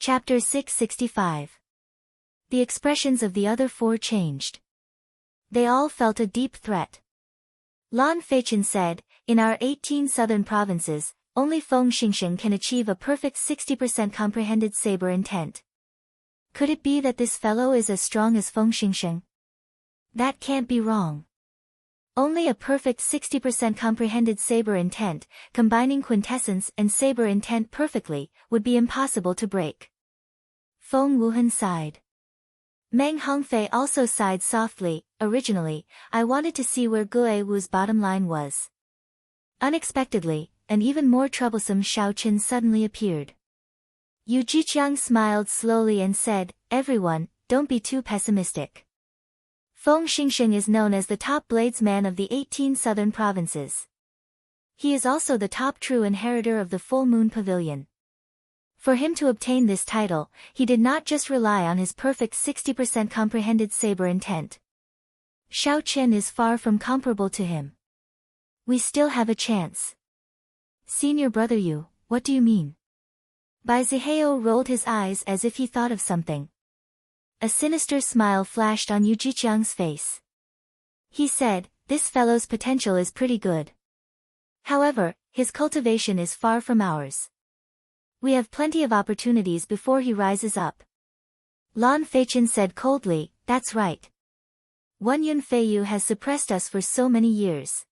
Chapter 665. The expressions of the other four changed. They all felt a deep threat. Lan Feichen said, "In our 18 southern provinces, only Feng Xingsheng can achieve a perfect 60% comprehended saber intent. Could it be that this fellow is as strong as Feng Xingsheng? That can't be wrong. Only a perfect 60% comprehended saber intent, combining quintessence and saber intent perfectly, would be impossible to break." Feng Wuhan sighed. Meng Hongfei also sighed softly. "Originally, I wanted to see where Gue Wu's bottom line was." Unexpectedly, an even more troublesome Shao Qin suddenly appeared. Yu Jiqiang smiled slowly and said, "Everyone, don't be too pessimistic. Feng Xingsheng is known as the top bladesman of the 18 southern provinces. He is also the top true inheritor of the Full Moon Pavilion. For him to obtain this title, he did not just rely on his perfect 60% comprehended saber intent. Shao Qin is far from comparable to him. We still have a chance." "Senior brother Yu, what do you mean?" Bai Zihao rolled his eyes as if he thought of something. A sinister smile flashed on Yu Jiqiang's face. He said, "This fellow's potential is pretty good. However, his cultivation is far from ours. We have plenty of opportunities before he rises up." Lan Feichen said coldly, "That's right. One Yun Feiyu has suppressed us for so many years.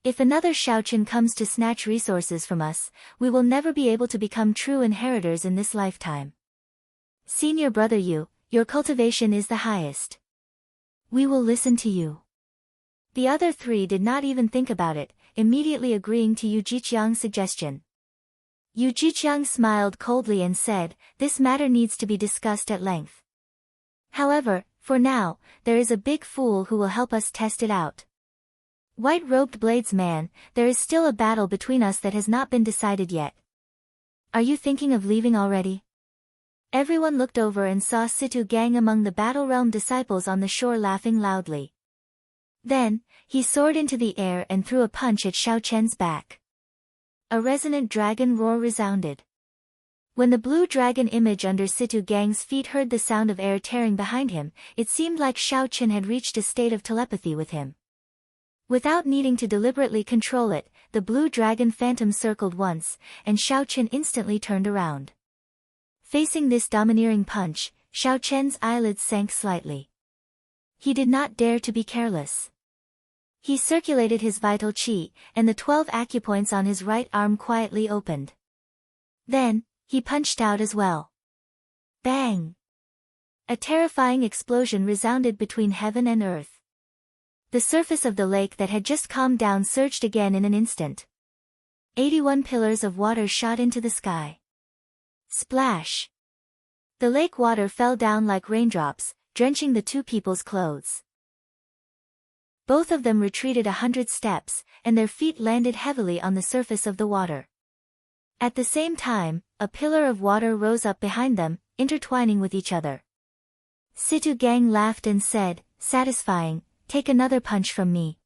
If another Shaoqin comes to snatch resources from us, we will never be able to become true inheritors in this lifetime. Senior brother Yu, your cultivation is the highest. We will listen to you." The other three did not even think about it, immediately agreeing to Yu Jiqiang's suggestion. Yu Jiqiang smiled coldly and said, "This matter needs to be discussed at length. However, for now, there is a big fool who will help us test it out. White-robed bladesman, there is still a battle between us that has not been decided yet. Are you thinking of leaving already?" Everyone looked over and saw Situ Gang among the Battle Realm disciples on the shore laughing loudly. Then, he soared into the air and threw a punch at Shao Chen's back. A resonant dragon roar resounded. When the blue dragon image under Situ Gang's feet heard the sound of air tearing behind him, it seemed like Shao Chen had reached a state of telepathy with him. Without needing to deliberately control it, the blue dragon phantom circled once, and Shao Chen instantly turned around. Facing this domineering punch, Shao Chen's eyelids sank slightly. He did not dare to be careless. He circulated his vital qi, and the 12 acupoints on his right arm quietly opened. Then, he punched out as well. Bang! A terrifying explosion resounded between heaven and earth. The surface of the lake that had just calmed down surged again in an instant. 81 pillars of water shot into the sky. Splash! The lake water fell down like raindrops, drenching the two people's clothes. Both of them retreated 100 steps, and their feet landed heavily on the surface of the water. At the same time, a pillar of water rose up behind them, intertwining with each other. Situ Gang laughed and said, "Satisfying, take another punch from me."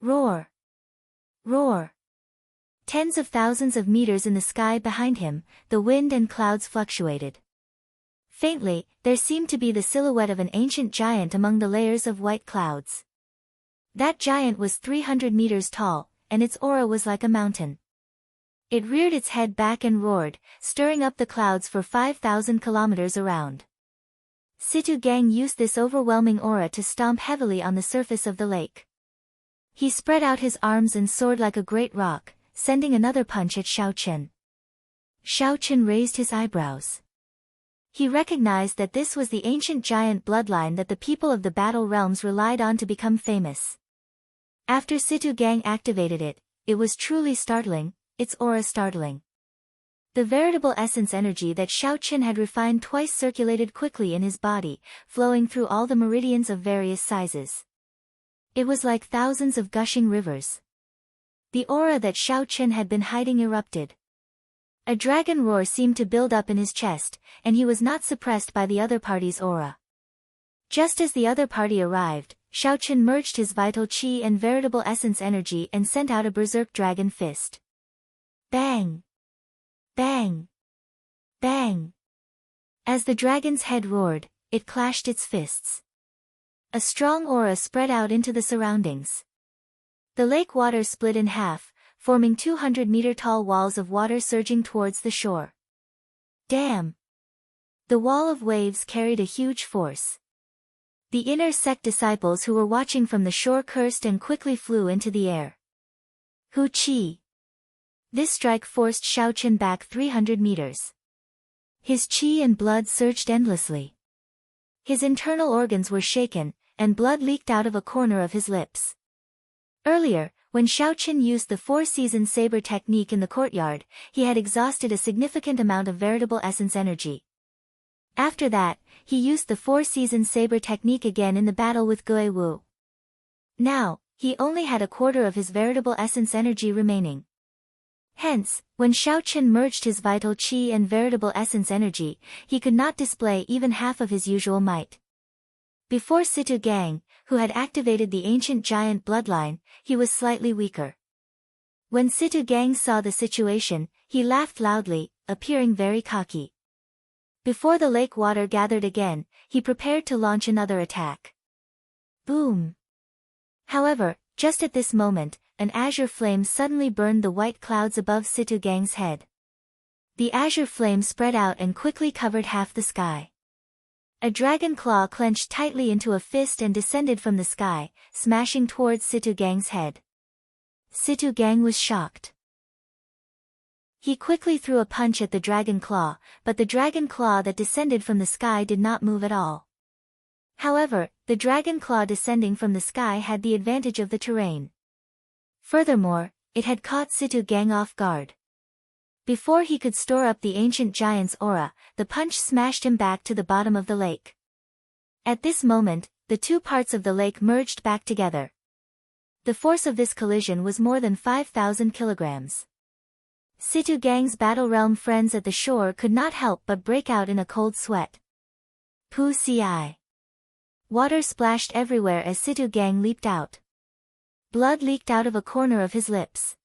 Roar! Roar! Tens of thousands of meters in the sky behind him, the wind and clouds fluctuated. Faintly, there seemed to be the silhouette of an ancient giant among the layers of white clouds. That giant was 300 meters tall, and its aura was like a mountain. It reared its head back and roared, stirring up the clouds for 5,000 kilometers around. Situ Gang used this overwhelming aura to stomp heavily on the surface of the lake. He spread out his arms and soared like a great rock, sending another punch at Shao Chen. Shao Chen raised his eyebrows. He recognized that this was the ancient giant bloodline that the people of the Battle Realms relied on to become famous. After Situ Gang activated it, it was truly startling, its aura startling. The veritable essence energy that Shao Chen had refined twice circulated quickly in his body, flowing through all the meridians of various sizes. It was like thousands of gushing rivers. The aura that Shao Chen had been hiding erupted. A dragon roar seemed to build up in his chest, and he was not suppressed by the other party's aura. Just as the other party arrived, Shao Chen merged his vital qi and veritable essence energy and sent out a berserk dragon fist. Bang! Bang! Bang! As the dragon's head roared, it clashed its fists. A strong aura spread out into the surroundings. The lake water split in half, forming 200-meter-tall walls of water surging towards the shore. Damn! The wall of waves carried a huge force. The inner sect disciples who were watching from the shore cursed and quickly flew into the air. Hu Qi! This strike forced Xiaochen back 300 meters. His qi and blood surged endlessly. His internal organs were shaken, and blood leaked out of a corner of his lips. Earlier, when Xiaochen used the four-season saber technique in the courtyard, he had exhausted a significant amount of veritable essence energy. After that, he used the four-season saber technique again in the battle with Gui Wu. Now, he only had a quarter of his veritable essence energy remaining. Hence, when Xiaochen merged his vital qi and veritable essence energy, he could not display even half of his usual might. Before Situ Gang, who had activated the ancient giant bloodline, he was slightly weaker. When Situ Gang saw the situation, he laughed loudly, appearing very cocky. Before the lake water gathered again, he prepared to launch another attack. Boom! However, just at this moment, an azure flame suddenly burned the white clouds above Situ Gang's head. The azure flame spread out and quickly covered half the sky. A dragon claw clenched tightly into a fist and descended from the sky, smashing towards Situ Gang's head. Situ Gang was shocked. He quickly threw a punch at the dragon claw, but the dragon claw that descended from the sky did not move at all. However, the dragon claw descending from the sky had the advantage of the terrain. Furthermore, it had caught Situ Gang off guard. Before he could store up the ancient giant's aura, the punch smashed him back to the bottom of the lake. At this moment, the two parts of the lake merged back together. The force of this collision was more than 5,000 kilograms. Situ Gang's Battle Realm friends at the shore could not help but break out in a cold sweat. Pu Ci. Water splashed everywhere as Situ Gang leaped out. Blood leaked out of a corner of his lips.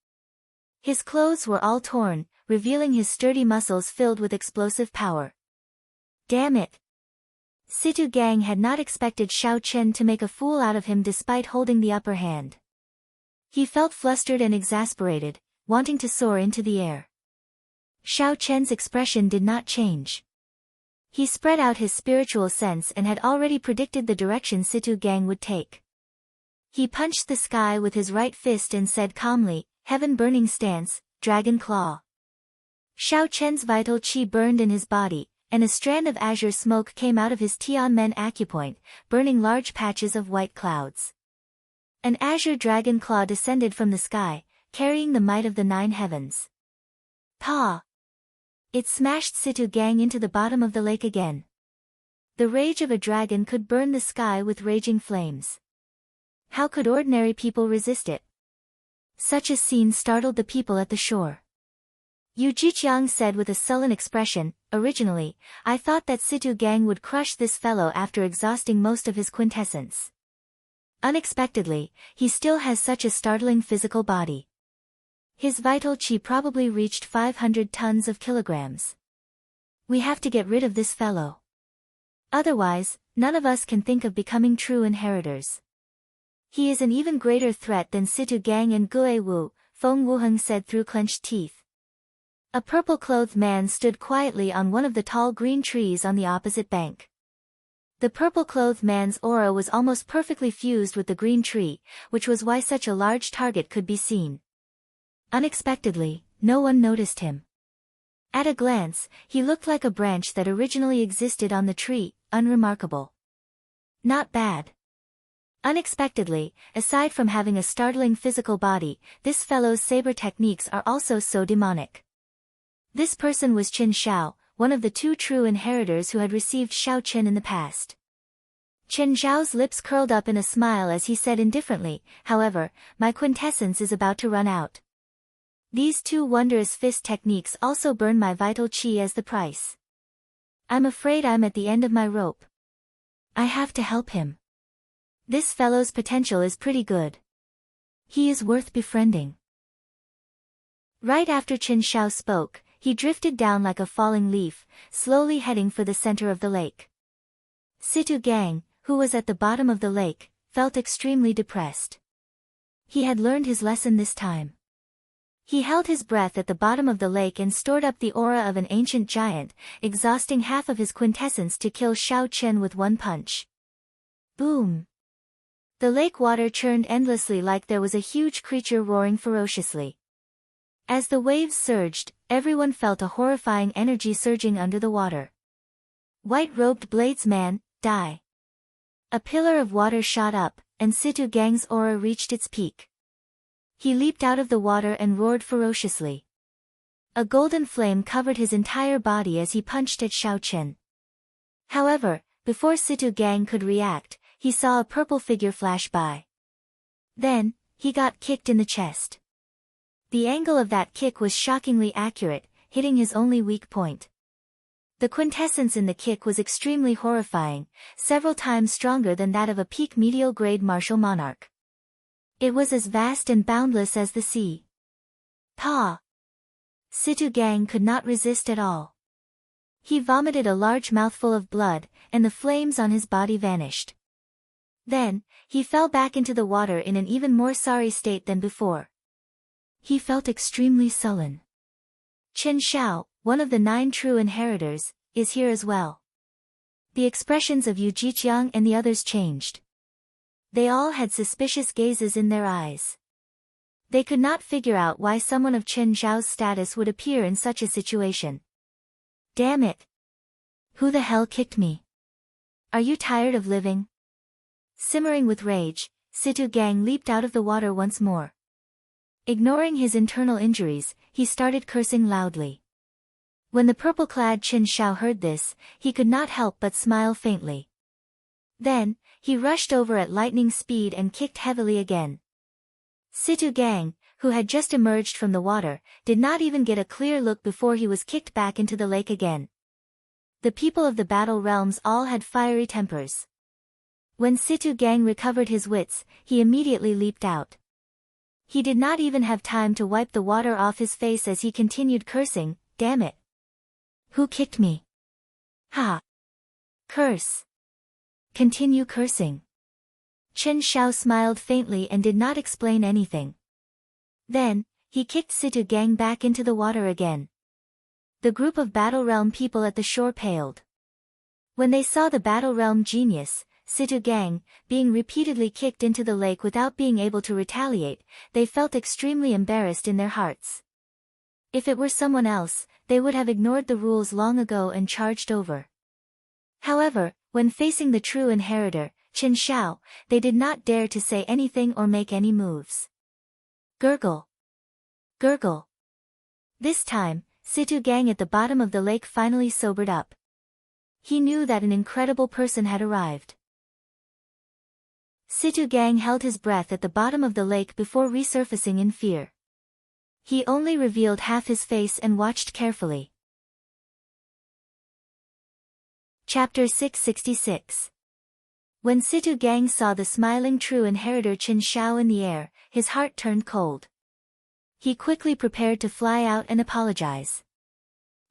His clothes were all torn, revealing his sturdy muscles filled with explosive power. Damn it! Situ Gang had not expected Xiaochen to make a fool out of him despite holding the upper hand. He felt flustered and exasperated, wanting to soar into the air. Xiaochen's expression did not change. He spread out his spiritual sense and had already predicted the direction Situ Gang would take. He punched the sky with his right fist and said calmly, "Heaven-burning stance, Dragon Claw." Xiaochen's vital qi burned in his body, and a strand of azure smoke came out of his Tianmen acupoint, burning large patches of white clouds. An azure dragon claw descended from the sky, carrying the might of the 9 heavens. Pa! It smashed Situ Gang into the bottom of the lake again. The rage of a dragon could burn the sky with raging flames. How could ordinary people resist it? Such a scene startled the people at the shore. Yu Jiqiang said with a sullen expression, "Originally, I thought that Situ Gang would crush this fellow after exhausting most of his quintessence. Unexpectedly, he still has such a startling physical body. His vital qi probably reached 500 tons of kilograms. We have to get rid of this fellow. Otherwise, none of us can think of becoming true inheritors. He is an even greater threat than Situ Gang and Gui Wu," Feng Wuheng said through clenched teeth. A purple-clothed man stood quietly on one of the tall green trees on the opposite bank. The purple-clothed man's aura was almost perfectly fused with the green tree, which was why such a large target could be seen. Unexpectedly, no one noticed him. At a glance, he looked like a branch that originally existed on the tree, unremarkable. Not bad. Unexpectedly, aside from having a startling physical body, this fellow's saber techniques are also so demonic. This person was Qin Xiao, one of the 2 true inheritors who had received Xiaochen in the past. Qin Xiao's lips curled up in a smile as he said indifferently, "However, my quintessence is about to run out. These 2 wondrous fist techniques also burn my vital qi as the price. I'm afraid I'm at the end of my rope. I have to help him. This fellow's potential is pretty good. He is worth befriending." Right after Qin Xiao spoke, he drifted down like a falling leaf, slowly heading for the center of the lake. Situ Gang, who was at the bottom of the lake, felt extremely depressed. He had learned his lesson this time. He held his breath at the bottom of the lake and stored up the aura of an ancient giant, exhausting half of his quintessence to kill Xiao Chen with one punch. Boom! The lake water churned endlessly like there was a huge creature roaring ferociously. As the waves surged, everyone felt a horrifying energy surging under the water. White-robed bladesman, die! A pillar of water shot up, and Situ Gang's aura reached its peak. He leaped out of the water and roared ferociously. A golden flame covered his entire body as he punched at Xiao Chen. However, before Situ Gang could react, he saw a purple figure flash by. Then, he got kicked in the chest. The angle of that kick was shockingly accurate, hitting his only weak point. The quintessence in the kick was extremely horrifying, several times stronger than that of a peak medial-grade martial monarch. It was as vast and boundless as the sea. Pa! Situ Gang could not resist at all. He vomited a large mouthful of blood, and the flames on his body vanished. Then, he fell back into the water in an even more sorry state than before. He felt extremely sullen. Chen Xiao, one of the 9 true inheritors, is here as well. The expressions of Yu Jiqiang and the others changed. They all had suspicious gazes in their eyes. They could not figure out why someone of Chen Xiao's status would appear in such a situation. Damn it! Who the hell kicked me? Are you tired of living? Simmering with rage, Situ Gang leaped out of the water once more. Ignoring his internal injuries, he started cursing loudly. When the purple-clad Chen Xiao heard this, he could not help but smile faintly. Then, he rushed over at lightning speed and kicked heavily again. Situ Gang, who had just emerged from the water, did not even get a clear look before he was kicked back into the lake again. The people of the Battle Realms all had fiery tempers. When Situ Gang recovered his wits, he immediately leaped out. He did not even have time to wipe the water off his face as he continued cursing, damn it! Who kicked me? Ha! Curse! Continue cursing. Chen Xiao smiled faintly and did not explain anything. Then, he kicked Situ Gang back into the water again. The group of Battle Realm people at the shore paled. When they saw the Battle Realm genius, Situ Gang, being repeatedly kicked into the lake without being able to retaliate, they felt extremely embarrassed in their hearts. If it were someone else, they would have ignored the rules long ago and charged over. However, when facing the true inheritor, Chen Xiao, they did not dare to say anything or make any moves. Gurgle. Gurgle. This time, Situ Gang at the bottom of the lake finally sobered up. He knew that an incredible person had arrived. Situ Gang held his breath at the bottom of the lake before resurfacing in fear. He only revealed half his face and watched carefully. Chapter 666. When Situ Gang saw the smiling true inheritor Chen Xiao in the air, his heart turned cold. He quickly prepared to fly out and apologize.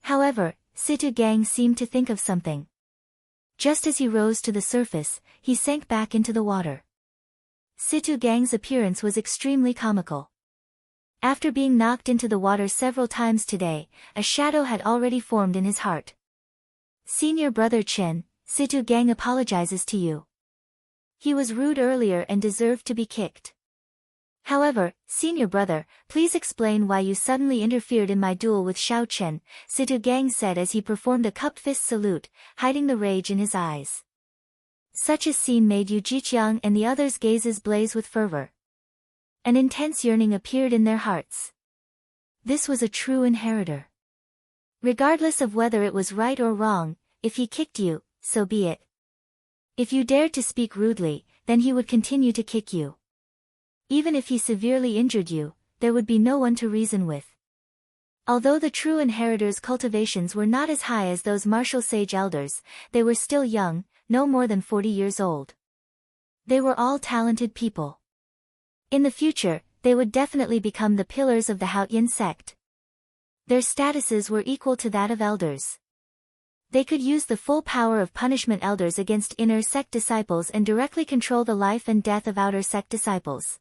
However, Situ Gang seemed to think of something. Just as he rose to the surface, he sank back into the water. Situ Gang's appearance was extremely comical. After being knocked into the water several times today, a shadow had already formed in his heart. Senior brother Chen, Situ Gang apologizes to you. He was rude earlier and deserved to be kicked. However, senior brother, please explain why you suddenly interfered in my duel with Xiao Chen, Situ Gang said as he performed a cupped fist salute, hiding the rage in his eyes. Such a scene made Yu Jiqiang and the others' gazes blaze with fervor. An intense yearning appeared in their hearts. This was a true inheritor. Regardless of whether it was right or wrong, if he kicked you, so be it. If you dared to speak rudely, then he would continue to kick you. Even if he severely injured you, there would be no one to reason with. Although the true inheritors' cultivations were not as high as those martial sage elders, they were still young, no more than 40 years old. They were all talented people. In the future, they would definitely become the pillars of the Haotian sect. Their statuses were equal to that of elders. They could use the full power of punishment elders against inner sect disciples and directly control the life and death of outer sect disciples.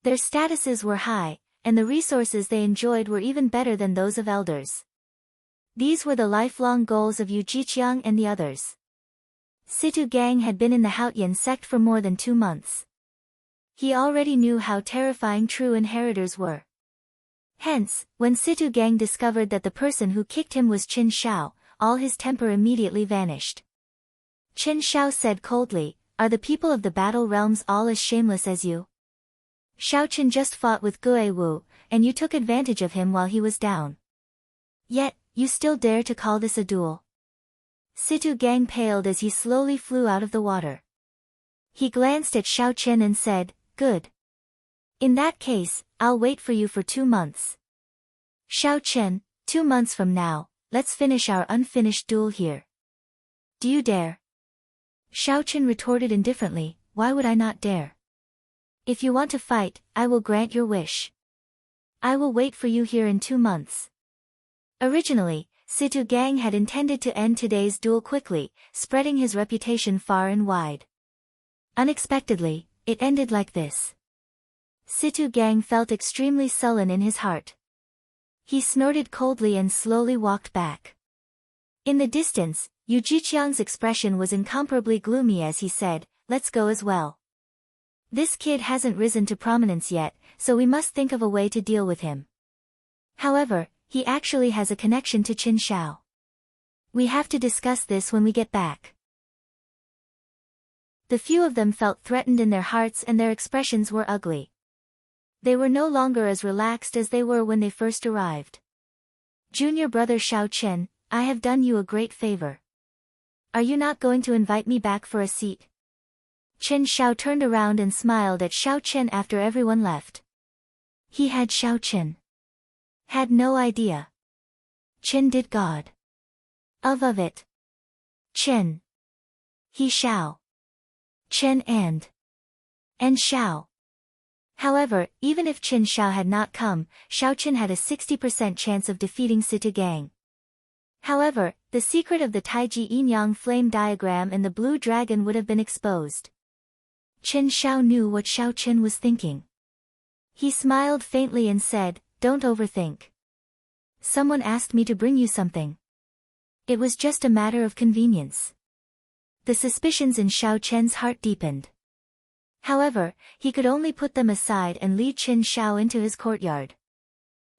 Their statuses were high, and the resources they enjoyed were even better than those of elders. These were the lifelong goals of Yu Jiqiang and the others. Situ Gang had been in the Haotian sect for more than 2 months. He already knew how terrifying true inheritors were. Hence, when Situ Gang discovered that the person who kicked him was Qin Shao, all his temper immediately vanished. Qin Shao said coldly, "Are the people of the battle realms all as shameless as you? Shao Qin just fought with Gue Wu, and you took advantage of him while he was down. Yet, you still dare to call this a duel?" Situ Gang paled as he slowly flew out of the water. He glanced at Shao Qin and said, "Good. In that case, I'll wait for you for 2 months. Shao Qin, 2 months from now, let's finish our unfinished duel here. Do you dare?" Shao Qin retorted indifferently, "Why would I not dare? If you want to fight, I will grant your wish. I will wait for you here in 2 months." Originally, Situ Gang had intended to end today's duel quickly, spreading his reputation far and wide. Unexpectedly, it ended like this. Situ Gang felt extremely sullen in his heart. He snorted coldly and slowly walked back. In the distance, Yu Jiqiang's expression was incomparably gloomy as he said, "Let's go as well. This kid hasn't risen to prominence yet, so we must think of a way to deal with him. However, he actually has a connection to Qin Shao. We have to discuss this when we get back." The few of them felt threatened in their hearts and their expressions were ugly. They were no longer as relaxed as they were when they first arrived. "Junior brother Shao Qin, I have done you a great favor. Are you not going to invite me back for a seat?" Qin Shao turned around and smiled at Shao Qin after everyone left. He had Shao Qin. Had no idea. Qin did God. Of it. Qin. He Shao. Qin and Shao. However, even if Qin Shao had not come, Shao Qin had a 60% chance of defeating Situ Gang. However, the secret of the Taiji Yin-Yang flame diagram and the blue dragon would have been exposed. Qin Shao knew what Shao Qin was thinking. He smiled faintly and said, "Don't overthink. Someone asked me to bring you something. It was just a matter of convenience." The suspicions in Shao Qin's heart deepened. However, he could only put them aside and lead Qin Shao into his courtyard.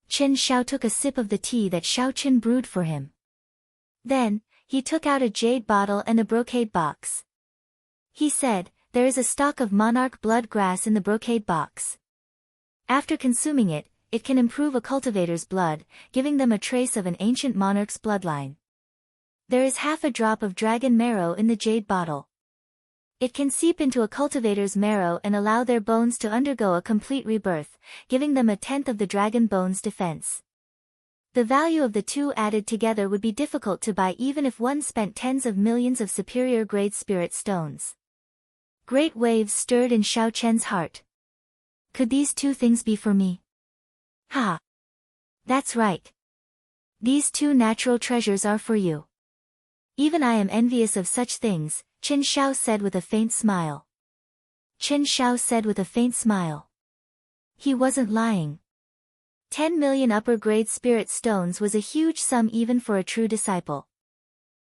Qin Shao took a sip of the tea that Shao Qin brewed for him. Then, he took out a jade bottle and a brocade box. He said, "There is a stalk of monarch blood grass in the brocade box. After consuming it, it can improve a cultivator's blood, giving them a trace of an ancient monarch's bloodline. There is half a drop of dragon marrow in the jade bottle. It can seep into a cultivator's marrow and allow their bones to undergo a complete rebirth, giving them 1/10 of the dragon bone's defense. The value of the two added together would be difficult to buy even if one spent tens of millions of superior-grade spirit stones." Great waves stirred in Shao Chen's heart. Could these 2 things be for me? Ha! That's right. These 2 natural treasures are for you. Even I am envious of such things, Qin Shao said with a faint smile. Qin Shao said with a faint smile. He wasn't lying. 10 million upper-grade spirit stones was a huge sum even for a true disciple.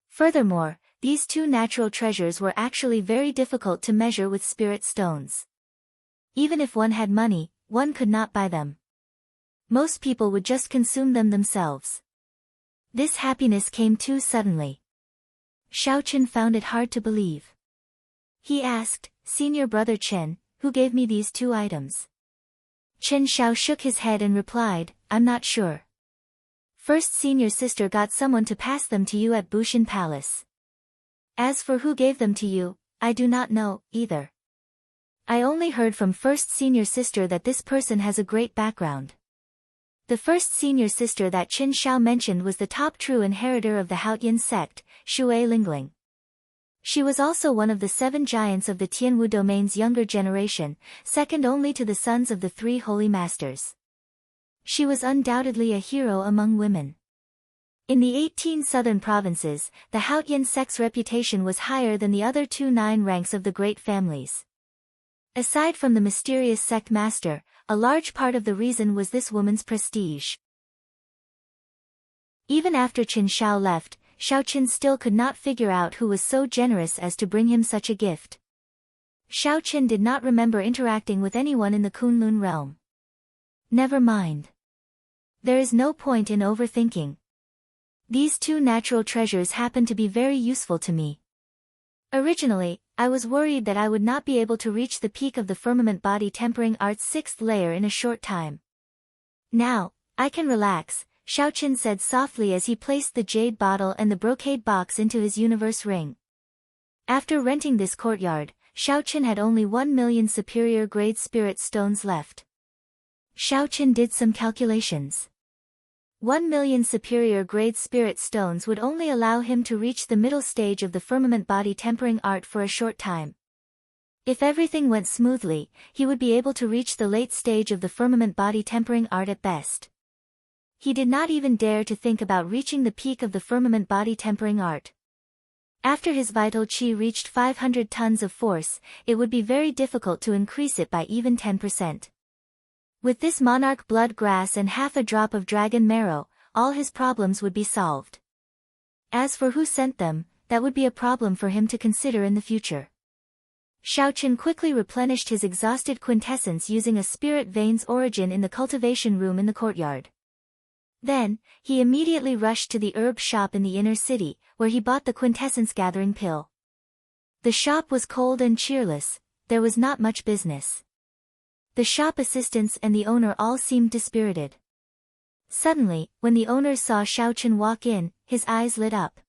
Furthermore, these 2 natural treasures were actually very difficult to measure with spirit stones. Even if one had money, one could not buy them. Most people would just consume them themselves. This happiness came too suddenly. Shao Qin found it hard to believe. He asked, "Senior brother Qin, who gave me these 2 items?" Qin Shao shook his head and replied, "I'm not sure. First senior sister got someone to pass them to you at Bushin Palace. As for who gave them to you, I do not know, either. I only heard from first senior sister that this person has a great background." The first senior sister that Qin Shao mentioned was the top true inheritor of the Haotian sect, Shui Lingling. She was also one of the 7 giants of the Tianwu domain's younger generation, second only to the sons of the 3 holy masters. She was undoubtedly a hero among women. In the 18 southern provinces, the Hautian sect's reputation was higher than the other 9 ranks of the great families. Aside from the mysterious sect master, a large part of the reason was this woman's prestige. Even after Qin Shao left, Shao Qin still could not figure out who was so generous as to bring him such a gift. Shao Qin did not remember interacting with anyone in the Kunlun realm. Never mind. There is no point in overthinking. These 2 natural treasures happen to be very useful to me. Originally, I was worried that I would not be able to reach the peak of the firmament body tempering art's 6th layer in a short time. Now, I can relax, Shao Qin said softly as he placed the jade bottle and the brocade box into his universe ring. After renting this courtyard, Shao Qin had only 1 million superior grade spirit stones left. Shao Qin did some calculations. 1 million superior grade spirit stones would only allow him to reach the middle stage of the firmament body tempering art for a short time. If everything went smoothly, he would be able to reach the late stage of the firmament body tempering art at best. He did not even dare to think about reaching the peak of the firmament body tempering art. After his vital qi reached 500 tons of force, it would be very difficult to increase it by even 10%. With this monarch blood grass and half a drop of dragon marrow, all his problems would be solved. As for who sent them, that would be a problem for him to consider in the future. Shao Qin quickly replenished his exhausted quintessence using a spirit vein's origin in the cultivation room in the courtyard. Then, he immediately rushed to the herb shop in the inner city, where he bought the quintessence gathering pill. The shop was cold and cheerless, there was not much business. The shop assistants and the owner all seemed dispirited. Suddenly, when the owner saw Shao Qin walk in, his eyes lit up.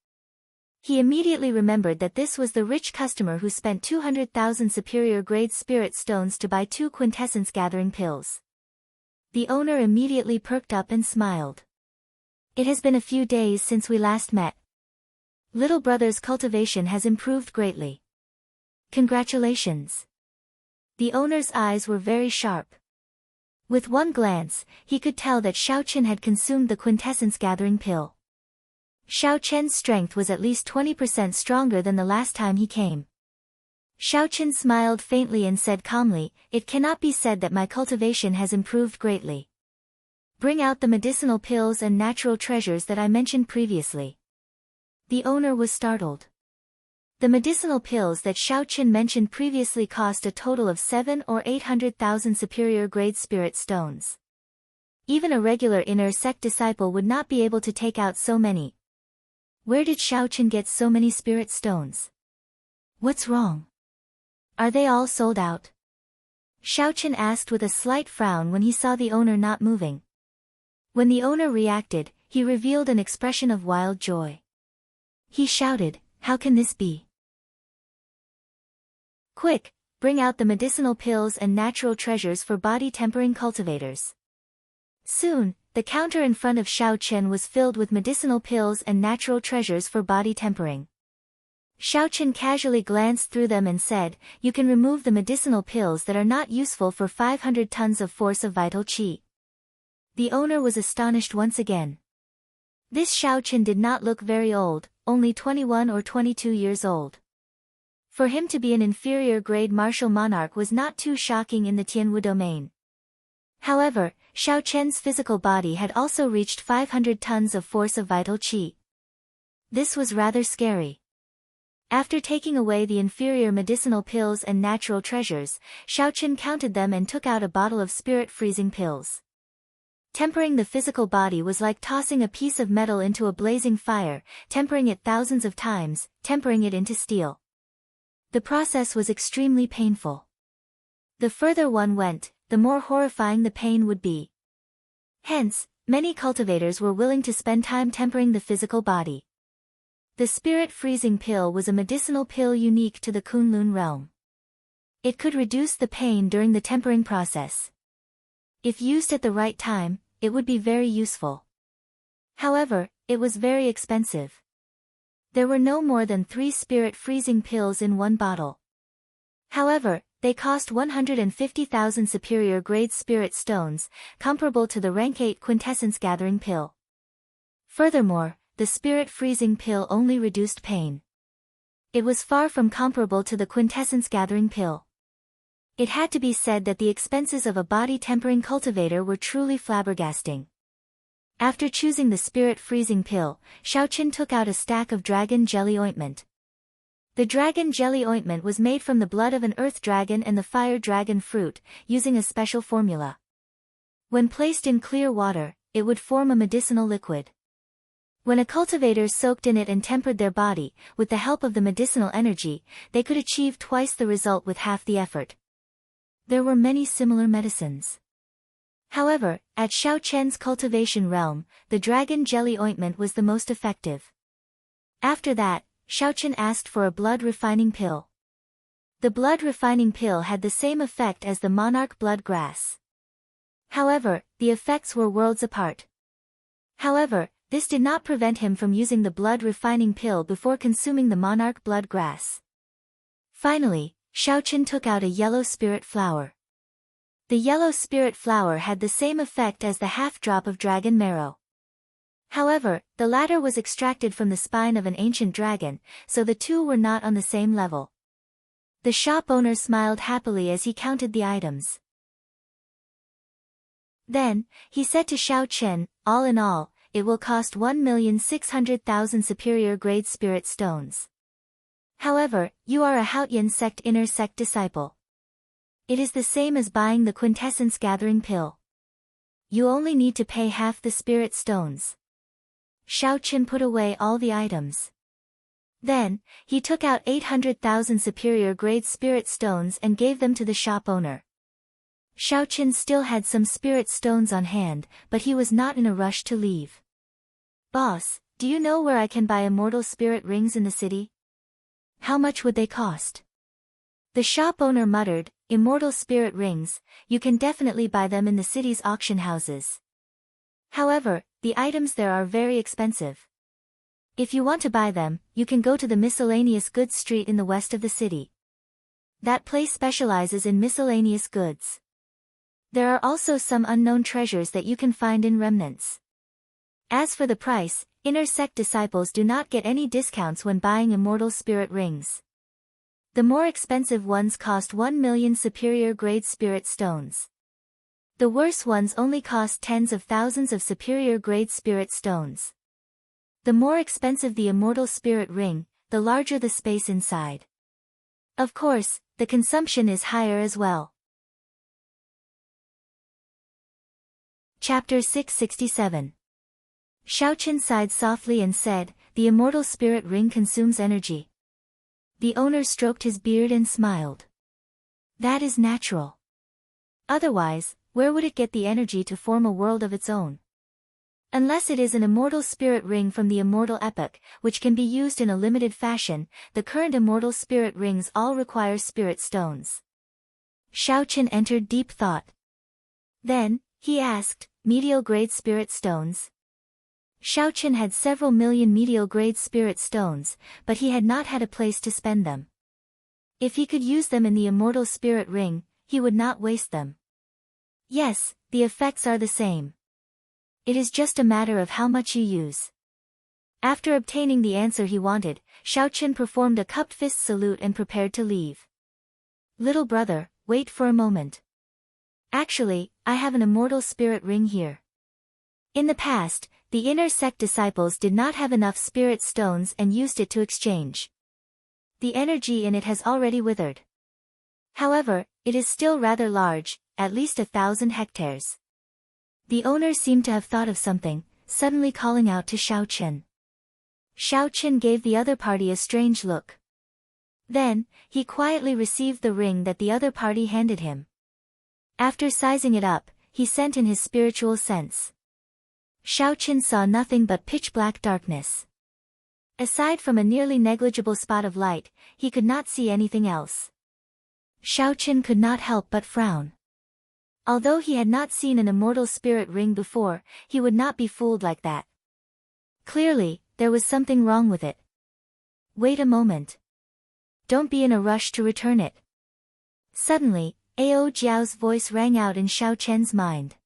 He immediately remembered that this was the rich customer who spent 200,000 superior grade spirit stones to buy 2 quintessence gathering pills. The owner immediately perked up and smiled. It has been a few days since we last met. Little brother's cultivation has improved greatly. Congratulations. The owner's eyes were very sharp. With one glance, he could tell that Shao Qin had consumed the quintessence gathering pill. Shao Qian's strength was at least 20% stronger than the last time he came. Shao Qin smiled faintly and said calmly, "It cannot be said that my cultivation has improved greatly. Bring out the medicinal pills and natural treasures that I mentioned previously." The owner was startled. The medicinal pills that Shao Qin mentioned previously cost a total of 7 or 800,000 superior grade spirit stones. Even a regular inner sect disciple would not be able to take out so many. Where did Shao Qin get so many spirit stones? What's wrong? Are they all sold out? Shao Qin asked with a slight frown when he saw the owner not moving. When the owner reacted, he revealed an expression of wild joy. He shouted, "How can this be? Quick, bring out the medicinal pills and natural treasures for body tempering cultivators." Soon, the counter in front of Shao Qin was filled with medicinal pills and natural treasures for body tempering. Shao Qin casually glanced through them and said, "You can remove the medicinal pills that are not useful for 500 tons of force of vital qi." The owner was astonished once again. This Shao Qin did not look very old, only 21 or 22 years old. For him to be an inferior grade martial monarch was not too shocking in the Tianwu domain. However, Shao Qian's physical body had also reached 500 tons of force of vital qi. This was rather scary. After taking away the inferior medicinal pills and natural treasures, Shao Qin counted them and took out a bottle of spirit freezing pills. Tempering the physical body was like tossing a piece of metal into a blazing fire, tempering it thousands of times, tempering it into steel. The process was extremely painful. The further one went, the more horrifying the pain would be. Hence, many cultivators were willing to spend time tempering the physical body. The spirit freezing pill was a medicinal pill unique to the Kunlun realm. It could reduce the pain during the tempering process. If used at the right time, it would be very useful. However, it was very expensive. There were no more than 3 spirit freezing pills in one bottle. However, They cost 150,000 superior-grade spirit stones, comparable to the rank 8 quintessence-gathering pill. Furthermore, the spirit-freezing pill only reduced pain. It was far from comparable to the quintessence-gathering pill. It had to be said that the expenses of a body-tempering cultivator were truly flabbergasting. After choosing the spirit-freezing pill, Xiaoqin took out a stack of dragon jelly ointment. The dragon jelly ointment was made from the blood of an earth dragon and the fire dragon fruit, using a special formula. When placed in clear water, it would form a medicinal liquid. When a cultivator soaked in it and tempered their body, with the help of the medicinal energy, they could achieve twice the result with half the effort. There were many similar medicines. However, at Xiaoqian's cultivation realm, the dragon jelly ointment was the most effective. After that, Xiaoqian asked for a blood-refining pill. The blood-refining pill had the same effect as the monarch blood grass. However, the effects were worlds apart. However, this did not prevent him from using the blood-refining pill before consuming the monarch blood grass. Finally, Xiaoqian took out a yellow spirit flower. The yellow spirit flower had the same effect as the half-drop of dragon marrow. However, the latter was extracted from the spine of an ancient dragon, so the two were not on the same level. The shop owner smiled happily as he counted the items. Then, he said to Xiaoqian, all in all, it will cost 1,600,000 superior-grade spirit stones. However, you are a Haotian sect inner sect disciple. It is the same as buying the quintessence gathering pill. You only need to pay half the spirit stones. Xiaoqian put away all the items. Then, he took out 800,000 superior-grade spirit stones and gave them to the shop owner. Xiaoqian still had some spirit stones on hand, but he was not in a rush to leave. Boss, do you know where I can buy immortal spirit rings in the city? How much would they cost? The shop owner muttered, immortal spirit rings, you can definitely buy them in the city's auction houses. However, the items there are very expensive. If you want to buy them, you can go to the miscellaneous goods street in the west of the city. That place specializes in miscellaneous goods. There are also some unknown treasures that you can find in remnants. As for the price, inner sect disciples do not get any discounts when buying immortal spirit rings. The more expensive ones cost 1 million superior-grade spirit stones. The worse ones only cost tens of thousands of superior-grade spirit stones. The more expensive the immortal spirit ring, the larger the space inside. Of course, the consumption is higher as well. Chapter 667. Xiaoqian sighed softly and said, the immortal spirit ring consumes energy. The owner stroked his beard and smiled. That is natural. Otherwise, where would it get the energy to form a world of its own? Unless it is an immortal spirit ring from the immortal epoch, which can be used in a limited fashion, the current immortal spirit rings all require spirit stones. Xiaoqian entered deep thought. Then, he asked, medial-grade spirit stones? Xiaoqian had several million medial-grade spirit stones, but he had not had a place to spend them. If he could use them in the immortal spirit ring, he would not waste them. Yes, the effects are the same. It is just a matter of how much you use. After obtaining the answer he wanted, Xiaoqian performed a cupped fist salute and prepared to leave. Little brother, wait for a moment. Actually, I have an immortal spirit ring here. In the past, the inner sect disciples did not have enough spirit stones and used it to exchange. The energy in it has already withered. However, it is still rather large, at least 1,000 hectares. The owner seemed to have thought of something, suddenly calling out to Xiaoqian. Xiaoqian gave the other party a strange look. Then, he quietly received the ring that the other party handed him. After sizing it up, he sent in his spiritual sense. Xiaoqian saw nothing but pitch-black darkness. Aside from a nearly negligible spot of light, he could not see anything else. Xiaoqian could not help but frown. Although he had not seen an immortal spirit ring before, he would not be fooled like that. Clearly, there was something wrong with it. Wait a moment. Don't be in a rush to return it. Suddenly, Ao Jiao's voice rang out in Xiao Chen's mind.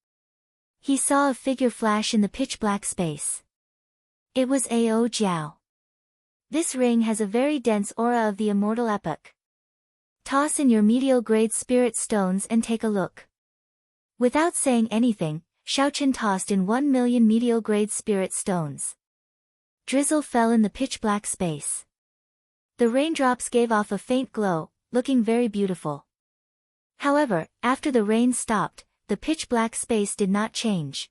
He saw a figure flash in the pitch-black space. It was Ao Jiao. This ring has a very dense aura of the immortal epoch. Toss in your medial-grade spirit stones and take a look. Without saying anything, Xiao Chen tossed in 1,000,000 medial-grade spirit stones. Drizzle fell in the pitch-black space. The raindrops gave off a faint glow, looking very beautiful. However, after the rain stopped, the pitch-black space did not change.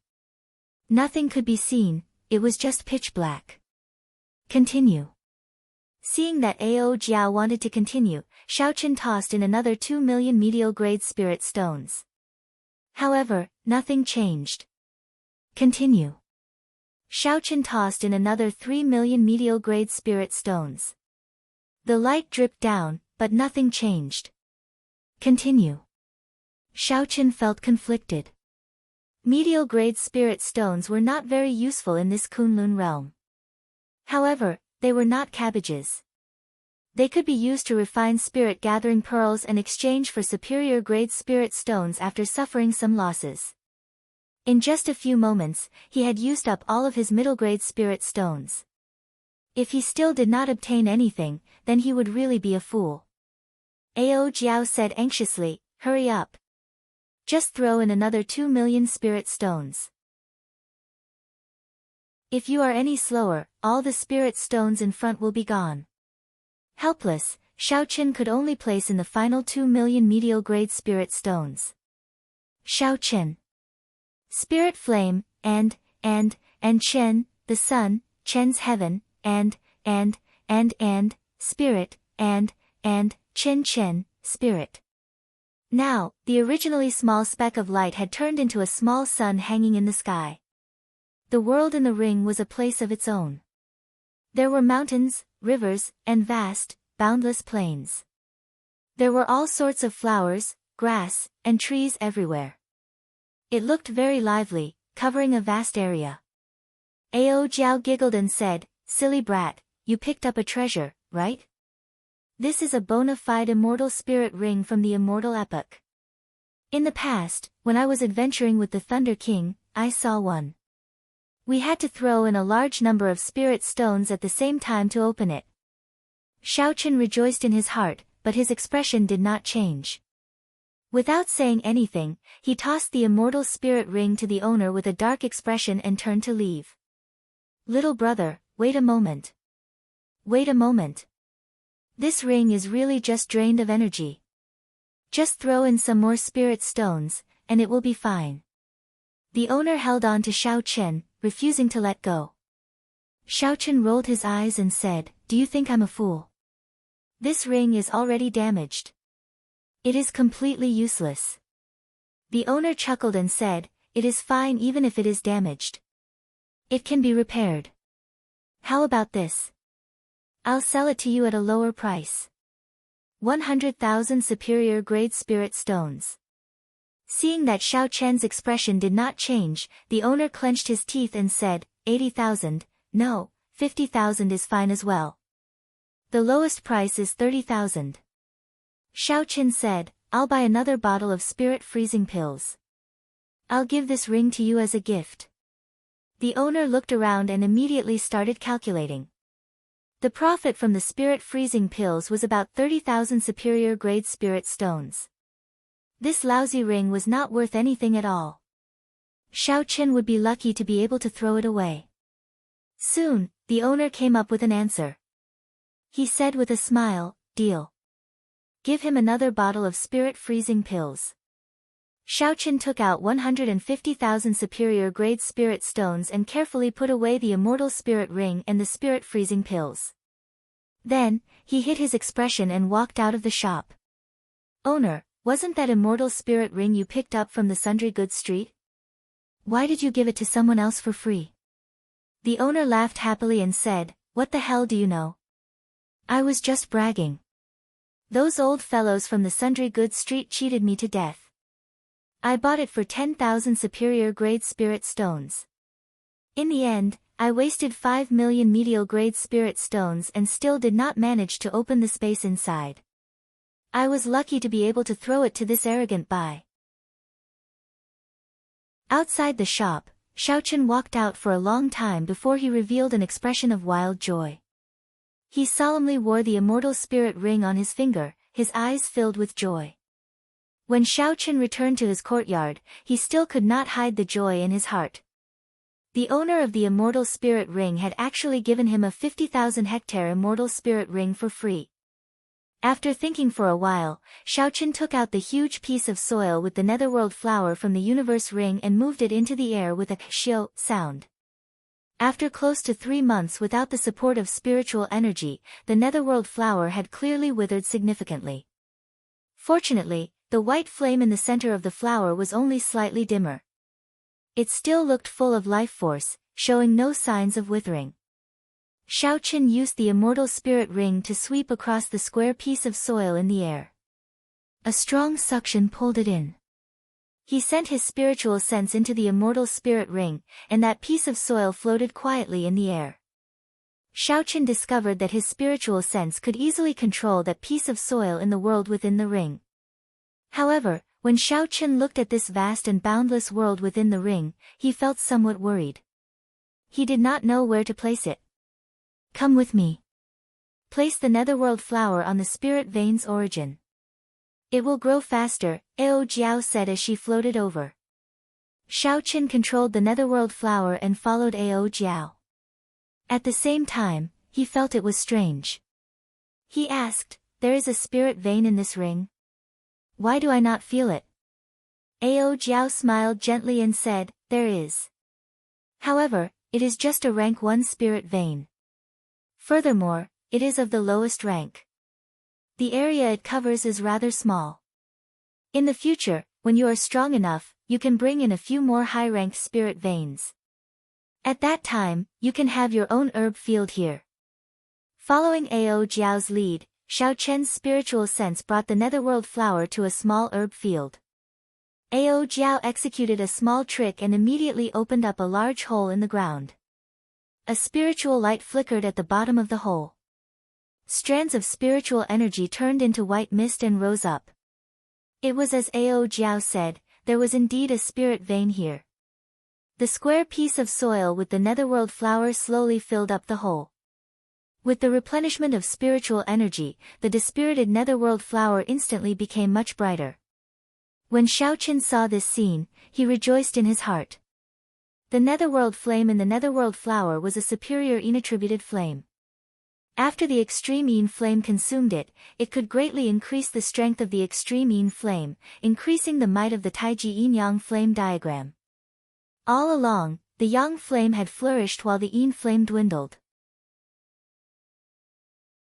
Nothing could be seen, it was just pitch-black. Continue. Seeing that Ao Jiao wanted to continue, Xiao Chen tossed in another 2,000,000 medial-grade spirit stones. However, nothing changed. Continue. Xiao Chen tossed in another 3,000,000 medial-grade spirit stones. The light dripped down, but nothing changed. Continue. Xiao Chen felt conflicted. Medial-grade spirit stones were not very useful in this Kunlun realm. However, they were not cabbages. They could be used to refine spirit-gathering pearls and exchange for superior-grade spirit stones after suffering some losses. In just a few moments, he had used up all of his middle-grade spirit stones. If he still did not obtain anything, then he would really be a fool. Ao Jiao said anxiously, "Hurry up. Just throw in another 2,000,000 spirit stones. If you are any slower, all the spirit stones in front will be gone." Helpless, Xiao Chen could only place in the final 2,000,000 medial-grade spirit stones. Xiao Chen. Spirit flame, and Chen, the sun, Chen's heaven, and, spirit, and, Chen, spirit. Now, the originally small speck of light had turned into a small sun hanging in the sky. The world in the ring was a place of its own. There were mountains, rivers, and vast, boundless plains. There were all sorts of flowers, grass, and trees everywhere. It looked very lively, covering a vast area. Ao Jiao giggled and said, "Silly brat, you picked up a treasure, right? This is a bona fide immortal spirit ring from the immortal epoch. In the past, when I was adventuring with the Thunder King, I saw one. We had to throw in a large number of spirit stones at the same time to open it." Xiao Chen rejoiced in his heart, but his expression did not change. Without saying anything, he tossed the immortal spirit ring to the owner with a dark expression and turned to leave. "Little brother, wait a moment. Wait a moment. This ring is really just drained of energy. Just throw in some more spirit stones, and it will be fine." The owner held on to Xiao Chen, refusing to let go. Xiao Chen rolled his eyes and said, "Do you think I'm a fool? This ring is already damaged. It is completely useless." The owner chuckled and said, "It is fine even if it is damaged. It can be repaired. How about this? I'll sell it to you at a lower price. 100,000 superior grade spirit stones." Seeing that Xiao Chen's expression did not change, the owner clenched his teeth and said, 80,000, no, 50,000 is fine as well. The lowest price is 30,000. Xiao Chen said, "I'll buy another bottle of spirit freezing pills. I'll give this ring to you as a gift." The owner looked around and immediately started calculating. The profit from the spirit freezing pills was about 30,000 superior grade spirit stones. This lousy ring was not worth anything at all. Xiao Chen would be lucky to be able to throw it away. Soon, the owner came up with an answer. He said with a smile, "Deal. Give him another bottle of spirit freezing pills." Xiao Chen took out 150,000 superior grade spirit stones and carefully put away the immortal spirit ring and the spirit freezing pills. Then, he hid his expression and walked out of the shop. "Owner, wasn't that immortal spirit ring you picked up from the Sundry Goods Street? Why did you give it to someone else for free?" The owner laughed happily and said, "What the hell do you know? I was just bragging. Those old fellows from the Sundry Goods Street cheated me to death. I bought it for 10,000 superior grade spirit stones. In the end, I wasted 5,000,000 medial grade spirit stones and still did not manage to open the space inside. I was lucky to be able to throw it to this arrogant Bai. Outside the shop, Xiaochen walked out for a long time before he revealed an expression of wild joy. He solemnly wore the immortal spirit ring on his finger, his eyes filled with joy. When Xiaochen returned to his courtyard, he still could not hide the joy in his heart. The owner of the immortal spirit ring had actually given him a 50,000-hectare immortal spirit ring for free. After thinking for a while, Xiaochen took out the huge piece of soil with the netherworld flower from the universe ring and moved it into the air with a xiu sound. After close to 3 months without the support of spiritual energy, the netherworld flower had clearly withered significantly. Fortunately, the white flame in the center of the flower was only slightly dimmer. It still looked full of life force, showing no signs of withering. Xiaochen used the immortal spirit ring to sweep across the square piece of soil in the air. A strong suction pulled it in. He sent his spiritual sense into the immortal spirit ring, and that piece of soil floated quietly in the air. Xiaochen discovered that his spiritual sense could easily control that piece of soil in the world within the ring. However, when Xiaochen looked at this vast and boundless world within the ring, he felt somewhat worried. He did not know where to place it. Come with me. Place the netherworld flower on the spirit vein's origin. It will grow faster, Ao Jiao said as she floated over. Xiaochen controlled the netherworld flower and followed Ao Jiao. At the same time, he felt it was strange. He asked, "There is a spirit vein in this ring? Why do I not feel it?" Ao Jiao smiled gently and said, "There is. However, it is just a rank 1 spirit vein. Furthermore, it is of the lowest rank. The area it covers is rather small. In the future, when you are strong enough, you can bring in a few more high-ranked spirit veins. At that time, you can have your own herb field here." Following Ao Jiao's lead, Xiaochen's spiritual sense brought the netherworld flower to a small herb field. Ao Jiao executed a small trick and immediately opened up a large hole in the ground. A spiritual light flickered at the bottom of the hole. Strands of spiritual energy turned into white mist and rose up. It was as Ao Jiao said, there was indeed a spirit vein here. The square piece of soil with the netherworld flower slowly filled up the hole. With the replenishment of spiritual energy, the dispirited netherworld flower instantly became much brighter. When Xiaochen saw this scene, he rejoiced in his heart. The netherworld flame in the netherworld flower was a superior inattributed flame. After the extreme Yin flame consumed it, it could greatly increase the strength of the extreme Yin flame, increasing the might of the Taiji Yin-Yang flame diagram. All along, the Yang flame had flourished while the Yin flame dwindled.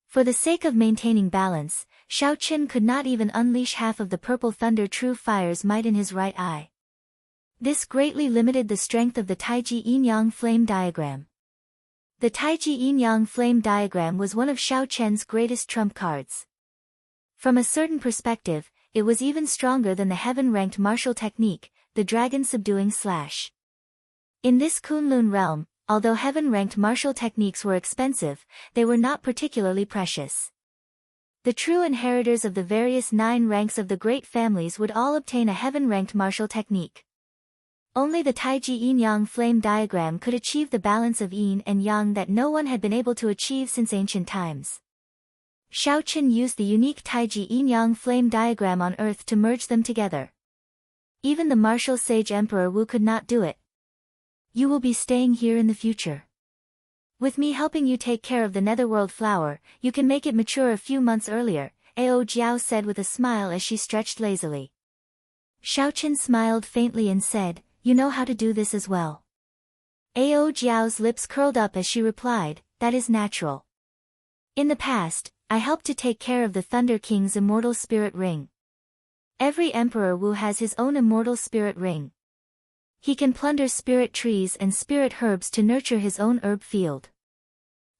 For the sake of maintaining balance, Xiaochen could not even unleash half of the purple thunder true fire's might in his right eye. This greatly limited the strength of the Taiji Yin-Yang flame diagram. The Taiji Yin-Yang flame diagram was one of Xiaochen's greatest trump cards. From a certain perspective, it was even stronger than the heaven-ranked martial technique, the dragon subduing slash. In this Kunlun realm, although heaven-ranked martial techniques were expensive, they were not particularly precious. The true inheritors of the various 9 ranks of the great families would all obtain a heaven-ranked martial technique. Only the Taiji Yin-Yang flame diagram could achieve the balance of Yin and Yang that no one had been able to achieve since ancient times. Xiaochen used the unique Taiji Yin-Yang flame diagram on Earth to merge them together. Even the martial sage Emperor Wu could not do it. "You will be staying here in the future. With me helping you take care of the netherworld flower, you can make it mature a few months earlier," Ao Jiao said with a smile as she stretched lazily. Xiaochen smiled faintly and said, "You know how to do this as well." Ao Jiao's lips curled up as she replied, "That is natural. In the past, I helped to take care of the Thunder King's immortal spirit ring. Every Emperor Wu has his own immortal spirit ring. He can plunder spirit trees and spirit herbs to nurture his own herb field.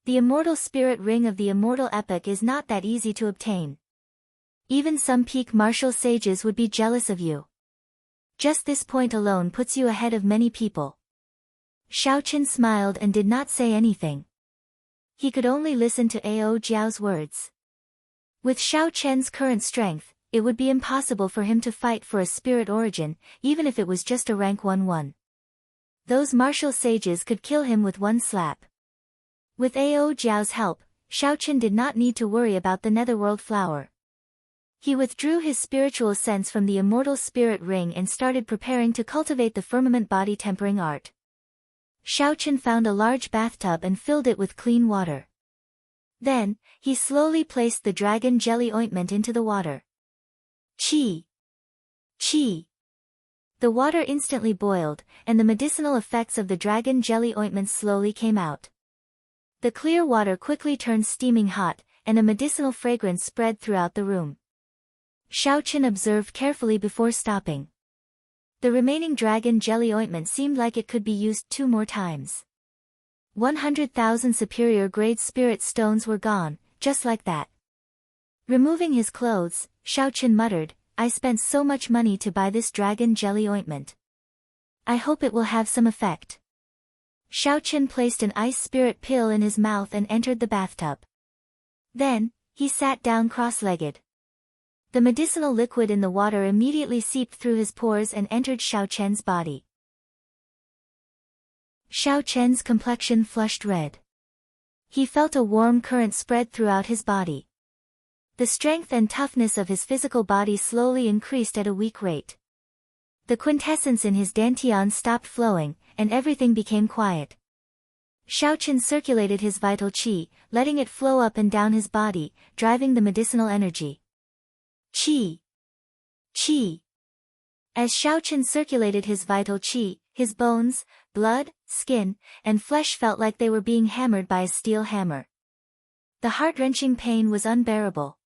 The immortal spirit ring of the immortal epoch is not that easy to obtain. Even some peak martial sages would be jealous of you. Just this point alone puts you ahead of many people." Xiaochen smiled and did not say anything. He could only listen to Ao Jiao's words. With Xiao Chen's current strength, it would be impossible for him to fight for a spirit origin, even if it was just a rank 1-1. Those martial sages could kill him with one slap. With Ao Jiao's help, Xiao Chen did not need to worry about the netherworld flower. He withdrew his spiritual sense from the immortal spirit ring and started preparing to cultivate the firmament body tempering art. Xiao Chen found a large bathtub and filled it with clean water. Then, he slowly placed the dragon jelly ointment into the water. Qi! Qi! The water instantly boiled, and the medicinal effects of the dragon jelly ointment slowly came out. The clear water quickly turned steaming hot, and a medicinal fragrance spread throughout the room. Xiao Chen observed carefully before stopping. The remaining dragon jelly ointment seemed like it could be used 2 more times. 100,000 superior grade spirit stones were gone, just like that. Removing his clothes, Xiao Chen muttered, "I spent so much money to buy this dragon jelly ointment. I hope it will have some effect." Xiao Chen placed an ice spirit pill in his mouth and entered the bathtub. Then, he sat down cross-legged. The medicinal liquid in the water immediately seeped through his pores and entered Xiao Chen's body. Xiao Chen's complexion flushed red. He felt a warm current spread throughout his body. The strength and toughness of his physical body slowly increased at a weak rate. The quintessence in his dantian stopped flowing, and everything became quiet. Xiao Chen circulated his vital qi, letting it flow up and down his body, driving the medicinal energy. Qi! Qi! As Xiao Chen circulated his vital qi, his bones, blood, skin, and flesh felt like they were being hammered by a steel hammer. The heart-wrenching pain was unbearable.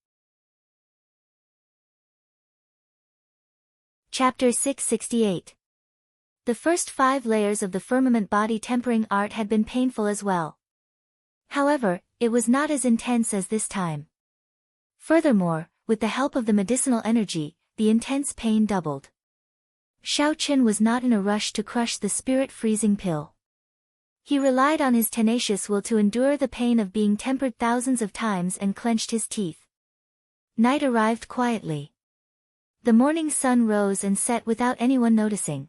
Chapter 668. The first 5 layers of the firmament body tempering art had been painful as well. However, it was not as intense as this time. Furthermore, with the help of the medicinal energy, the intense pain doubled. Xiao Chen was not in a rush to crush the spirit freezing pill. He relied on his tenacious will to endure the pain of being tempered thousands of times and clenched his teeth. Night arrived quietly. The morning sun rose and set without anyone noticing.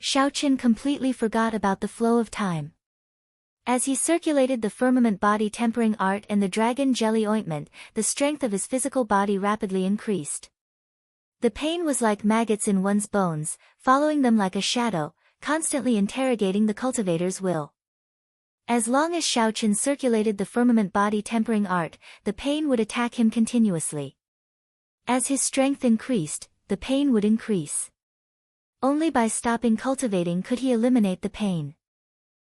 Xiao Chen completely forgot about the flow of time. As he circulated the firmament body tempering art and the dragon jelly ointment, the strength of his physical body rapidly increased. The pain was like maggots in one's bones, following them like a shadow, constantly interrogating the cultivator's will. As long as Xiao Chen circulated the firmament body tempering art, the pain would attack him continuously. As his strength increased, the pain would increase. Only by stopping cultivating could he eliminate the pain.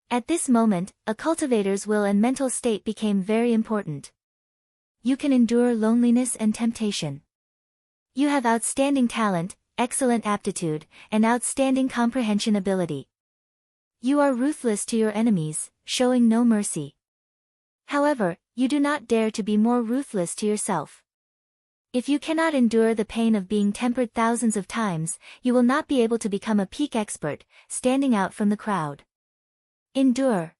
At this moment, a cultivator's will and mental state became very important. You can endure loneliness and temptation. You have outstanding talent, excellent aptitude, and outstanding comprehension ability. You are ruthless to your enemies, showing no mercy. However, you do not dare to be more ruthless to yourself. If you cannot endure the pain of being tempered thousands of times, you will not be able to become a peak expert, standing out from the crowd. Endure.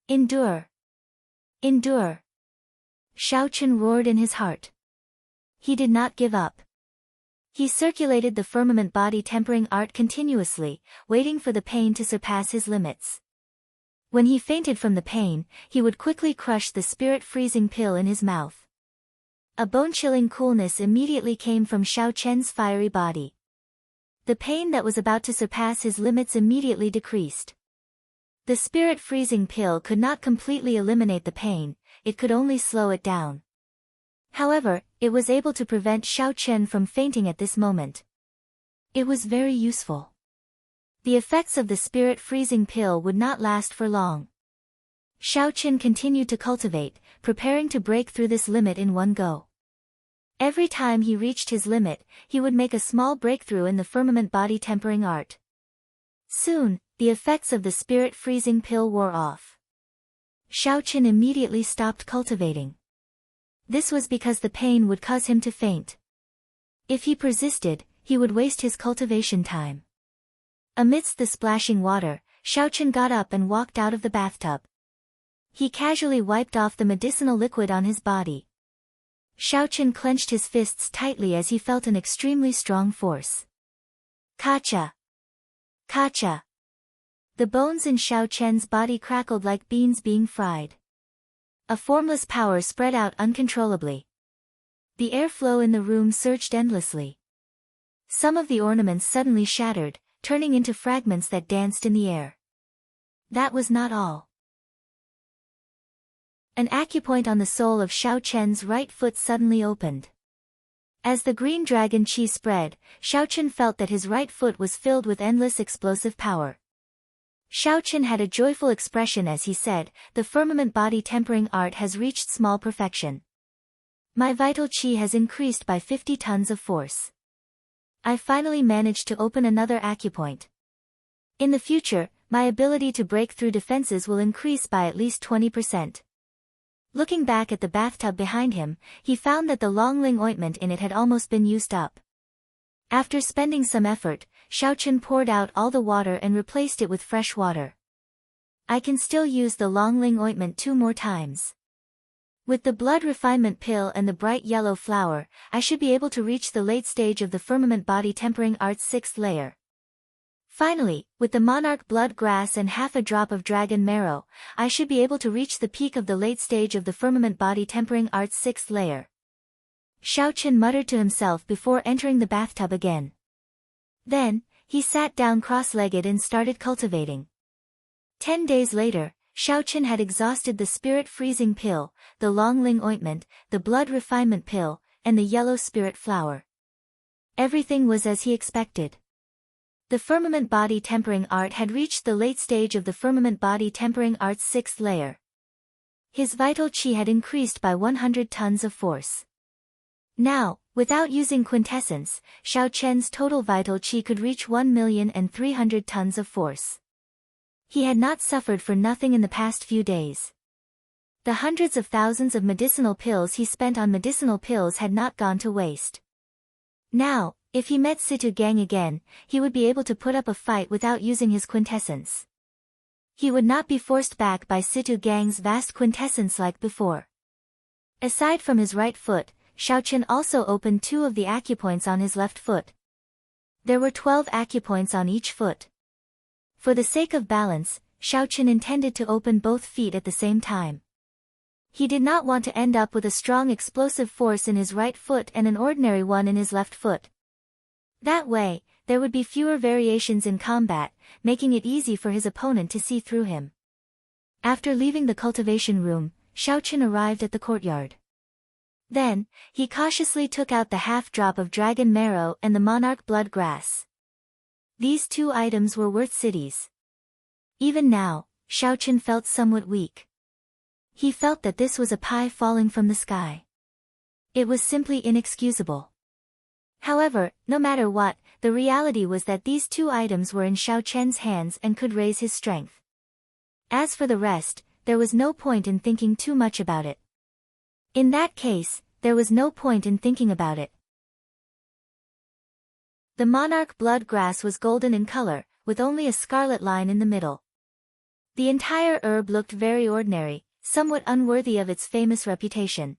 Endure. Endure. Xiao Chen roared in his heart. He did not give up. He circulated the firmament body tempering art continuously, waiting for the pain to surpass his limits. When he fainted from the pain, he would quickly crush the spirit freezing pill in his mouth. A bone-chilling coolness immediately came from Xiao Chen's fiery body. The pain that was about to surpass his limits immediately decreased. The spirit freezing pill could not completely eliminate the pain, it could only slow it down. However, it was able to prevent Xiao Chen from fainting at this moment. It was very useful. The effects of the spirit freezing pill would not last for long. Xiao Chen continued to cultivate, preparing to break through this limit in one go. Every time he reached his limit, he would make a small breakthrough in the firmament body tempering art. Soon, the effects of the spirit freezing pill wore off. Xiao Chen immediately stopped cultivating. This was because the pain would cause him to faint. If he persisted, he would waste his cultivation time. Amidst the splashing water, Xiao Chen got up and walked out of the bathtub. He casually wiped off the medicinal liquid on his body. Xiaochen clenched his fists tightly as he felt an extremely strong force. Kacha! Kacha! The bones in Xiaochen's body crackled like beans being fried. A formless power spread out uncontrollably. The airflow in the room surged endlessly. Some of the ornaments suddenly shattered, turning into fragments that danced in the air. That was not all. An acupoint on the sole of Xiaochen's right foot suddenly opened. As the green dragon chi spread, Xiaochen felt that his right foot was filled with endless explosive power. Xiaochen had a joyful expression as he said, "The firmament body tempering art has reached small perfection. My vital chi has increased by 50 tons of force. I finally managed to open another acupoint. In the future, my ability to break through defenses will increase by at least 20%. Looking back at the bathtub behind him, he found that the Longling ointment in it had almost been used up. After spending some effort, Xiaochen poured out all the water and replaced it with fresh water. I can still use the Longling ointment 2 more times. With the blood refinement pill and the bright yellow flower, I should be able to reach the late stage of the firmament body tempering art's 6th layer. Finally, with the monarch blood grass and half a drop of dragon marrow, I should be able to reach the peak of the late stage of the firmament body tempering art's 6th layer. Xiaochen muttered to himself before entering the bathtub again. Then, he sat down cross-legged and started cultivating. 10 days later, Xiaochen had exhausted the spirit freezing pill, the Longling ointment, the blood refinement pill, and the yellow spirit flower. Everything was as he expected. The firmament body tempering art had reached the late stage of the firmament body tempering art's 6th layer. His vital chi had increased by 100 tons of force. Now, without using quintessence, Xiaochen's total vital chi could reach 1,300,000 tons of force. He had not suffered for nothing in the past few days. The hundreds of thousands of medicinal pills he spent on medicinal pills had not gone to waste. Now, if he met Situ Gang again, he would be able to put up a fight without using his quintessence. He would not be forced back by Situ Gang's vast quintessence like before. Aside from his right foot, Xiaochen also opened 2 of the acupoints on his left foot. There were 12 acupoints on each foot. For the sake of balance, Xiaochen intended to open both feet at the same time. He did not want to end up with a strong explosive force in his right foot and an ordinary one in his left foot. That way, there would be fewer variations in combat, making it easy for his opponent to see through him. After leaving the cultivation room, Xiaochen arrived at the courtyard. Then, he cautiously took out the half-drop of dragon marrow and the monarch blood grass. These 2 items were worth cities. Even now, Xiaochen felt somewhat weak. He felt that this was a pie falling from the sky. It was simply inexcusable. However, no matter what, the reality was that these 2 items were in Xiaochen's hands and could raise his strength. As for the rest, there was no point in thinking too much about it. In that case, there was no point in thinking about it. The monarch blood grass was golden in color, with only a scarlet line in the middle. The entire herb looked very ordinary, somewhat unworthy of its famous reputation.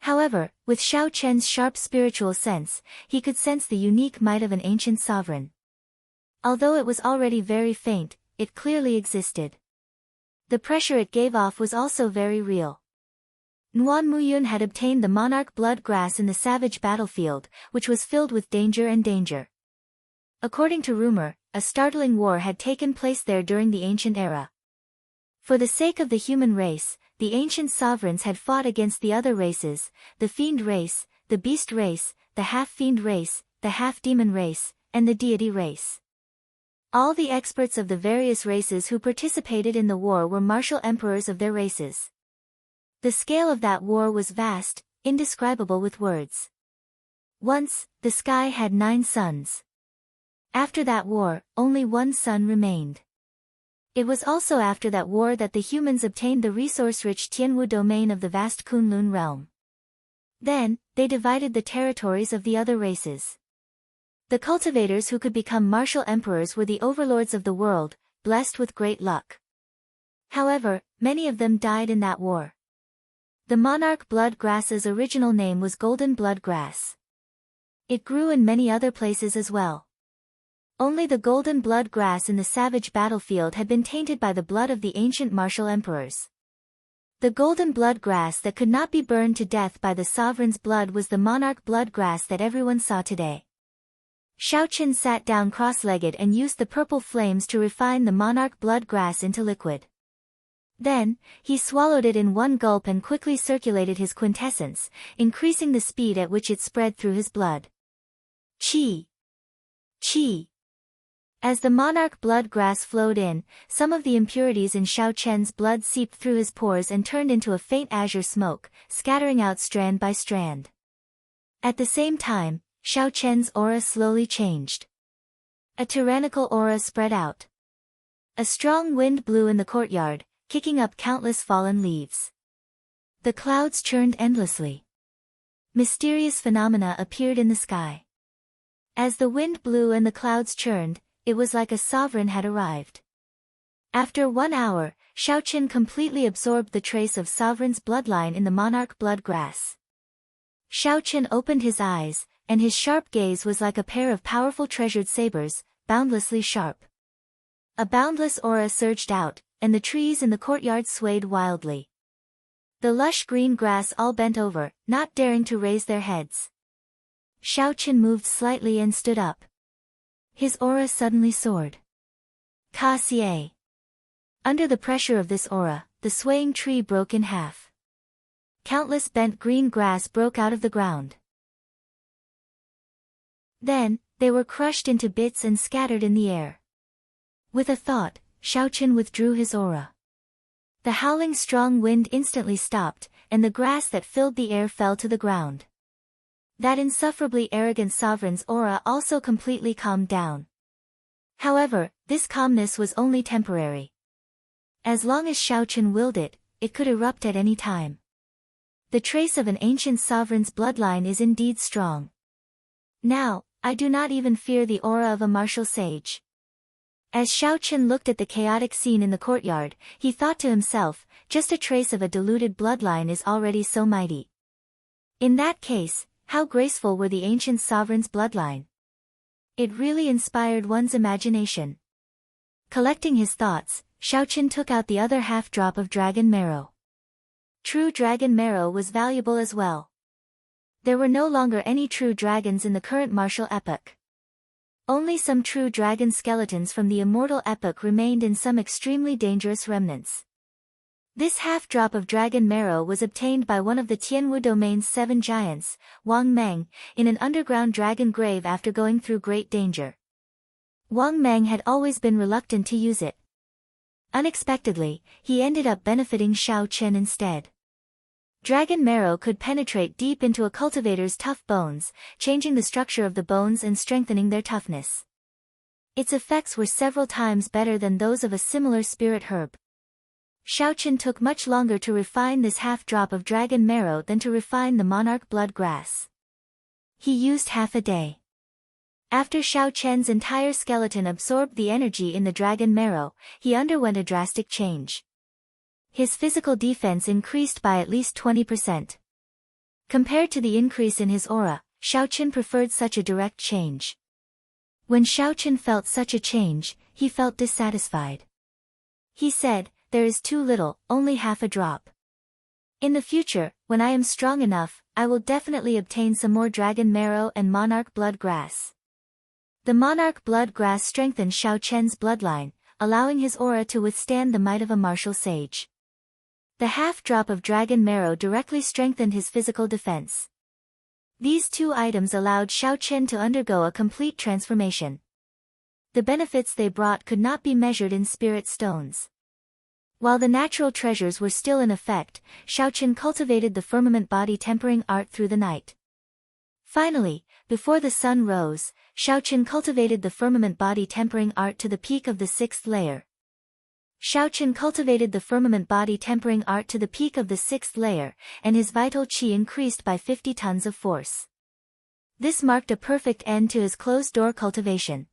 However, with Xiaochen's sharp spiritual sense, he could sense the unique might of an ancient sovereign. Although it was already very faint, it clearly existed. The pressure it gave off was also very real. Nguyen Muyun had obtained the monarch blood grass in the savage battlefield, which was filled with danger and danger. According to rumor, a startling war had taken place there during the ancient era. For the sake of the human race, the ancient sovereigns had fought against the other races, the fiend race, the beast race, the half-fiend race, the half-demon race, and the deity race. All the experts of the various races who participated in the war were martial emperors of their races. The scale of that war was vast, indescribable with words. Once, the sky had 9 suns. After that war, only 1 sun remained. It was also after that war that the humans obtained the resource-rich Tianwu domain of the vast Kunlun realm. Then, they divided the territories of the other races. The cultivators who could become martial emperors were the overlords of the world, blessed with great luck. However, many of them died in that war. The monarch blood grass's original name was golden blood grass. It grew in many other places as well. Only the golden blood grass in the savage battlefield had been tainted by the blood of the ancient martial emperors. The golden blood grass that could not be burned to death by the sovereign's blood was the monarch blood grass that everyone saw today. Xiaoqin sat down cross-legged and used the purple flames to refine the monarch blood grass into liquid. Then, he swallowed it in one gulp and quickly circulated his quintessence, increasing the speed at which it spread through his blood. Qi! Qi! As the monarch blood grass flowed in, some of the impurities in Xiaoqian's blood seeped through his pores and turned into a faint azure smoke, scattering out strand by strand. At the same time, Xiaoqian's aura slowly changed. A tyrannical aura spread out. A strong wind blew in the courtyard, kicking up countless fallen leaves. The clouds churned endlessly. Mysterious phenomena appeared in the sky. As the wind blew and the clouds churned, it was like a sovereign had arrived. After 1 hour, Xiaoqin completely absorbed the trace of sovereign's bloodline in the monarch blood grass. Xiaoqin opened his eyes, and his sharp gaze was like a pair of powerful treasured sabers, boundlessly sharp. A boundless aura surged out, and the trees in the courtyard swayed wildly. The lush green grass all bent over, not daring to raise their heads. Xiaoqin moved slightly and stood up. His aura suddenly soared. Ka xie. Under the pressure of this aura, the swaying tree broke in half. Countless bent green grass broke out of the ground. Then, they were crushed into bits and scattered in the air. With a thought, Xiaoqin withdrew his aura. The howling strong wind instantly stopped, and the grass that filled the air fell to the ground. That insufferably arrogant sovereign's aura also completely calmed down. However, this calmness was only temporary. As long as Xiaoqin willed it, it could erupt at any time. The trace of an ancient sovereign's bloodline is indeed strong. Now, I do not even fear the aura of a martial sage. As Xiaoqin looked at the chaotic scene in the courtyard, he thought to himself, just a trace of a diluted bloodline is already so mighty. In that case, how graceful were the ancient sovereign's bloodline? It really inspired one's imagination. Collecting his thoughts, Xiaoqin took out the other half-drop of dragon marrow. True dragon marrow was valuable as well. There were no longer any true dragons in the current martial epoch. Only some true dragon skeletons from the immortal epoch remained in some extremely dangerous remnants. This half-drop of dragon marrow was obtained by one of the Tianwu domain's 7 giants, Wang Meng, in an underground dragon grave after going through great danger. Wang Meng had always been reluctant to use it. Unexpectedly, he ended up benefiting Xiaoqin instead. Dragon marrow could penetrate deep into a cultivator's tough bones, changing the structure of the bones and strengthening their toughness. Its effects were several times better than those of a similar spirit herb. Xiaoqin took much longer to refine this half-drop of dragon marrow than to refine the monarch blood grass. He used half a day. After Xiaoqian's entire skeleton absorbed the energy in the dragon marrow, he underwent a drastic change. His physical defense increased by at least 20%. Compared to the increase in his aura, Xiaoqin preferred such a direct change. When Xiaoqin felt such a change, he felt dissatisfied. He said, "There is too little, only half a drop. In the future, when I am strong enough, I will definitely obtain some more dragon marrow and monarch blood grass." The monarch blood grass strengthened Xiaoqian's bloodline, allowing his aura to withstand the might of a martial sage. The half-drop of dragon marrow directly strengthened his physical defense. These two items allowed Xiaoqin to undergo a complete transformation. The benefits they brought could not be measured in spirit stones. While the natural treasures were still in effect, Xiaoqin cultivated the firmament body tempering art through the night. Finally, before the sun rose, Xiaoqin cultivated the firmament body tempering art to the peak of the 6th layer. Xiaoqin cultivated the firmament body tempering art to the peak of the 6th layer, and his vital qi increased by 50 tons of force. This marked a perfect end to his closed-door cultivation.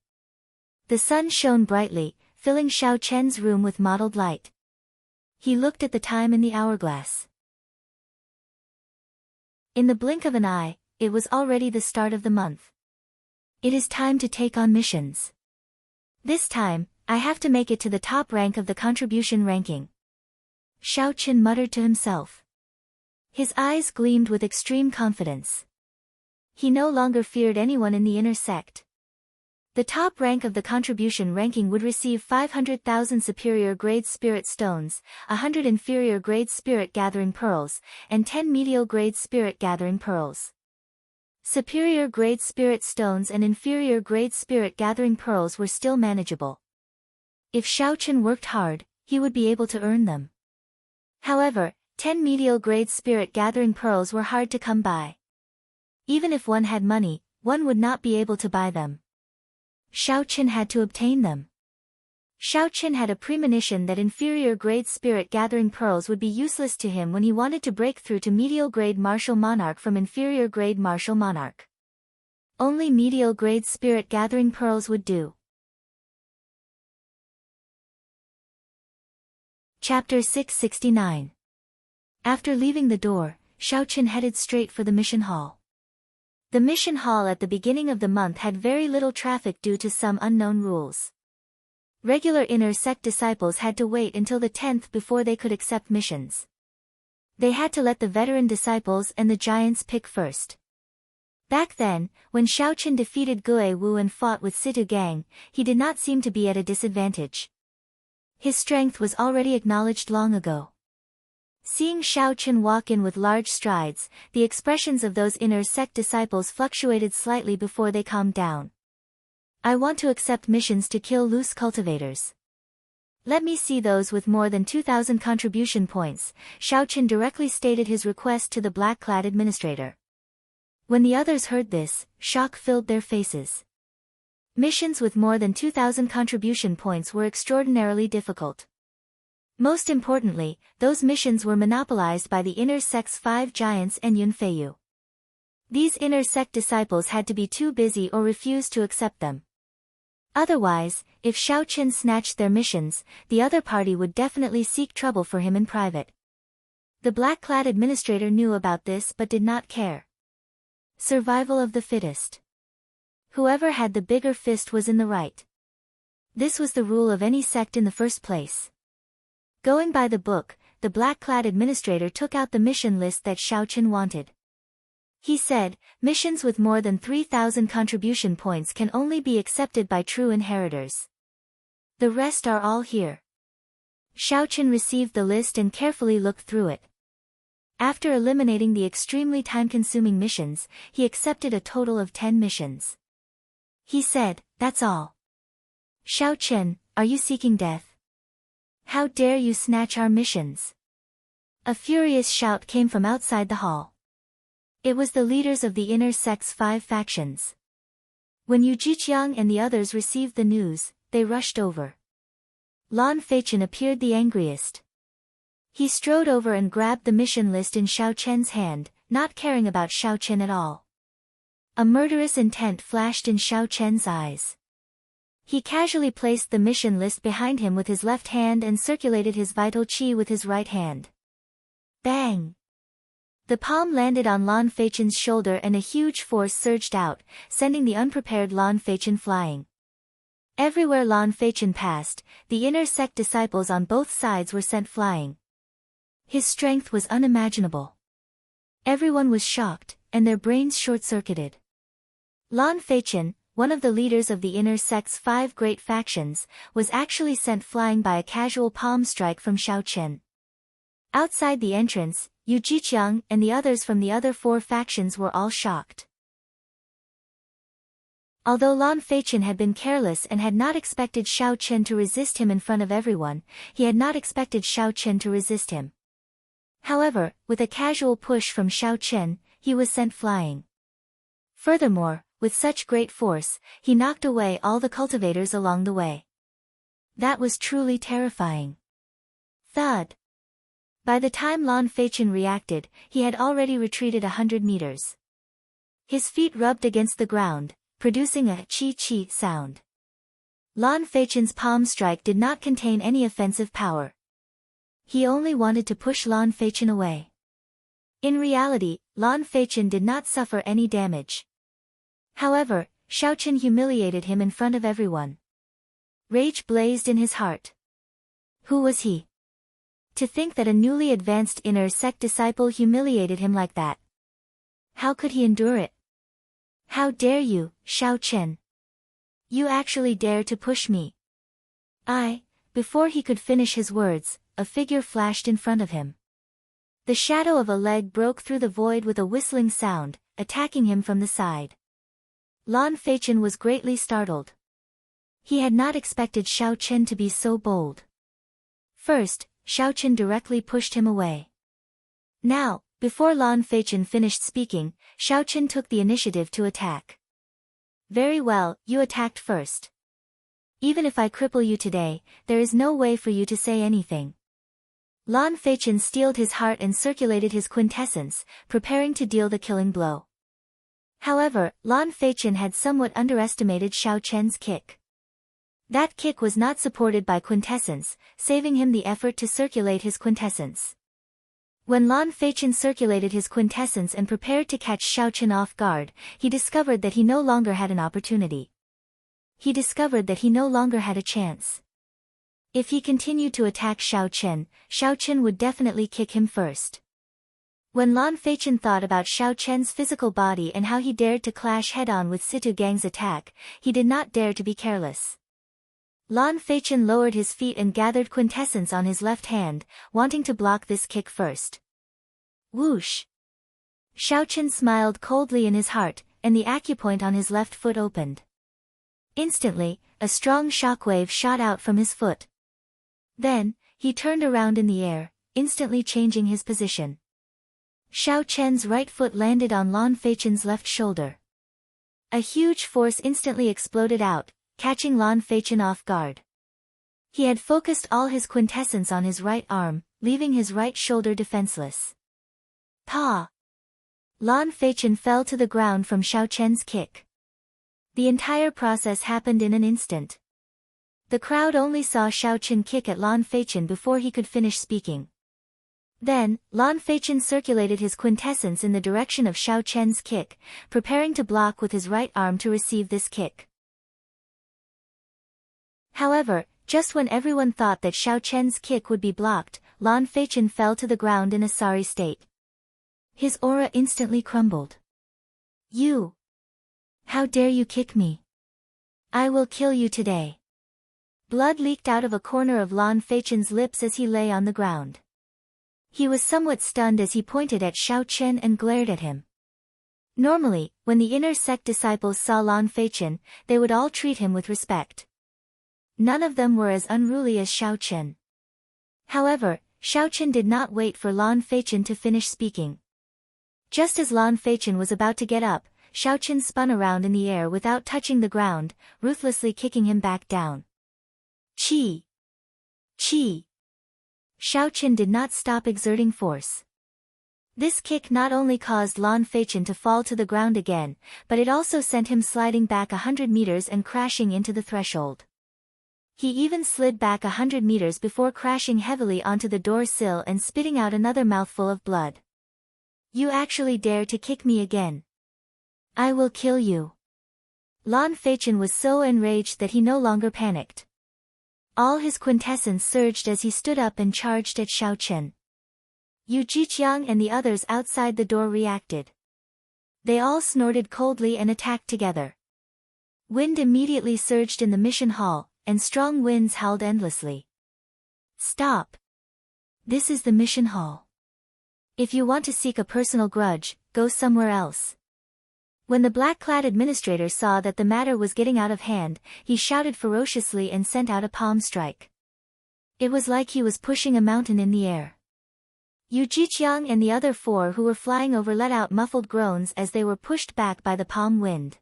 The sun shone brightly, filling Xiaoqian's room with mottled light. He looked at the time in the hourglass. In the blink of an eye, it was already the start of the month. It is time to take on missions. This time, I have to make it to the top rank of the contribution ranking. Xiao Qin muttered to himself. His eyes gleamed with extreme confidence. He no longer feared anyone in the inner sect. The top rank of the contribution ranking would receive 500,000 superior grade spirit stones, 100 inferior grade spirit gathering pearls, and 10 medial grade spirit gathering pearls. Superior grade spirit stones and inferior grade spirit gathering pearls were still manageable. If Xiao Qin worked hard, he would be able to earn them. However, 10 medial grade spirit gathering pearls were hard to come by. Even if one had money, one would not be able to buy them. Xiao Qin had to obtain them. Xiao Qin had a premonition that inferior grade spirit gathering pearls would be useless to him when he wanted to break through to medial grade martial monarch from inferior grade martial monarch. Only medial grade spirit gathering pearls would do. Chapter 669. After leaving the door, Xiao Qin headed straight for the mission hall. The mission hall at the beginning of the month had very little traffic due to some unknown rules. Regular inner sect disciples had to wait until the 10th before they could accept missions. They had to let the veteran disciples and the giants pick first. Back then, when Xiao Qin defeated Gue Wu and fought with Situ Gang, he did not seem to be at a disadvantage. His strength was already acknowledged long ago. Seeing Xiao Qin walk in with large strides, the expressions of those inner sect disciples fluctuated slightly before they calmed down. I want to accept missions to kill loose cultivators. Let me see those with more than 2,000 contribution points, Xiao Qin directly stated his request to the black-clad administrator. When the others heard this, shock filled their faces. Missions with more than 2,000 contribution points were extraordinarily difficult. Most importantly, those missions were monopolized by the inner sect's 5 giants and Yunfeiyu. These inner sect disciples had to be too busy or refuse to accept them. Otherwise, if Xiao Qin snatched their missions, the other party would definitely seek trouble for him in private. The black-clad administrator knew about this but did not care. Survival of the fittest. Whoever had the bigger fist was in the right. This was the rule of any sect in the first place. Going by the book, the black-clad administrator took out the mission list that Xiao Qin wanted. He said, missions with more than 3,000 contribution points can only be accepted by true inheritors. The rest are all here. Xiao Qin received the list and carefully looked through it. After eliminating the extremely time-consuming missions, he accepted a total of 10 missions. He said, "That's all." Xiao Qin, are you seeking death? How dare you snatch our missions? A furious shout came from outside the hall. It was the leaders of the inner sect's 5 factions. When Yu Jiqiang and the others received the news, they rushed over. Lan Feichen appeared the angriest. He strode over and grabbed the mission list in Xiao Chen's hand, not caring about Xiao Chen at all. A murderous intent flashed in Xiao Chen's eyes. He casually placed the mission list behind him with his left hand and circulated his vital qi with his right hand. Bang! The palm landed on Lan Feichen's shoulder and a huge force surged out, sending the unprepared Lan Feichen flying. Everywhere Lan Feichen passed, the inner sect disciples on both sides were sent flying. His strength was unimaginable. Everyone was shocked, and their brains short-circuited. Lan Feichen, one of the leaders of the inner sect's 5 great factions, was actually sent flying by a casual palm strike from Xiao Qin. Outside the entrance, Yu Jiqiang and the others from the other 4 factions were all shocked. Although Lan Feichen had been careless and had not expected Xiao Qin to resist him in front of everyone, he had not expected Xiao Qin to resist him. However, with a casual push from Xiao Qin, he was sent flying. Furthermore, with such great force, he knocked away all the cultivators along the way. That was truly terrifying. Thud! By the time Lan Feichen reacted, he had already retreated 100 meters. His feet rubbed against the ground, producing a chi-chi sound. Lan Feichen's palm strike did not contain any offensive power. He only wanted to push Lan Feichen away. In reality, Lan Feichen did not suffer any damage. However, Xiao Chen humiliated him in front of everyone. Rage blazed in his heart. Who was he? To think that a newly advanced inner sect disciple humiliated him like that. How could he endure it? How dare you, Xiao Chen? You actually dare to push me. Before he could finish his words, a figure flashed in front of him. The shadow of a leg broke through the void with a whistling sound, attacking him from the side. Lan Feichen was greatly startled. He had not expected Xiao Chen to be so bold. First, Xiao Chen directly pushed him away. Now, before Lan Feichen finished speaking, Xiao Chen took the initiative to attack. Very well, you attacked first. Even if I cripple you today, there is no way for you to say anything. Lan Feichen steeled his heart and circulated his quintessence, preparing to deal the killing blow. However, Lan Feichen had somewhat underestimated Xiao Chen's kick. That kick was not supported by quintessence, saving him the effort to circulate his quintessence. When Lan Feichen circulated his quintessence and prepared to catch Xiao Chen off guard, he discovered that he no longer had an opportunity. He discovered that he no longer had a chance. If he continued to attack Xiao Chen would definitely kick him first. When Lan Feichen thought about Xiao Chen's physical body and how he dared to clash head-on with Situ Gang's attack, he did not dare to be careless. Lan Feichen lowered his feet and gathered quintessence on his left hand, wanting to block this kick first. Whoosh! Xiao Chen smiled coldly in his heart, and the acupoint on his left foot opened. Instantly, a strong shockwave shot out from his foot. Then, he turned around in the air, instantly changing his position. Xiao Chen's right foot landed on Lan Feichen's left shoulder. A huge force instantly exploded out, catching Lan Feichen off guard. He had focused all his quintessence on his right arm, leaving his right shoulder defenseless. Pa! Lan Feichen fell to the ground from Xiao Chen's kick. The entire process happened in an instant. The crowd only saw Xiao Chen kick at Lan Feichen before he could finish speaking. Then, Lan Feichen circulated his quintessence in the direction of Xiao Chen's kick, preparing to block with his right arm to receive this kick. However, just when everyone thought that Xiao Chen's kick would be blocked, Lan Feichen fell to the ground in a sorry state. His aura instantly crumbled. You! How dare you kick me? I will kill you today. Blood leaked out of a corner of Lan Feichen's lips as he lay on the ground. He was somewhat stunned as he pointed at Xiao Chen and glared at him. Normally, when the inner sect disciples saw Lan Feichen, they would all treat him with respect. None of them were as unruly as Xiao Chen. However, Xiao Chen did not wait for Lan Feichen to finish speaking. Just as Lan Feichen was about to get up, Xiao Chen spun around in the air without touching the ground, ruthlessly kicking him back down. Chi! Chi! Xiao Chen did not stop exerting force. This kick not only caused Lan Feichen to fall to the ground again, but it also sent him sliding back 100 meters and crashing into the threshold. He even slid back 100 meters before crashing heavily onto the door sill and spitting out another mouthful of blood. You actually dare to kick me again. I will kill you. Lan Feichen was so enraged that he no longer panicked. All his quintessence surged as he stood up and charged at Xiao Chen. Yu Jiqiang and the others outside the door reacted. They all snorted coldly and attacked together. Wind immediately surged in the mission hall, and strong winds howled endlessly. Stop! This is the mission hall. If you want to seek a personal grudge, go somewhere else. When the black-clad administrator saw that the matter was getting out of hand, he shouted ferociously and sent out a palm strike. It was like he was pushing a mountain in the air. Yu Jiqiang and the other four who were flying over let out muffled groans as they were pushed back by the palm wind.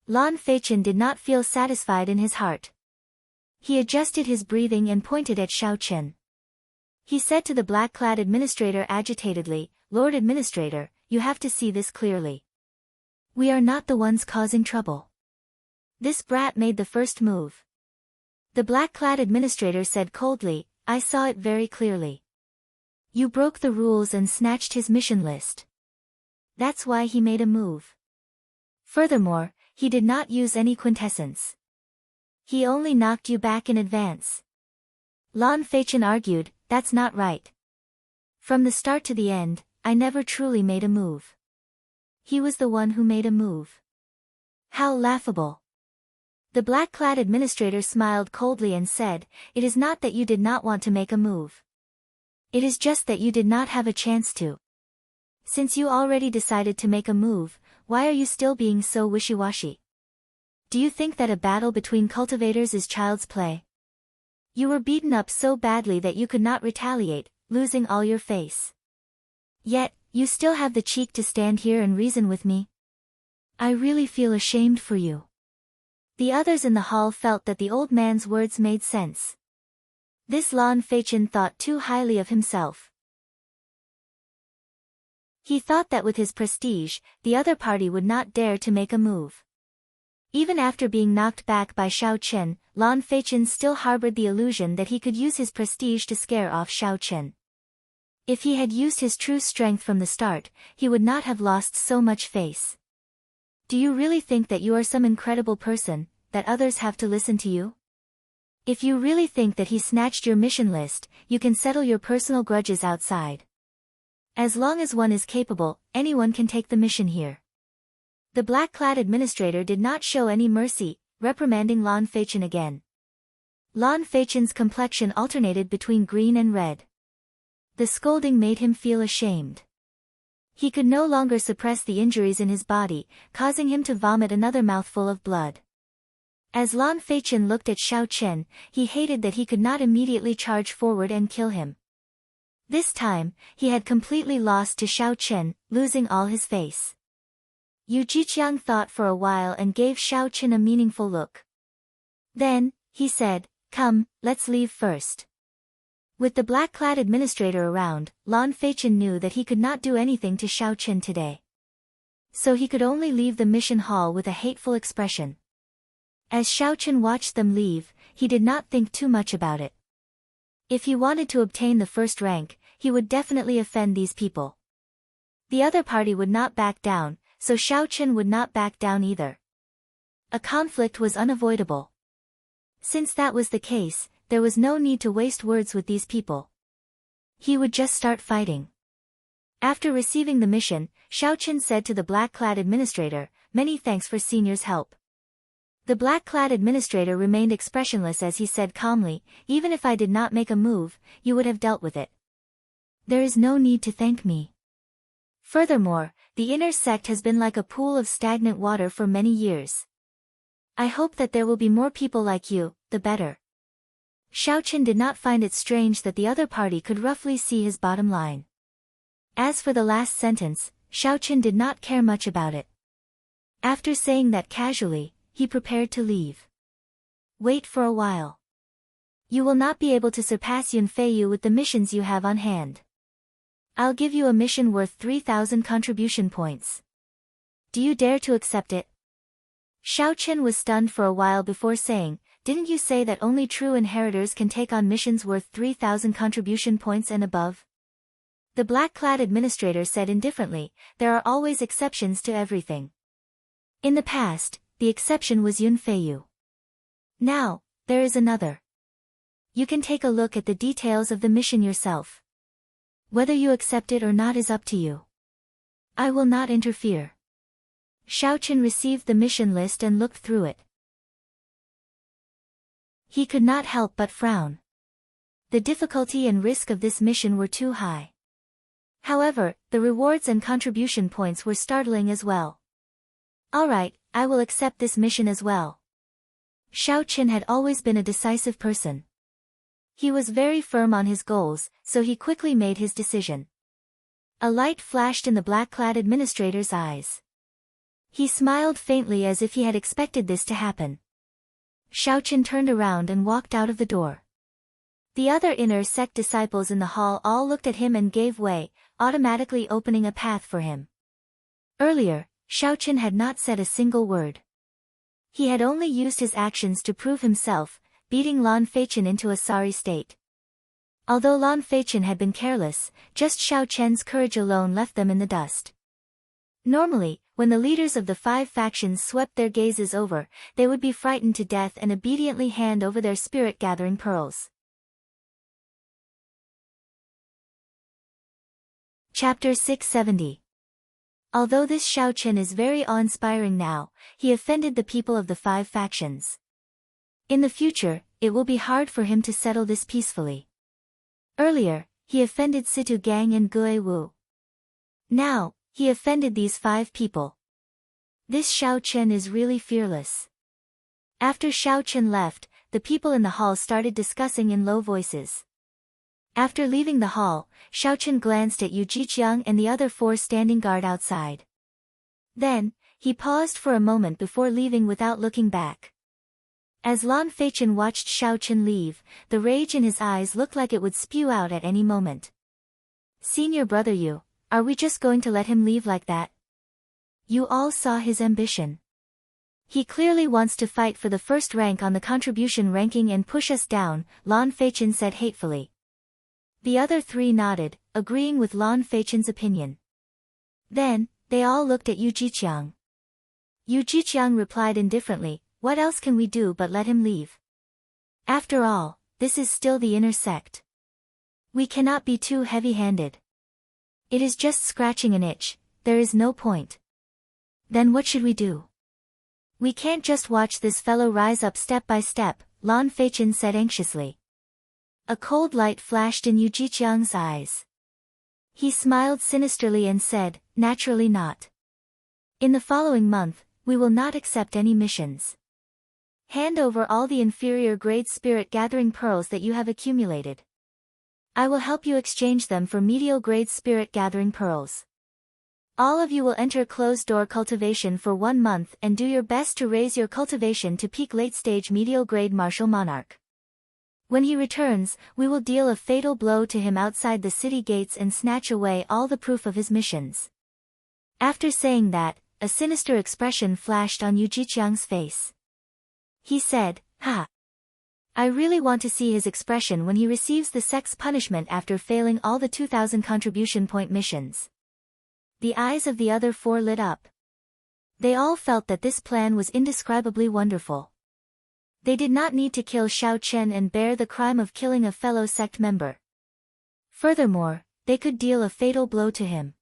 Lan Feichen did not feel satisfied in his heart. He adjusted his breathing and pointed at Xiao Chen. He said to the black-clad administrator agitatedly, Lord Administrator, you have to see this clearly. We are not the ones causing trouble. This brat made the first move. The black-clad administrator said coldly, I saw it very clearly. You broke the rules and snatched his mission list. That's why he made a move. Furthermore, he did not use any quintessence. He only knocked you back in advance. Lan Feichen argued, that's not right. From the start to the end, I never truly made a move. He was the one who made a move. How laughable. The black-clad administrator smiled coldly and said, it is not that you did not want to make a move. It is just that you did not have a chance to. Since you already decided to make a move, why are you still being so wishy-washy? Do you think that a battle between cultivators is child's play? You were beaten up so badly that you could not retaliate, losing all your face. Yet, you still have the cheek to stand here and reason with me? I really feel ashamed for you. The others in the hall felt that the old man's words made sense. This Lan Feichen thought too highly of himself. He thought that with his prestige, the other party would not dare to make a move. Even after being knocked back by Xiao Chen, Lan Feichen still harbored the illusion that he could use his prestige to scare off Xiao Chen. If he had used his true strength from the start, he would not have lost so much face. Do you really think that you are some incredible person, that others have to listen to you? If you really think that he snatched your mission list, you can settle your personal grudges outside. As long as one is capable, anyone can take the mission here. The black-clad administrator did not show any mercy, reprimanding Lan Feichen again. Lan Feichen's complexion alternated between green and red. The scolding made him feel ashamed. He could no longer suppress the injuries in his body, causing him to vomit another mouthful of blood. As Lan Feichen looked at Xiao Chen, he hated that he could not immediately charge forward and kill him. This time, he had completely lost to Xiao Chen, losing all his face. Yu Jiqiang thought for a while and gave Xiao Chen a meaningful look. Then, he said, come, let's leave first. With the black-clad administrator around, Lan Feichen knew that he could not do anything to Xiao Chen today. So he could only leave the mission hall with a hateful expression. As Xiao Chen watched them leave, he did not think too much about it. If he wanted to obtain the first rank, he would definitely offend these people. The other party would not back down, so Xiao Chen would not back down either. A conflict was unavoidable. Since that was the case, there was no need to waste words with these people. He would just start fighting. After receiving the mission, Xiao Chen said to the black-clad administrator, many thanks for senior's help. The black-clad administrator remained expressionless as he said calmly, even if I did not make a move, you would have dealt with it. There is no need to thank me. Furthermore, the inner sect has been like a pool of stagnant water for many years. I hope that there will be more people like you, the better. Xiao Chen did not find it strange that the other party could roughly see his bottom line. As for the last sentence, Xiao Chen did not care much about it. After saying that casually, he prepared to leave. Wait for a while. You will not be able to surpass Yun Feiyu with the missions you have on hand. I'll give you a mission worth 3,000 contribution points. Do you dare to accept it? Xiao Chen was stunned for a while before saying, didn't you say that only true inheritors can take on missions worth 3,000 contribution points and above? The black-clad administrator said indifferently, there are always exceptions to everything. In the past, the exception was Yun Feiyu. Now, there is another. You can take a look at the details of the mission yourself. Whether you accept it or not is up to you. I will not interfere. Xiao Chen received the mission list and looked through it. He could not help but frown. The difficulty and risk of this mission were too high. However, the rewards and contribution points were startling as well. All right, I will accept this mission as well. Xiao Chen had always been a decisive person. He was very firm on his goals, so he quickly made his decision. A light flashed in the black-clad administrator's eyes. He smiled faintly as if he had expected this to happen. Xiao Chen turned around and walked out of the door. The other inner sect disciples in the hall all looked at him and gave way, automatically opening a path for him. Earlier, Xiao Chen had not said a single word. He had only used his actions to prove himself, beating Lan Feichen into a sorry state. Although Lan Feichen had been careless, just Xiao Chen's courage alone left them in the dust. Normally, when the leaders of the 5 factions swept their gazes over, they would be frightened to death and obediently hand over their spirit-gathering pearls. Chapter 670. Although this Xiao Chen is very awe-inspiring now, he offended the people of the 5 factions. In the future, it will be hard for him to settle this peacefully. Earlier, he offended Situ Gang and Gue Wu. Now, he offended these 5 people. This Xiao Chen is really fearless. After Xiao Chen left, the people in the hall started discussing in low voices. After leaving the hall, Xiao Chen glanced at Yu Jiqiang and the other 4 standing guard outside. Then, he paused for a moment before leaving without looking back. As Lan Feichen watched Xiao Chen leave, the rage in his eyes looked like it would spew out at any moment. Senior brother Yu, are we just going to let him leave like that? You all saw his ambition. He clearly wants to fight for the first rank on the contribution ranking and push us down, Lan Feichen said hatefully. The other 3 nodded, agreeing with Lan Feichen's opinion. Then, they all looked at Yu Jiqiang. Yu Jiqiang replied indifferently, what else can we do but let him leave? After all, this is still the inner sect. We cannot be too heavy-handed. It is just scratching an itch, there is no point. Then what should we do? We can't just watch this fellow rise up step by step, Lan Feichen said anxiously. A cold light flashed in Yu Jiqiang's eyes. He smiled sinisterly and said, naturally not. In the following month, we will not accept any missions. Hand over all the inferior grade spirit-gathering pearls that you have accumulated. I will help you exchange them for medial grade spirit-gathering pearls. All of you will enter closed-door cultivation for 1 month and do your best to raise your cultivation to peak late-stage medial grade martial monarch. When he returns, we will deal a fatal blow to him outside the city gates and snatch away all the proof of his missions. After saying that, a sinister expression flashed on Yu Jiqiang's face. He said, ha! I really want to see his expression when he receives the sect's punishment after failing all the 2,000 contribution point missions. The eyes of the other 4 lit up. They all felt that this plan was indescribably wonderful. They did not need to kill Xiao Chen and bear the crime of killing a fellow sect member. Furthermore, they could deal a fatal blow to him.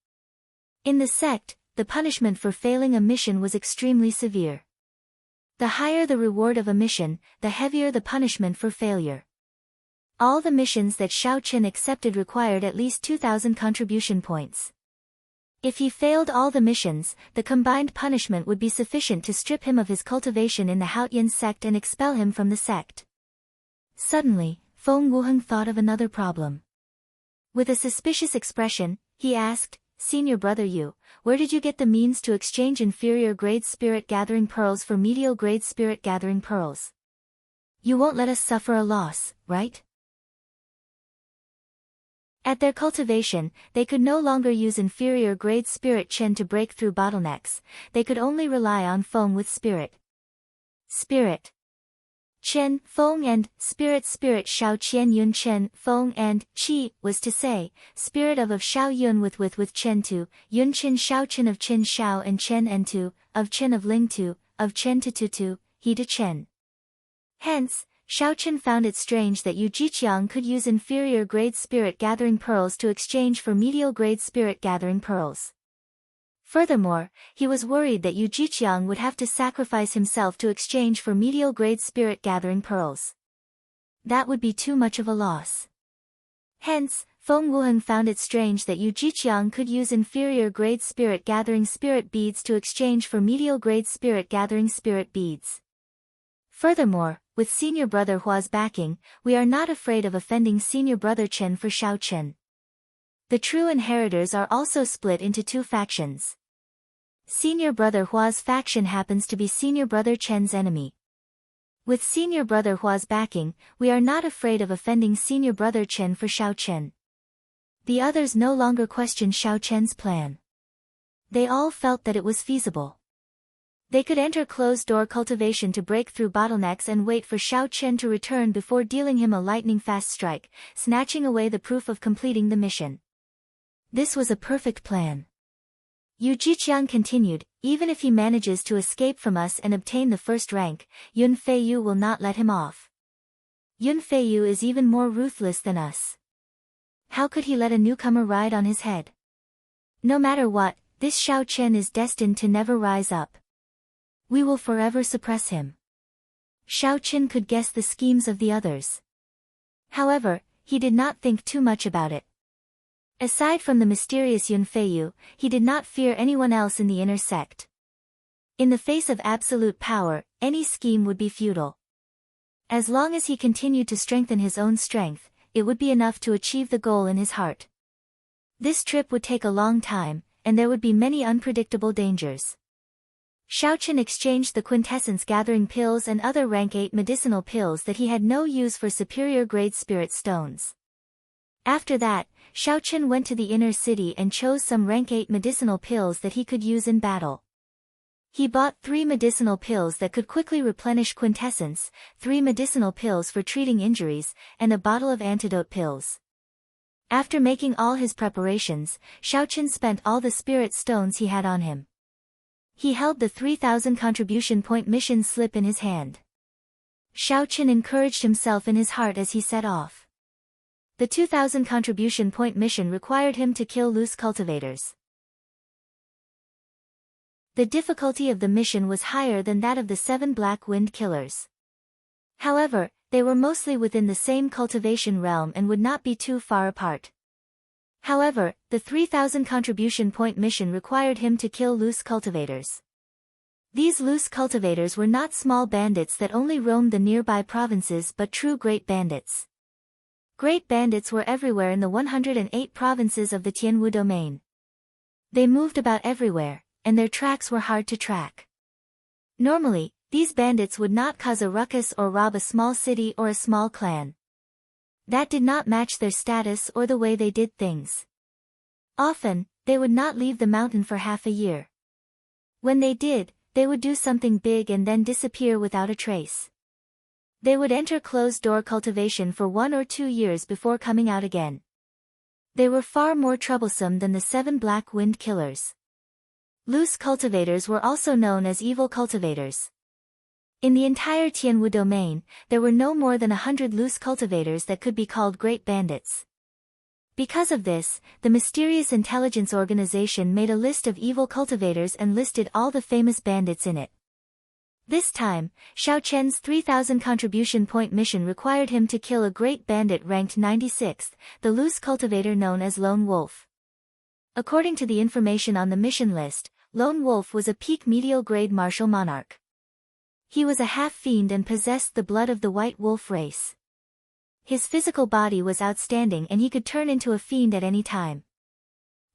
In the sect, the punishment for failing a mission was extremely severe. The higher the reward of a mission, the heavier the punishment for failure. All the missions that Xiao Chen accepted required at least 2,000 contribution points. If he failed all the missions, the combined punishment would be sufficient to strip him of his cultivation in the Haotian sect and expel him from the sect. Suddenly, Feng Wuheng thought of another problem. With a suspicious expression, he asked, Senior brother Yu, where did you get the means to exchange inferior grade spirit-gathering pearls for medial grade spirit-gathering pearls? You won't let us suffer a loss, right? At their cultivation, they could no longer use inferior grade spirit chen to break through bottlenecks, they could only rely on Feng with spirit. Spirit Chen, Feng and Spirit Xiao Qian Yun Chen, Feng and Qi, was to say, spirit of Xiao Yun with Chen Tu, Yun Chen Xiao Chen of Chen Xiao and Chen and Tu, of Chen of Ling Tu, of Chen Tu, he to Chen. Hence, Xiao Chen found it strange that Yu Jiqiang could use inferior grade spirit-gathering pearls to exchange for medial grade spirit-gathering pearls. Furthermore, he was worried that Yu Jiqiang would have to sacrifice himself to exchange for medial grade spirit-gathering pearls. That would be too much of a loss. Hence, Feng Wuheng found it strange that Yu Jiqiang could use inferior grade spirit-gathering spirit beads to exchange for medial grade spirit-gathering spirit beads. Furthermore, with senior brother Hua's backing, we are not afraid of offending senior brother Chen for Xiao Chen. The true inheritors are also split into 2 factions. Senior brother Hua's faction happens to be senior brother Chen's enemy. With senior brother Hua's backing, we are not afraid of offending senior brother Chen for Xiao Chen. The others no longer questioned Xiao Chen's plan. They all felt that it was feasible. They could enter closed-door cultivation to break through bottlenecks and wait for Xiao Chen to return before dealing him a lightning-fast strike, snatching away the proof of completing the mission. This was a perfect plan. Yu Jiqiang continued, even if he manages to escape from us and obtain the first rank, Yun Feiyu will not let him off. Yun Feiyu is even more ruthless than us. How could he let a newcomer ride on his head? No matter what, this Xiao Chen is destined to never rise up. We will forever suppress him. Xiao Chen could guess the schemes of the others. However, he did not think too much about it. Aside from the mysterious Yun Feiyu, he did not fear anyone else in the inner sect. In the face of absolute power, any scheme would be futile. As long as he continued to strengthen his own strength, it would be enough to achieve the goal in his heart. This trip would take a long time, and there would be many unpredictable dangers. Xiao Chen exchanged the quintessence gathering pills and other rank 8 medicinal pills that he had no use for superior grade spirit stones. After that, Xiao Chen went to the inner city and chose some rank 8 medicinal pills that he could use in battle. He bought 3 medicinal pills that could quickly replenish quintessence, 3 medicinal pills for treating injuries, and a bottle of antidote pills. After making all his preparations, Xiao Chen spent all the spirit stones he had on him. He held the 3,000 contribution point mission slip in his hand. Xiao Chen encouraged himself in his heart as he set off. The 2,000 contribution point mission required him to kill loose cultivators. The difficulty of the mission was higher than that of the 7 Black Wind Killers. However, they were mostly within the same cultivation realm and would not be too far apart. However, the 3,000 contribution point mission required him to kill loose cultivators. These loose cultivators were not small bandits that only roamed the nearby provinces but true great bandits. Great bandits were everywhere in the 108 provinces of the Tianwu domain. They moved about everywhere, and their tracks were hard to track. Normally, these bandits would not cause a ruckus or rob a small city or a small clan. That did not match their status or the way they did things. Often, they would not leave the mountain for half a year. When they did, they would do something big and then disappear without a trace. They would enter closed-door cultivation for 1 or 2 years before coming out again. They were far more troublesome than the 7 Black Wind Killers. Loose cultivators were also known as evil cultivators. In the entire Tianwu domain, there were no more than 100 loose cultivators that could be called great bandits. Because of this, the mysterious intelligence organization made a list of evil cultivators and listed all the famous bandits in it. This time, Xiao Chen's 3,000 contribution point mission required him to kill a great bandit ranked 96th, the loose cultivator known as Lone Wolf. According to the information on the mission list, Lone Wolf was a peak medial grade martial monarch. He was a half-fiend and possessed the blood of the White Wolf race. His physical body was outstanding and he could turn into a fiend at any time.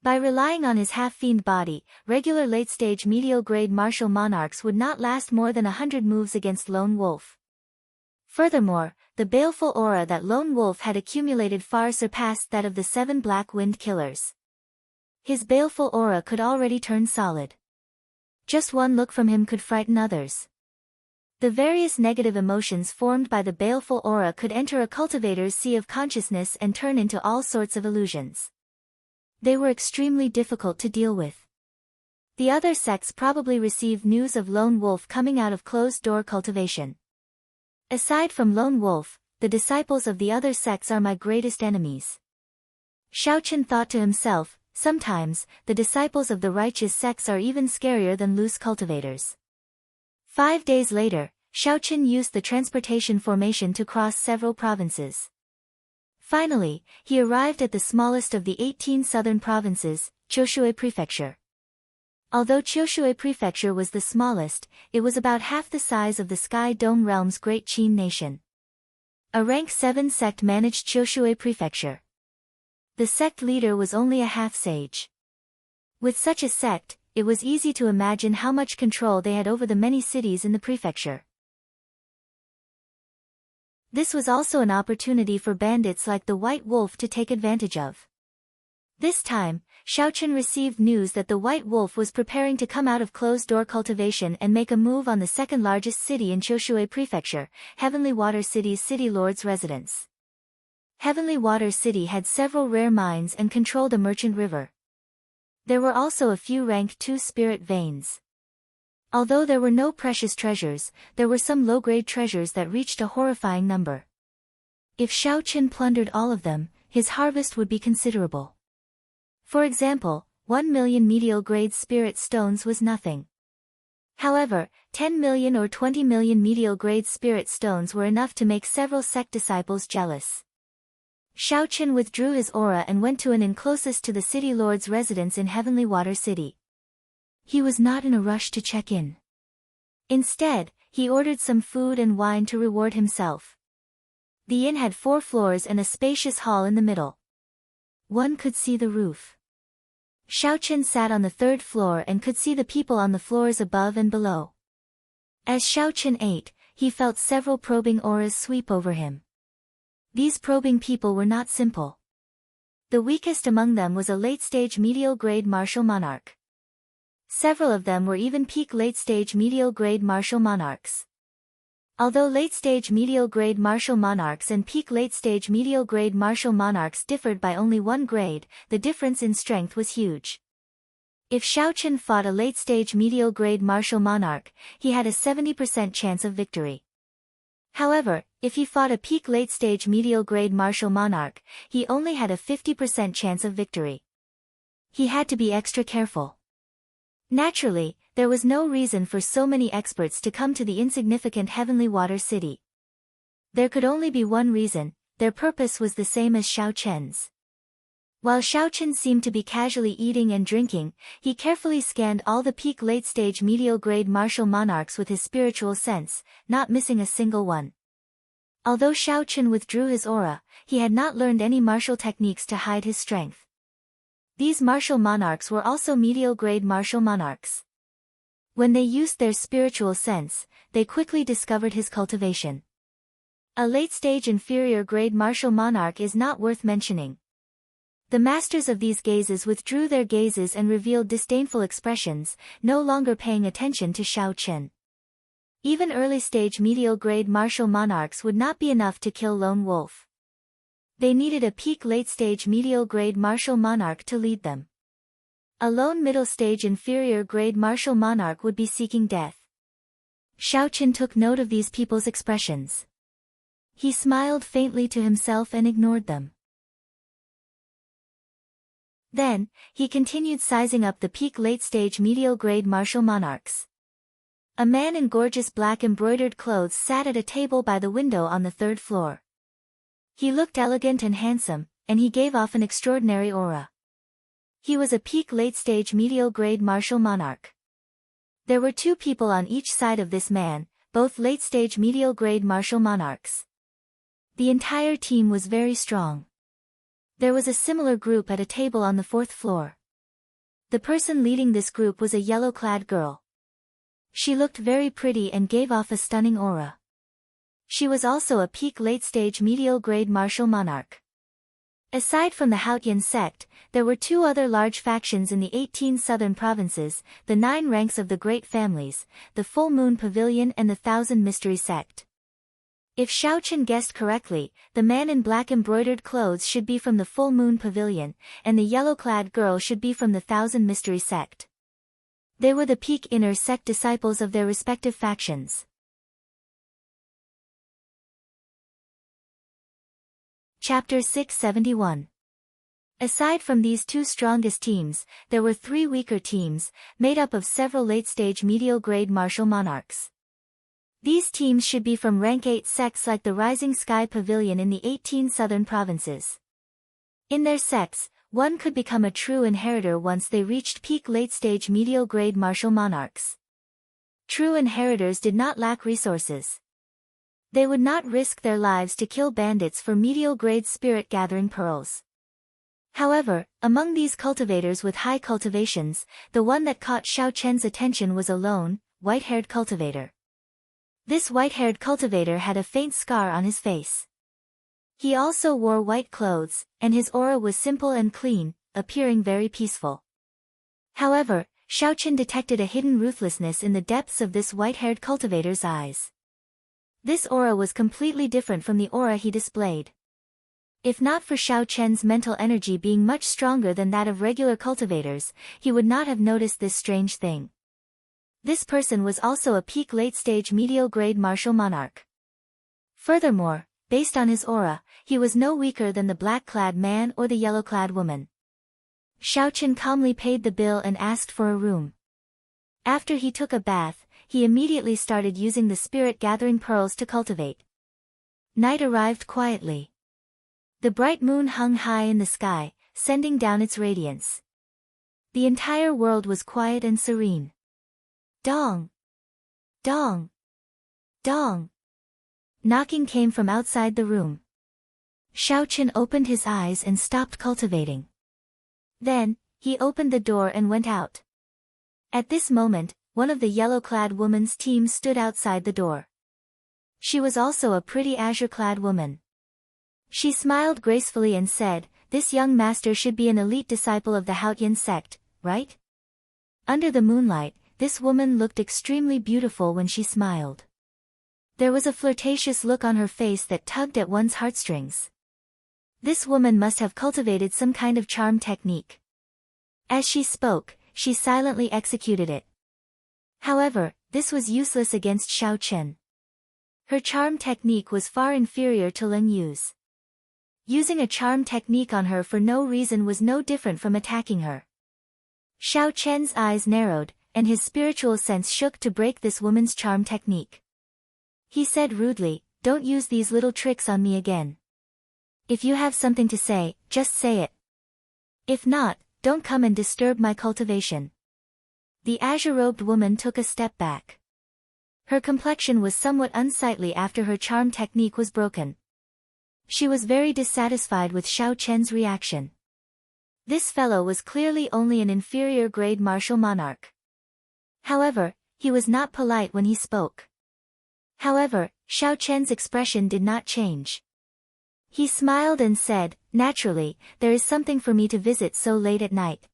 By relying on his half-fiend body, regular late-stage medial-grade martial monarchs would not last more than 100 moves against Lone Wolf. Furthermore, the baleful aura that Lone Wolf had accumulated far surpassed that of the 7 Black Wind Killers. His baleful aura could already turn solid. Just one look from him could frighten others. The various negative emotions formed by the baleful aura could enter a cultivator's sea of consciousness and turn into all sorts of illusions. They were extremely difficult to deal with. The other sects probably received news of Lone Wolf coming out of closed-door cultivation. Aside from Lone Wolf, the disciples of the other sects are my greatest enemies. Xiao Chen thought to himself, sometimes, the disciples of the righteous sects are even scarier than loose cultivators. 5 days later, Xiao Chen used the transportation formation to cross several provinces. Finally, he arrived at the smallest of the 18 southern provinces, Qiushui Prefecture. Although Qiushui Prefecture was the smallest, it was about half the size of the Sky Dome Realm's Great Qin Nation. A rank 7 sect managed Qiushui Prefecture. The sect leader was only a half-sage. With such a sect, it was easy to imagine how much control they had over the many cities in the prefecture. This was also an opportunity for bandits like the White Wolf to take advantage of. This time, Xiaochen received news that the White Wolf was preparing to come out of closed-door cultivation and make a move on the second-largest city in Qiushui Prefecture, Heavenly Water City's city lord's residence. Heavenly Water City had several rare mines and controlled a merchant river. There were also a few rank 2 spirit veins. Although there were no precious treasures, there were some low-grade treasures that reached a horrifying number. If Xiaochen plundered all of them, his harvest would be considerable. For example, 1 million medial-grade spirit stones was nothing. However, 10 million or 20 million medial-grade spirit stones were enough to make several sect disciples jealous. Xiaochen withdrew his aura and went to an inn closest to the city lord's residence in Heavenly Water City. He was not in a rush to check in. Instead, he ordered some food and wine to reward himself. The inn had 4 floors and a spacious hall in the middle. One could see the roof. Xiaochen sat on the 3rd floor and could see the people on the floors above and below. As Xiaochen ate, he felt several probing auras sweep over him. These probing people were not simple. The weakest among them was a late-stage medial-grade martial monarch. Several of them were even peak late-stage medial-grade martial monarchs. Although late-stage medial-grade martial monarchs and peak late-stage medial-grade martial monarchs differed by only 1 grade, the difference in strength was huge. If Xiaochen fought a late-stage medial-grade martial monarch, he had a 70% chance of victory. However, if he fought a peak late-stage medial-grade martial monarch, he only had a 50% chance of victory. He had to be extra careful. Naturally, there was no reason for so many experts to come to the insignificant Heavenly Water City. There could only be one reason: their purpose was the same as Xiaochen's. While Xiaochen seemed to be casually eating and drinking, he carefully scanned all the peak late-stage medial-grade martial monarchs with his spiritual sense, not missing a single one. Although Xiaochen withdrew his aura, he had not learned any martial techniques to hide his strength. These martial monarchs were also medial-grade martial monarchs. When they used their spiritual sense, they quickly discovered his cultivation. A late-stage inferior-grade martial monarch is not worth mentioning. The masters of these gazes withdrew their gazes and revealed disdainful expressions, no longer paying attention to Xiaochen. Even early-stage medial-grade martial monarchs would not be enough to kill Lone Wolf. They needed a peak late-stage medial-grade martial monarch to lead them. A lone middle-stage inferior-grade martial monarch would be seeking death. Xiaochen took note of these people's expressions. He smiled faintly to himself and ignored them. Then, he continued sizing up the peak late-stage medial-grade martial monarchs. A man in gorgeous black embroidered clothes sat at a table by the window on the 3rd floor. He looked elegant and handsome, and he gave off an extraordinary aura. He was a peak late-stage medial-grade martial monarch. There were 2 people on each side of this man, both late-stage medial-grade martial monarchs. The entire team was very strong. There was a similar group at a table on the 4th floor. The person leading this group was a yellow-clad girl. She looked very pretty and gave off a stunning aura. She was also a peak late-stage medial-grade martial monarch. Aside from the Haotian sect, there were 2 other large factions in the 18 southern provinces, the 9 ranks of the Great Families, the Full Moon Pavilion and the Thousand Mystery Sect. If Xiaochen guessed correctly, the man in black embroidered clothes should be from the Full Moon Pavilion, and the yellow-clad girl should be from the Thousand Mystery Sect. They were the peak inner sect disciples of their respective factions. Chapter 671. Aside from these 2 strongest teams, there were 3 weaker teams, made up of several late-stage medial-grade martial monarchs. These teams should be from rank 8 sects like the Rising Sky Pavilion in the 18 southern provinces. In their sects, one could become a true inheritor once they reached peak late-stage medial-grade martial monarchs. True inheritors did not lack resources. They would not risk their lives to kill bandits for medial-grade spirit-gathering pearls. However, among these cultivators with high cultivations, the one that caught Xiaochen's attention was a lone, white-haired cultivator. This white-haired cultivator had a faint scar on his face. He also wore white clothes, and his aura was simple and clean, appearing very peaceful. However, Xiaochen detected a hidden ruthlessness in the depths of this white-haired cultivator's eyes. This aura was completely different from the aura he displayed. If not for Xiaochen's mental energy being much stronger than that of regular cultivators, he would not have noticed this strange thing. This person was also a peak late-stage medial-grade martial monarch. Furthermore, based on his aura, he was no weaker than the black-clad man or the yellow-clad woman. Xiaochen calmly paid the bill and asked for a room. After he took a bath, he immediately started using the spirit-gathering pearls to cultivate. Night arrived quietly. The bright moon hung high in the sky, sending down its radiance. The entire world was quiet and serene. Dong! Dong! Dong! Knocking came from outside the room. Xiaochen opened his eyes and stopped cultivating. Then, he opened the door and went out. At this moment, one of the yellow-clad woman's team stood outside the door. She was also a pretty azure-clad woman. She smiled gracefully and said, "This young master should be an elite disciple of the Haotian sect, right?" Under the moonlight, this woman looked extremely beautiful when she smiled. There was a flirtatious look on her face that tugged at one's heartstrings. This woman must have cultivated some kind of charm technique. As she spoke, she silently executed it. However, this was useless against Xiaochen. Her charm technique was far inferior to Ling Yu's. Using a charm technique on her for no reason was no different from attacking her. Xiaochen's eyes narrowed, and his spiritual sense shook to break this woman's charm technique. He said rudely, "Don't use these little tricks on me again. If you have something to say, just say it. If not, don't come and disturb my cultivation." The azure-robed woman took a step back. Her complexion was somewhat unsightly after her charm technique was broken. She was very dissatisfied with Xiaochen's reaction. This fellow was clearly only an inferior-grade martial monarch. However, he was not polite when he spoke. However, Xiaochen's expression did not change. He smiled and said, "Naturally, there is something for me to visit so late at night.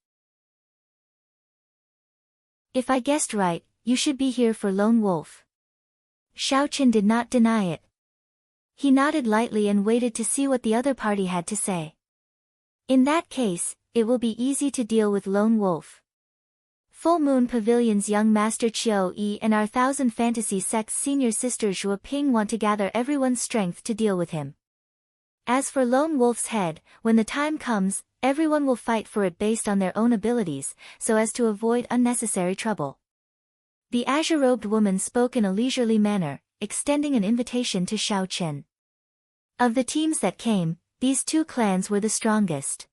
If I guessed right, you should be here for Lone Wolf." Xiaochen did not deny it. He nodded lightly and waited to see what the other party had to say. In that case, it will be easy to deal with Lone Wolf. Full Moon Pavilion's young master Qiu Yi and our Thousand Fantasy Sect's senior sister Zhua Ping want to gather everyone's strength to deal with him. As for Lone Wolf's head, when the time comes, everyone will fight for it based on their own abilities, so as to avoid unnecessary trouble. The azure-robed woman spoke in a leisurely manner, extending an invitation to Xiaochen. Of the teams that came, these two clans were the strongest.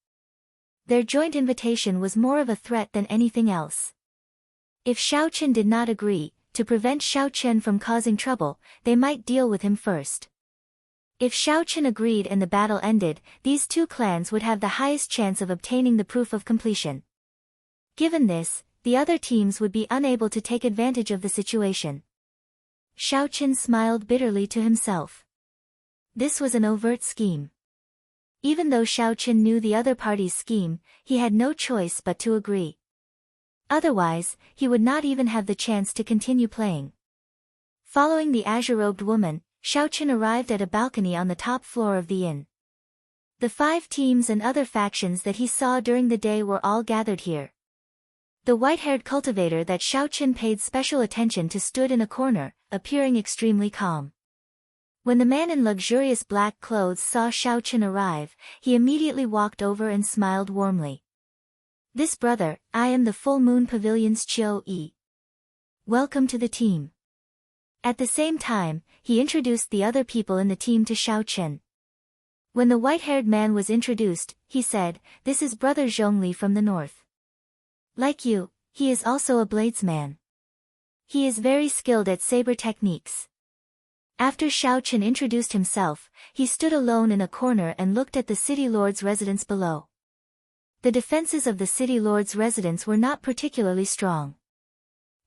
Their joint invitation was more of a threat than anything else. If Xiaochen did not agree, to prevent Xiaochen from causing trouble, they might deal with him first. If Xiaochen agreed and the battle ended, these two clans would have the highest chance of obtaining the proof of completion. Given this, the other teams would be unable to take advantage of the situation. Xiaochen smiled bitterly to himself. This was an overt scheme. Even though Xiaochen knew the other party's scheme, he had no choice but to agree. Otherwise, he would not even have the chance to continue playing. Following the azure-robed woman, Xiaochen arrived at a balcony on the top floor of the inn. The 5 teams and other factions that he saw during the day were all gathered here. The white-haired cultivator that Xiaochen paid special attention to stood in a corner, appearing extremely calm. When the man in luxurious black clothes saw Xiaochen arrive, he immediately walked over and smiled warmly. "This brother, I am the Full Moon Pavilion's Qiu Yi. Welcome to the team." At the same time, he introduced the other people in the team to Xiaochen. When the white-haired man was introduced, he said, "This is Brother Zhongli from the north. Like you, he is also a bladesman. He is very skilled at saber techniques." After Xiaochen introduced himself, he stood alone in a corner and looked at the city lord's residence below. The defenses of the city lord's residence were not particularly strong.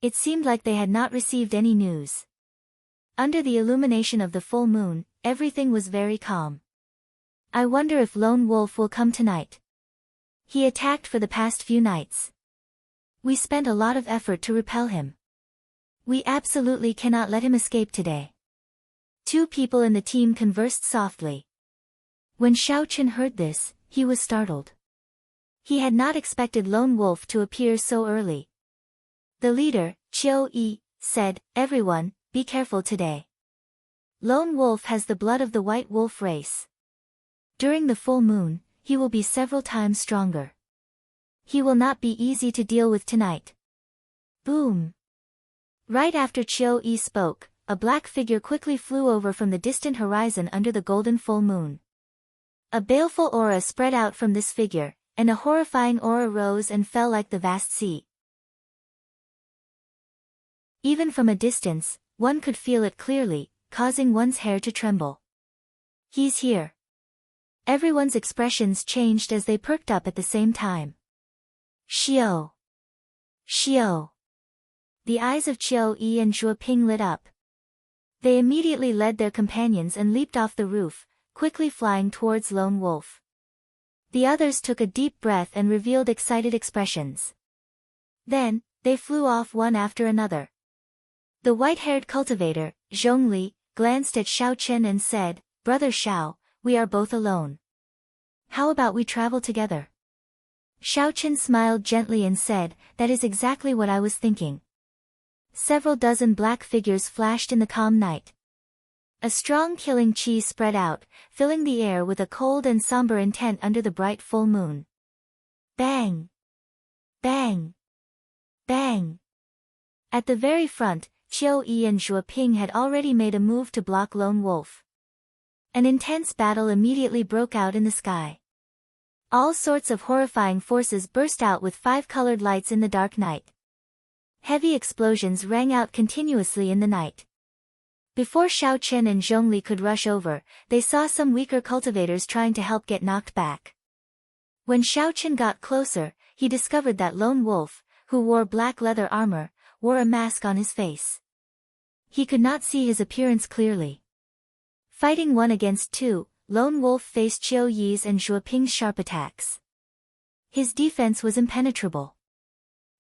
It seemed like they had not received any news. Under the illumination of the full moon, everything was very calm. "I wonder if Lone Wolf will come tonight." He attacked for the past few nights. We spent a lot of effort to repel him. We absolutely cannot let him escape today. Two people in the team conversed softly. When Xiao Chen heard this, he was startled. He had not expected Lone Wolf to appear so early. The leader, Qiu Yi, said, "Everyone, be careful today. Lone Wolf has the blood of the White Wolf race. During the full moon, he will be several times stronger. He will not be easy to deal with tonight." Boom! Right after Qiu Yi spoke, a black figure quickly flew over from the distant horizon under the golden full moon. A baleful aura spread out from this figure, and a horrifying aura rose and fell like the vast sea. Even from a distance, one could feel it clearly, causing one's hair to tremble. "He's here." Everyone's expressions changed as they perked up at the same time. "Xiao! Xiao!" The eyes of Qiu Yi and Zhuo Ping lit up. They immediately led their companions and leaped off the roof, quickly flying towards Lone Wolf. The others took a deep breath and revealed excited expressions. Then, they flew off one after another. The white-haired cultivator, Zhongli, glanced at Xiao Chen and said, "Brother Xiao, we are both alone. How about we travel together?" Xiao Chen smiled gently and said, "That is exactly what I was thinking." Several dozen black figures flashed in the calm night. A strong killing chi spread out, filling the air with a cold and somber intent under the bright full moon. Bang! Bang! Bang! At the very front, Qiu Yi and Zhuo Ping had already made a move to block Lone Wolf. An intense battle immediately broke out in the sky. All sorts of horrifying forces burst out with five-colored lights in the dark night. Heavy explosions rang out continuously in the night. Before Xiao Chen and Zhongli could rush over, they saw some weaker cultivators trying to help get knocked back. When Xiao Chen got closer, he discovered that Lone Wolf, who wore black leather armor, wore a mask on his face. He could not see his appearance clearly. Fighting one against two, Lone Wolf faced Qiu Yi's and Zhuo Ping's sharp attacks. His defense was impenetrable.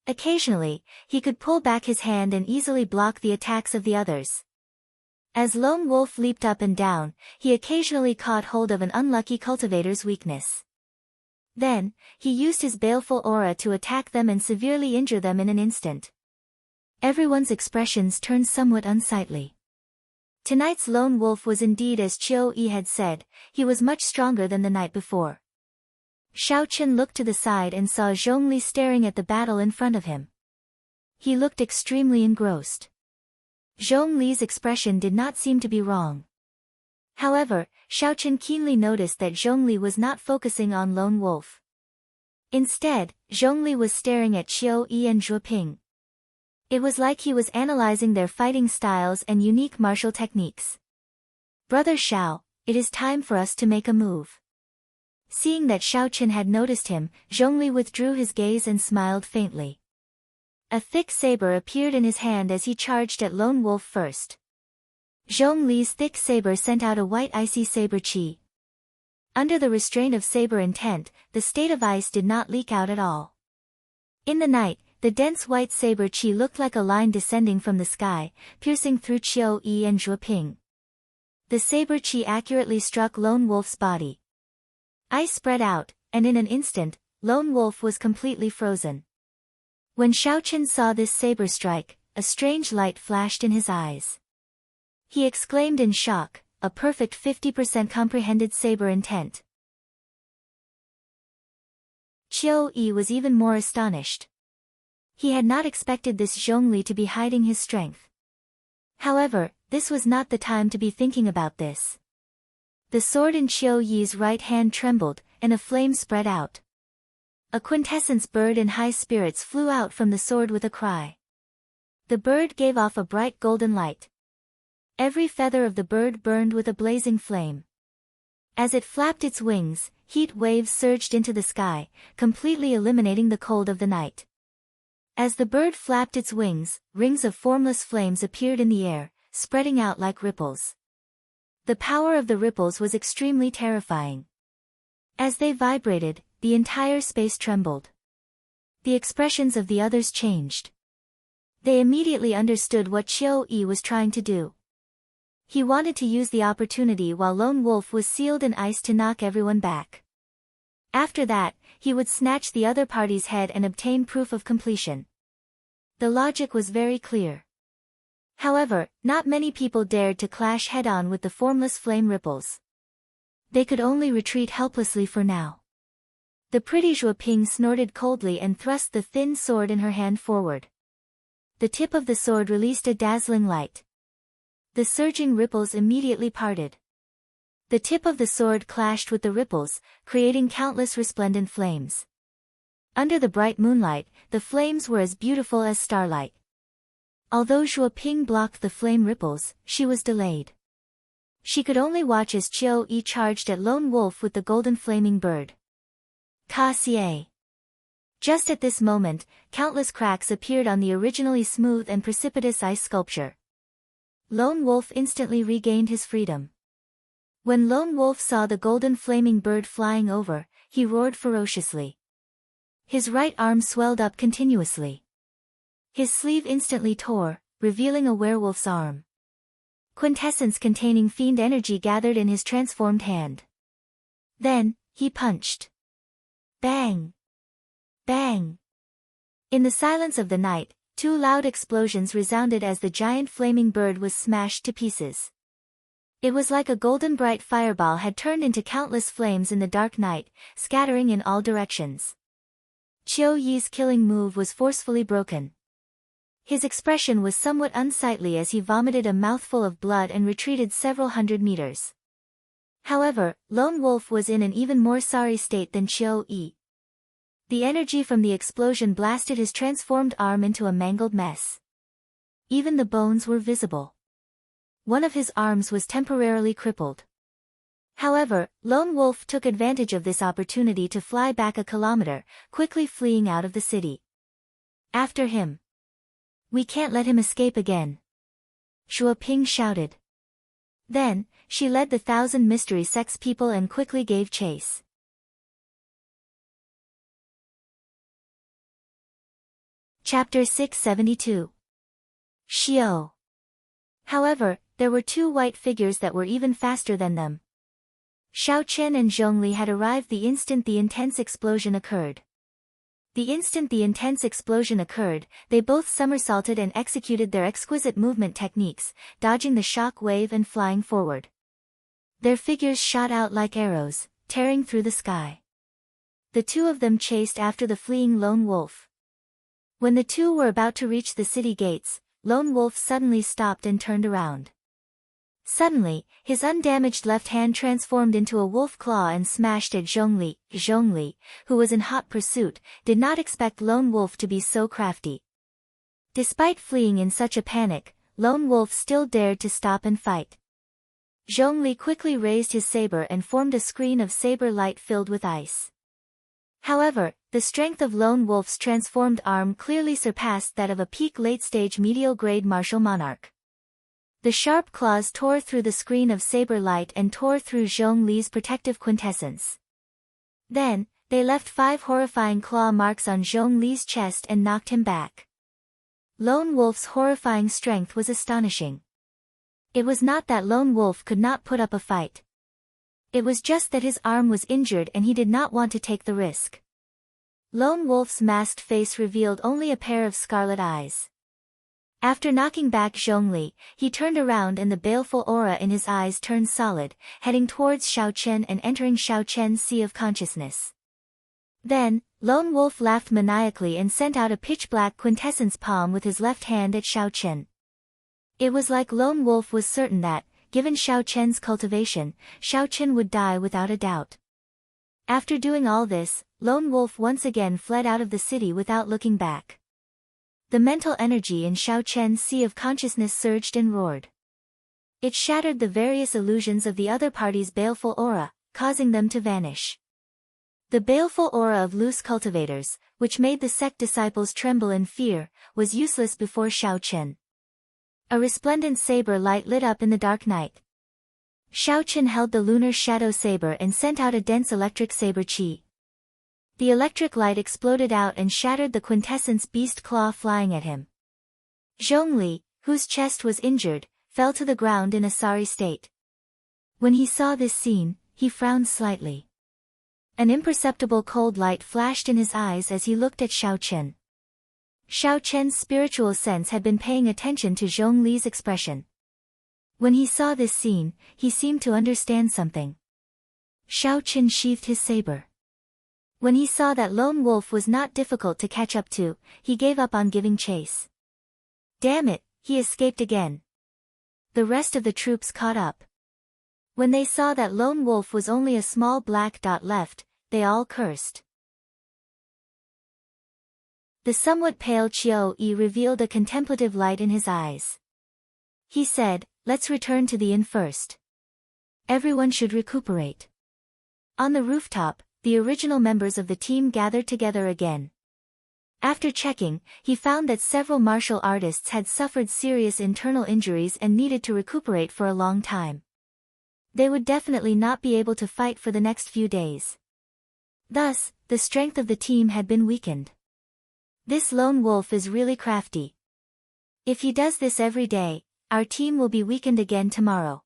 Occasionally, he could pull back his hand and easily block the attacks of the others. As Lone Wolf leaped up and down, he occasionally caught hold of an unlucky cultivator's weakness. Then, he used his baleful aura to attack them and severely injure them in an instant. Everyone's expressions turned somewhat unsightly. Tonight's Lone Wolf was indeed as Qiu Yi had said, he was much stronger than the night before. Xiao Chen looked to the side and saw Zhongli staring at the battle in front of him. He looked extremely engrossed. Zhongli's expression did not seem to be wrong. However, Xiao Chen keenly noticed that Zhongli was not focusing on Lone Wolf. Instead, Zhongli was staring at Qiu Yi and Zhuo Ping. It was like he was analyzing their fighting styles and unique martial techniques. "Brother Xiao, it is time for us to make a move." Seeing that Xiao Chen had noticed him, Zhongli withdrew his gaze and smiled faintly. A thick saber appeared in his hand as he charged at Lone Wolf first. Zhongli's thick saber sent out a white icy saber chi. Under the restraint of saber intent, the state of ice did not leak out at all. In the night, the dense white saber chi looked like a line descending from the sky, piercing through Qiu Yi and Zhuo Ping. The saber chi accurately struck Lone Wolf's body. Ice spread out, and in an instant, Lone Wolf was completely frozen. When Xiao Chen saw this saber strike, a strange light flashed in his eyes. He exclaimed in shock, "A perfect 50% comprehended saber intent." Qiu Yi was even more astonished. He had not expected this Zhongli to be hiding his strength. However, this was not the time to be thinking about this. The sword in Qiu Yi's right hand trembled, and a flame spread out. A quintessence bird in high spirits flew out from the sword with a cry. The bird gave off a bright golden light. Every feather of the bird burned with a blazing flame. As it flapped its wings, heat waves surged into the sky, completely eliminating the cold of the night. As the bird flapped its wings, rings of formless flames appeared in the air, spreading out like ripples. The power of the ripples was extremely terrifying. As they vibrated, the entire space trembled. The expressions of the others changed. They immediately understood what Qiu-yi was trying to do. He wanted to use the opportunity while Lone Wolf was sealed in ice to knock everyone back. After that, he would snatch the other party's head and obtain proof of completion. The logic was very clear. However, not many people dared to clash head-on with the formless flame ripples. They could only retreat helplessly for now. The pretty Zhuo Ping snorted coldly and thrust the thin sword in her hand forward. The tip of the sword released a dazzling light. The surging ripples immediately parted. The tip of the sword clashed with the ripples, creating countless resplendent flames. Under the bright moonlight, the flames were as beautiful as starlight. Although Zhuo Ping blocked the flame ripples, she was delayed. She could only watch as Qiu-yi charged at Lone Wolf with the golden flaming bird. Ka-xie. Just at this moment, countless cracks appeared on the originally smooth and precipitous ice sculpture. Lone Wolf instantly regained his freedom. When Lone Wolf saw the golden flaming bird flying over, he roared ferociously. His right arm swelled up continuously. His sleeve instantly tore, revealing a werewolf's arm. Quintessence containing fiend energy gathered in his transformed hand. Then, he punched. Bang! Bang! In the silence of the night, two loud explosions resounded as the giant flaming bird was smashed to pieces. It was like a golden bright fireball had turned into countless flames in the dark night, scattering in all directions. Qiu-yi's killing move was forcefully broken. His expression was somewhat unsightly as he vomited a mouthful of blood and retreated several hundred meters. However, Lone Wolf was in an even more sorry state than Qiu-yi. The energy from the explosion blasted his transformed arm into a mangled mess. Even the bones were visible. One of his arms was temporarily crippled. However, Lone Wolf took advantage of this opportunity to fly back a kilometer, quickly fleeing out of the city. After him. We can't let him escape again. Zhuo Ping shouted. Then, she led the 1,000 mystery sex people and quickly gave chase. Chapter 672. Xiao. However, there were two white figures that were even faster than them. Xiao Chen and Zhongli had arrived the instant the intense explosion occurred. The instant the intense explosion occurred, they both somersaulted and executed their exquisite movement techniques, dodging the shock wave and flying forward. Their figures shot out like arrows, tearing through the sky. The two of them chased after the fleeing Lone Wolf. When the two were about to reach the city gates, Lone Wolf suddenly stopped and turned around. Suddenly, his undamaged left hand transformed into a wolf claw and smashed at Zhongli. Zhongli, who was in hot pursuit, did not expect Lone Wolf to be so crafty. Despite fleeing in such a panic, Lone Wolf still dared to stop and fight. Zhongli quickly raised his saber and formed a screen of saber light filled with ice. However, the strength of Lone Wolf's transformed arm clearly surpassed that of a peak late-stage medial-grade martial monarch. The sharp claws tore through the screen of saber light and tore through Zhongli's protective quintessence. Then, they left 5 horrifying claw marks on Zhongli's chest and knocked him back. Lone Wolf's horrifying strength was astonishing. It was not that Lone Wolf could not put up a fight. It was just that his arm was injured and he did not want to take the risk. Lone Wolf's masked face revealed only a pair of scarlet eyes. After knocking back Zhongli, he turned around and the baleful aura in his eyes turned solid, heading towards Xiao Chen and entering Xiao Chen's sea of consciousness. Then, Lone Wolf laughed maniacally and sent out a pitch-black quintessence palm with his left hand at Xiao Chen. It was like Lone Wolf was certain that, given Xiao Chen's cultivation, Xiao Chen would die without a doubt. After doing all this, Lone Wolf once again fled out of the city without looking back. The mental energy in Xiao Chen's sea of consciousness surged and roared. It shattered the various illusions of the other party's baleful aura, causing them to vanish. The baleful aura of loose cultivators, which made the sect disciples tremble in fear, was useless before Xiao Chen. A resplendent saber light lit up in the dark night. Xiao Chen held the lunar shadow saber and sent out a dense electric saber chi. The electric light exploded out and shattered the quintessence beast claw flying at him. Zhongli, whose chest was injured, fell to the ground in a sorry state. When he saw this scene, he frowned slightly. An imperceptible cold light flashed in his eyes as he looked at Xiao Chen. Xiao Chen's spiritual sense had been paying attention to Zhongli's expression. When he saw this scene, he seemed to understand something. Xiao Chen sheathed his saber. When he saw that Lone Wolf was not difficult to catch up to, he gave up on giving chase. Damn it, he escaped again. The rest of the troops caught up. When they saw that Lone Wolf was only a small black dot left, they all cursed. The somewhat pale Qiu-Yi revealed a contemplative light in his eyes. He said, "Let's return to the inn first. Everyone should recuperate." On the rooftop, the original members of the team gathered together again. After checking, he found that several martial artists had suffered serious internal injuries and needed to recuperate for a long time. They would definitely not be able to fight for the next few days. Thus, the strength of the team had been weakened. This Lone Wolf is really crafty. If he does this every day, our team will be weakened again tomorrow.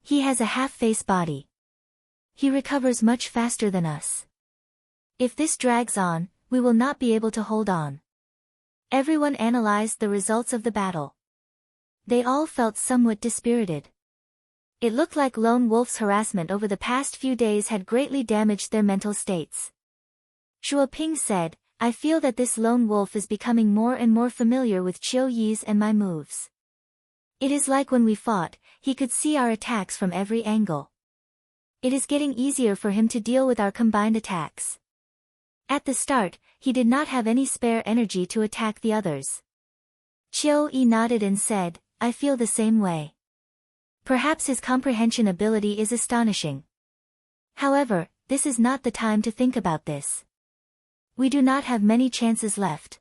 He has a half-face body. He recovers much faster than us. If this drags on, we will not be able to hold on. Everyone analyzed the results of the battle. They all felt somewhat dispirited. It looked like Lone Wolf's harassment over the past few days had greatly damaged their mental states. Shuoping said, "I feel that this Lone Wolf is becoming more and more familiar with Qiu-Yi's and my moves. It is like when we fought, he could see our attacks from every angle. It is getting easier for him to deal with our combined attacks." At the start, he did not have any spare energy to attack the others. Qiu-Yi nodded and said, "I feel the same way. Perhaps his comprehension ability is astonishing. However, this is not the time to think about this. We do not have many chances left.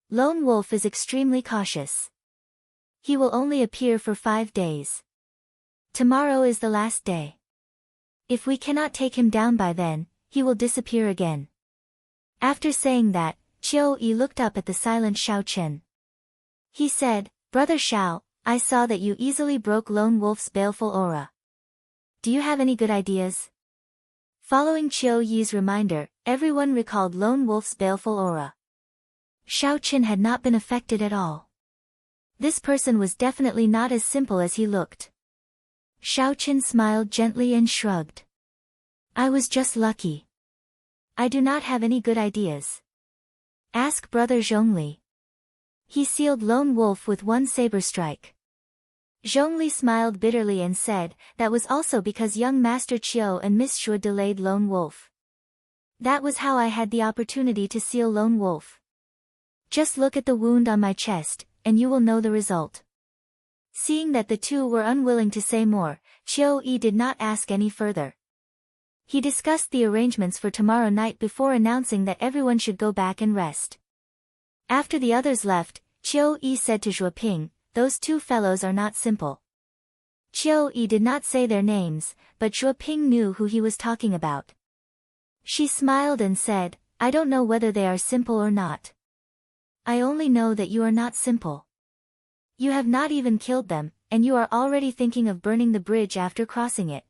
Lone Wolf is extremely cautious. He will only appear for 5 days. Tomorrow is the last day. If we cannot take him down by then, he will disappear again." After saying that, Qiu-Yi looked up at the silent Xiao Chen. He said, "Brother Xiao, I saw that you easily broke Lone Wolf's baleful aura. Do you have any good ideas?" Following Qiu-Yi's reminder, everyone recalled Lone Wolf's baleful aura. Xiao Chen had not been affected at all. This person was definitely not as simple as he looked. Xiao Chen smiled gently and shrugged. "I was just lucky. I do not have any good ideas. Ask Brother Zhongli. He sealed Lone Wolf with one saber strike." Zhongli smiled bitterly and said, "That was also because young Master Qiu and Miss Shu delayed Lone Wolf. That was how I had the opportunity to seal Lone Wolf. Just look at the wound on my chest, and you will know the result." Seeing that the two were unwilling to say more, Qiu-Yi did not ask any further. He discussed the arrangements for tomorrow night before announcing that everyone should go back and rest. After the others left, Qiu-Yi said to Zhuoping, "Those two fellows are not simple." Qiu-Yi did not say their names, but Zhuoping knew who he was talking about. She smiled and said, "I don't know whether they are simple or not. I only know that you are not simple. You have not even killed them, and you are already thinking of burning the bridge after crossing it."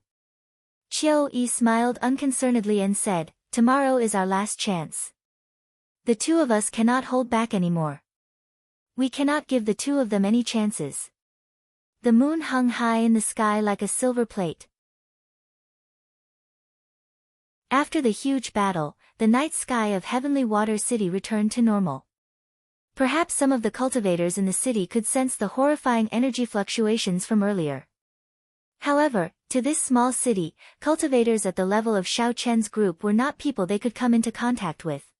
Qiu-Yi smiled unconcernedly and said, "Tomorrow is our last chance. The two of us cannot hold back anymore. We cannot give the two of them any chances." The moon hung high in the sky like a silver plate. After the huge battle, the night sky of Heavenly Water City returned to normal. Perhaps some of the cultivators in the city could sense the horrifying energy fluctuations from earlier. However, to this small city, cultivators at the level of Xiao Chen's group were not people they could come into contact with.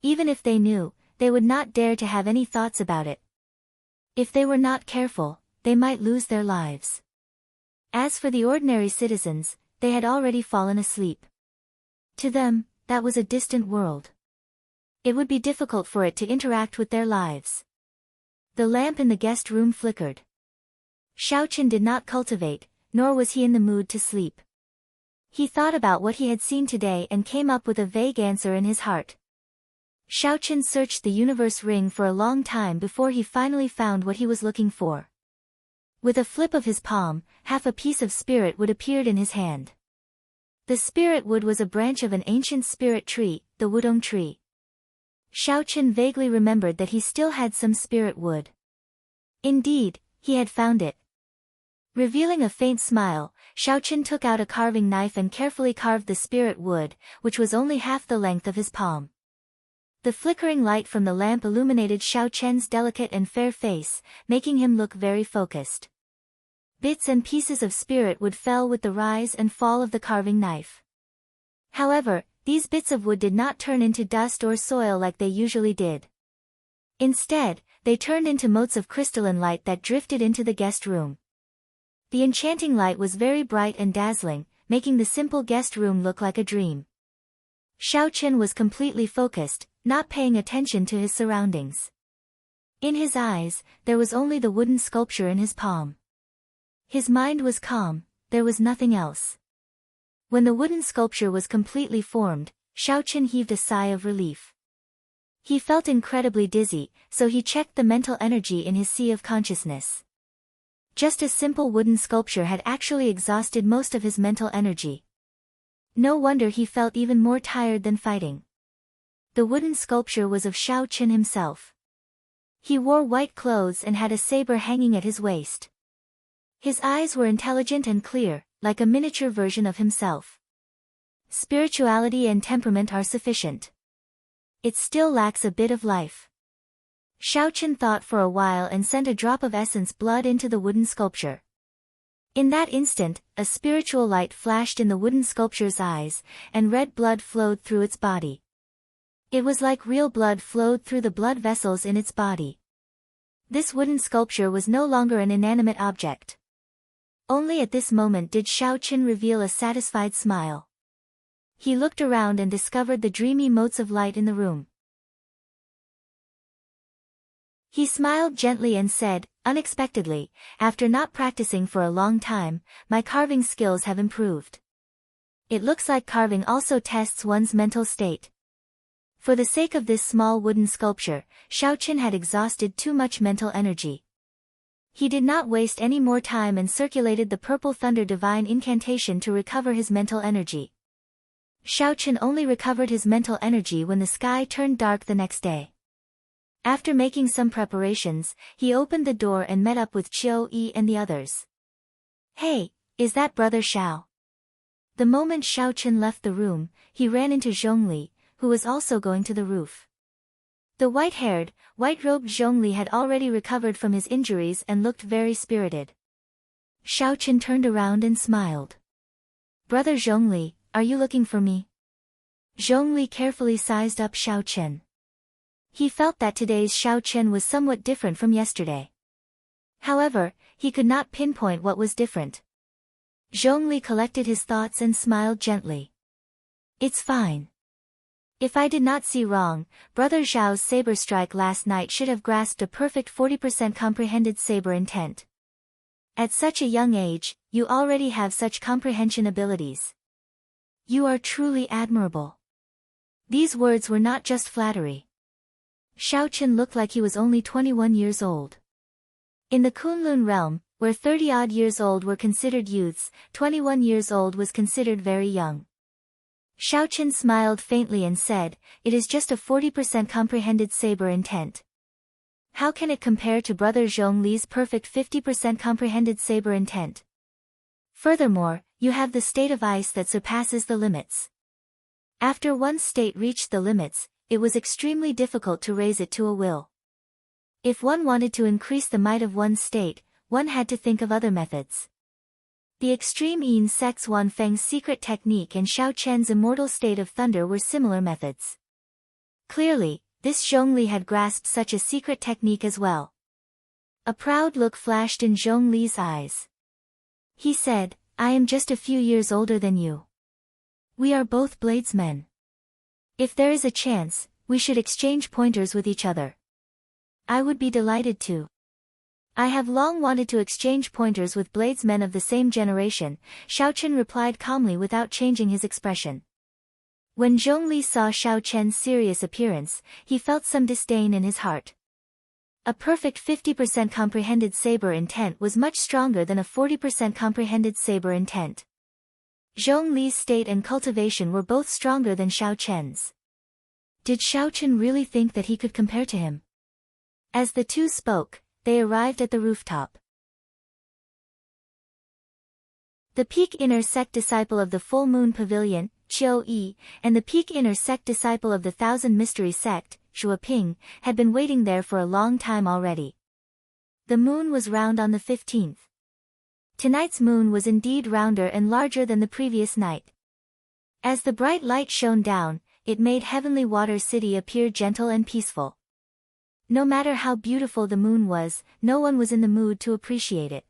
Even if they knew, they would not dare to have any thoughts about it. If they were not careful, they might lose their lives. As for the ordinary citizens, they had already fallen asleep. To them, that was a distant world. It would be difficult for it to interact with their lives. The lamp in the guest room flickered. Xiao Chen did not cultivate, nor was he in the mood to sleep. He thought about what he had seen today and came up with a vague answer in his heart. Xiaochen searched the universe ring for a long time before he finally found what he was looking for. With a flip of his palm, half a piece of spirit wood appeared in his hand. The spirit wood was a branch of an ancient spirit tree, the Wudong tree. Xiaochen vaguely remembered that he still had some spirit wood. Indeed, he had found it. Revealing a faint smile, Xiaochen took out a carving knife and carefully carved the spirit wood, which was only half the length of his palm. The flickering light from the lamp illuminated Xiaochen's delicate and fair face, making him look very focused. Bits and pieces of spirit wood fell with the rise and fall of the carving knife. However, these bits of wood did not turn into dust or soil like they usually did. Instead, they turned into motes of crystalline light that drifted into the guest room. The enchanting light was very bright and dazzling, making the simple guest room look like a dream. Xiaochen was completely focused, not paying attention to his surroundings. In his eyes, there was only the wooden sculpture in his palm. His mind was calm, there was nothing else. When the wooden sculpture was completely formed, Xiaochen heaved a sigh of relief. He felt incredibly dizzy, so he checked the mental energy in his sea of consciousness. Just a simple wooden sculpture had actually exhausted most of his mental energy. No wonder he felt even more tired than fighting. The wooden sculpture was of Xiaochen himself. He wore white clothes and had a saber hanging at his waist. His eyes were intelligent and clear, like a miniature version of himself. Spirituality and temperament are sufficient. It still lacks a bit of life. Xiaochen thought for a while and sent a drop of essence blood into the wooden sculpture. In that instant, a spiritual light flashed in the wooden sculpture's eyes, and red blood flowed through its body. It was like real blood flowed through the blood vessels in its body. This wooden sculpture was no longer an inanimate object. Only at this moment did Xiaochen reveal a satisfied smile. He looked around and discovered the dreamy motes of light in the room. He smiled gently and said, unexpectedly, after not practicing for a long time, my carving skills have improved. It looks like carving also tests one's mental state. For the sake of this small wooden sculpture, Xiaochen had exhausted too much mental energy. He did not waste any more time and circulated the Purple Thunder Divine Incantation to recover his mental energy. Xiaochen only recovered his mental energy when the sky turned dark the next day. After making some preparations, he opened the door and met up with Qiu Yi and the others. Hey, is that Brother Xiao? The moment Xiaochen left the room, he ran into Zhongli, who was also going to the roof. The white-haired, white-robed Zhongli had already recovered from his injuries and looked very spirited. Xiaochen turned around and smiled. Brother Zhongli, are you looking for me? Zhongli carefully sized up Xiaochen. He felt that today's Xiaochen was somewhat different from yesterday. However, he could not pinpoint what was different. Zhongli collected his thoughts and smiled gently. It's fine. If I did not see wrong, Brother Zhao's saber strike last night should have grasped a perfect 40% comprehended saber intent. At such a young age, you already have such comprehension abilities. You are truly admirable. These words were not just flattery. Xiaochen looked like he was only 21 years old. In the Kunlun realm, where 30-odd years old were considered youths, 21 years old was considered very young. Xiaochen smiled faintly and said, it is just a 40% comprehended saber intent. How can it compare to Brother Zhongli's perfect 50% comprehended saber intent? Furthermore, you have the state of ice that surpasses the limits. After one's state reached the limits, it was extremely difficult to raise it to a will. If one wanted to increase the might of one's state, one had to think of other methods. The extreme Yin Sex Wan Feng's secret technique and Xiaochen's immortal state of thunder were similar methods. Clearly, this Zhongli had grasped such a secret technique as well. A proud look flashed in Zhongli's eyes. He said, I am just a few years older than you. We are both bladesmen. If there is a chance, we should exchange pointers with each other. I would be delighted to. I have long wanted to exchange pointers with bladesmen of the same generation, Xiao Chen replied calmly without changing his expression. When Zhongli saw Xiao Chen's serious appearance, he felt some disdain in his heart. A perfect 50% comprehended saber intent was much stronger than a 40% comprehended saber intent. Zhongli's state and cultivation were both stronger than Xiao Chen's. Did Xiao Chen really think that he could compare to him? As the two spoke, they arrived at the rooftop. The peak inner sect disciple of the Full Moon Pavilion, Qiu Yi, and the peak inner sect disciple of the Thousand Mystery sect, Xue Ping, had been waiting there for a long time already. The moon was round on the 15th. Tonight's moon was indeed rounder and larger than the previous night. As the bright light shone down, it made Heavenly Water City appear gentle and peaceful. No matter how beautiful the moon was, no one was in the mood to appreciate it.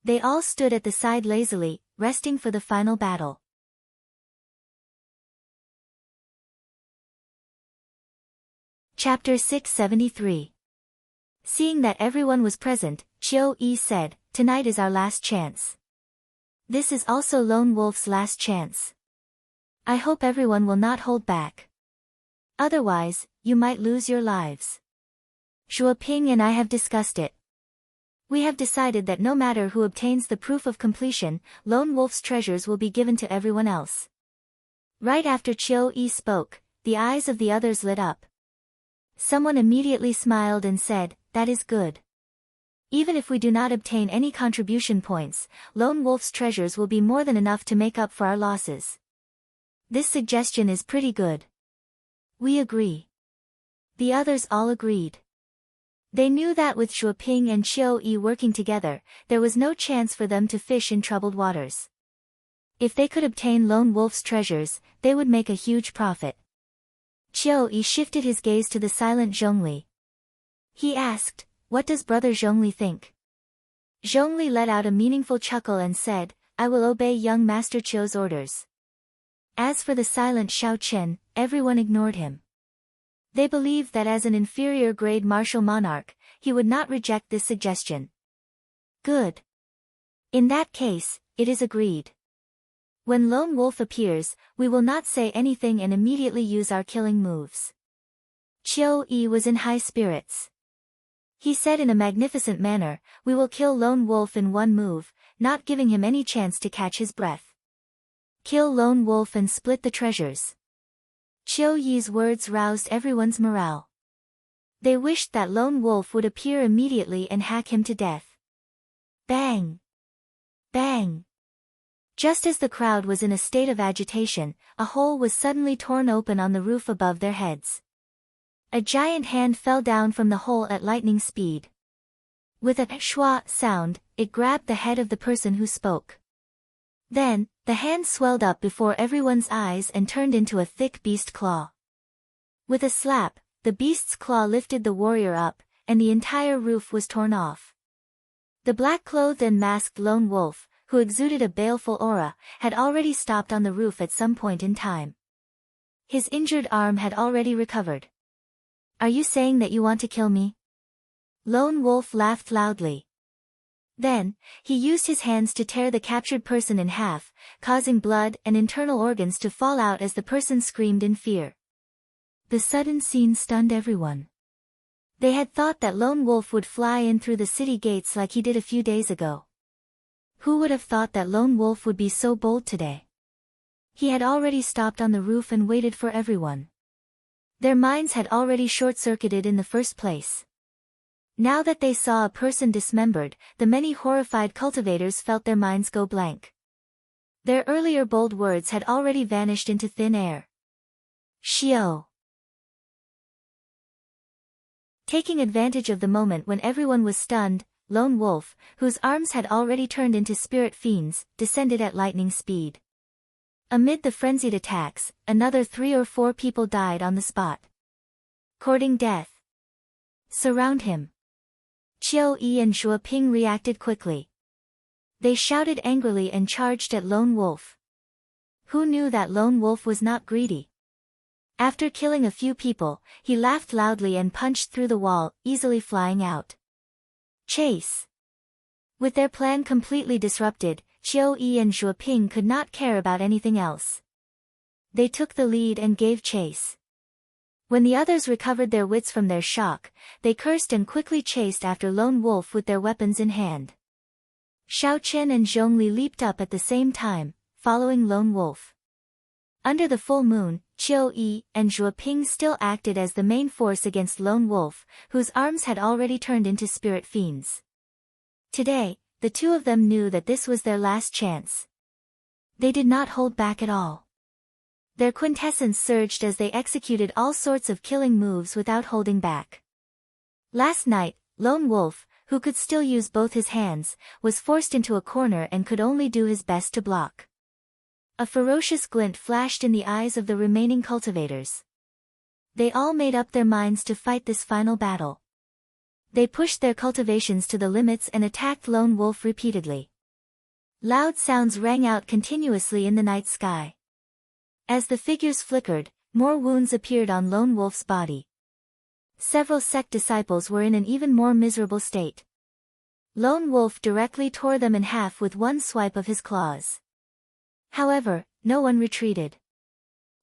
They all stood at the side lazily, resting for the final battle. Chapter 673. Seeing that everyone was present, Qiu Yi said, "Tonight is our last chance. This is also Lone Wolf's last chance. I hope everyone will not hold back. Otherwise, you might lose your lives. Xue Ping and I have discussed it. We have decided that no matter who obtains the proof of completion, Lone Wolf's treasures will be given to everyone else." Right after Qiu Yi spoke, the eyes of the others lit up. Someone immediately smiled and said, "That is good. Even if we do not obtain any contribution points, Lone Wolf's treasures will be more than enough to make up for our losses. This suggestion is pretty good. We agree." The others all agreed. They knew that with Xue Ping and Qiu Yi working together, there was no chance for them to fish in troubled waters. If they could obtain Lone Wolf's treasures, they would make a huge profit. Qiu Yi shifted his gaze to the silent Zhongli. He asked, "What does Brother Zhongli think?" Zhongli let out a meaningful chuckle and said, "I will obey young Master Qiu's orders." As for the silent Xiao Chen, everyone ignored him. They believed that as an inferior grade martial monarch, he would not reject this suggestion. Good. In that case, it is agreed. When Lone Wolf appears, we will not say anything and immediately use our killing moves. Qiu Yi was in high spirits. He said in a magnificent manner, "We will kill Lone Wolf in one move, not giving him any chance to catch his breath. Kill Lone Wolf and split the treasures." Qiu Yi's words roused everyone's morale. They wished that Lone Wolf would appear immediately and hack him to death. Bang! Bang! Just as the crowd was in a state of agitation, a hole was suddenly torn open on the roof above their heads. A giant hand fell down from the hole at lightning speed. With a shwa sound, it grabbed the head of the person who spoke. Then, the hand swelled up before everyone's eyes and turned into a thick beast claw. With a slap, the beast's claw lifted the warrior up, and the entire roof was torn off. The black-clothed and masked Lone Wolf, who exuded a baleful aura, had already stopped on the roof at some point in time. His injured arm had already recovered. "Are you saying that you want to kill me?" Lone Wolf laughed loudly. Then, he used his hands to tear the captured person in half, causing blood and internal organs to fall out as the person screamed in fear. The sudden scene stunned everyone. They had thought that Lone Wolf would fly in through the city gates like he did a few days ago. Who would have thought that Lone Wolf would be so bold today? He had already stopped on the roof and waited for everyone. Their minds had already short-circuited in the first place. Now that they saw a person dismembered, the many horrified cultivators felt their minds go blank. Their earlier bold words had already vanished into thin air. Xiao. Taking advantage of the moment when everyone was stunned, Lone Wolf, whose arms had already turned into spirit fiends, descended at lightning speed. Amid the frenzied attacks, another 3 or 4 people died on the spot. Courting death. Surround him. Qiu Yi and Xue Ping reacted quickly. They shouted angrily and charged at Lone Wolf. Who knew that Lone Wolf was not greedy? After killing a few people, he laughed loudly and punched through the wall, easily flying out. Chase. With their plan completely disrupted, Qiu Yi and Zhuo Ping could not care about anything else. They took the lead and gave chase. When the others recovered their wits from their shock, they cursed and quickly chased after Lone Wolf with their weapons in hand. Xiao Chen and Zhongli leaped up at the same time, following Lone Wolf. Under the full moon, Qiu Yi and Zhuo Ping still acted as the main force against Lone Wolf, whose arms had already turned into spirit fiends. Today, the two of them knew that this was their last chance. They did not hold back at all. Their quintessence surged as they executed all sorts of killing moves without holding back. Last night, Lone Wolf, who could still use both his hands, was forced into a corner and could only do his best to block. A ferocious glint flashed in the eyes of the remaining cultivators. They all made up their minds to fight this final battle. They pushed their cultivations to the limits and attacked Lone Wolf repeatedly. Loud sounds rang out continuously in the night sky. As the figures flickered, more wounds appeared on Lone Wolf's body. Several sect disciples were in an even more miserable state. Lone Wolf directly tore them in half with one swipe of his claws. However, no one retreated.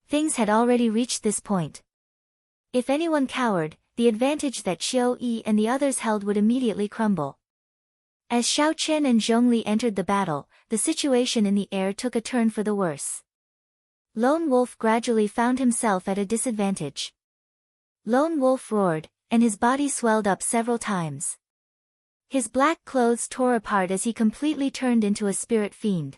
Things had already reached this point. If anyone cowered, the advantage that Qiu Yi and the others held would immediately crumble. As Xiao Chen and Zhongli entered the battle, the situation in the air took a turn for the worse. Lone Wolf gradually found himself at a disadvantage. Lone Wolf roared, and his body swelled up several times. His black clothes tore apart as he completely turned into a spirit fiend.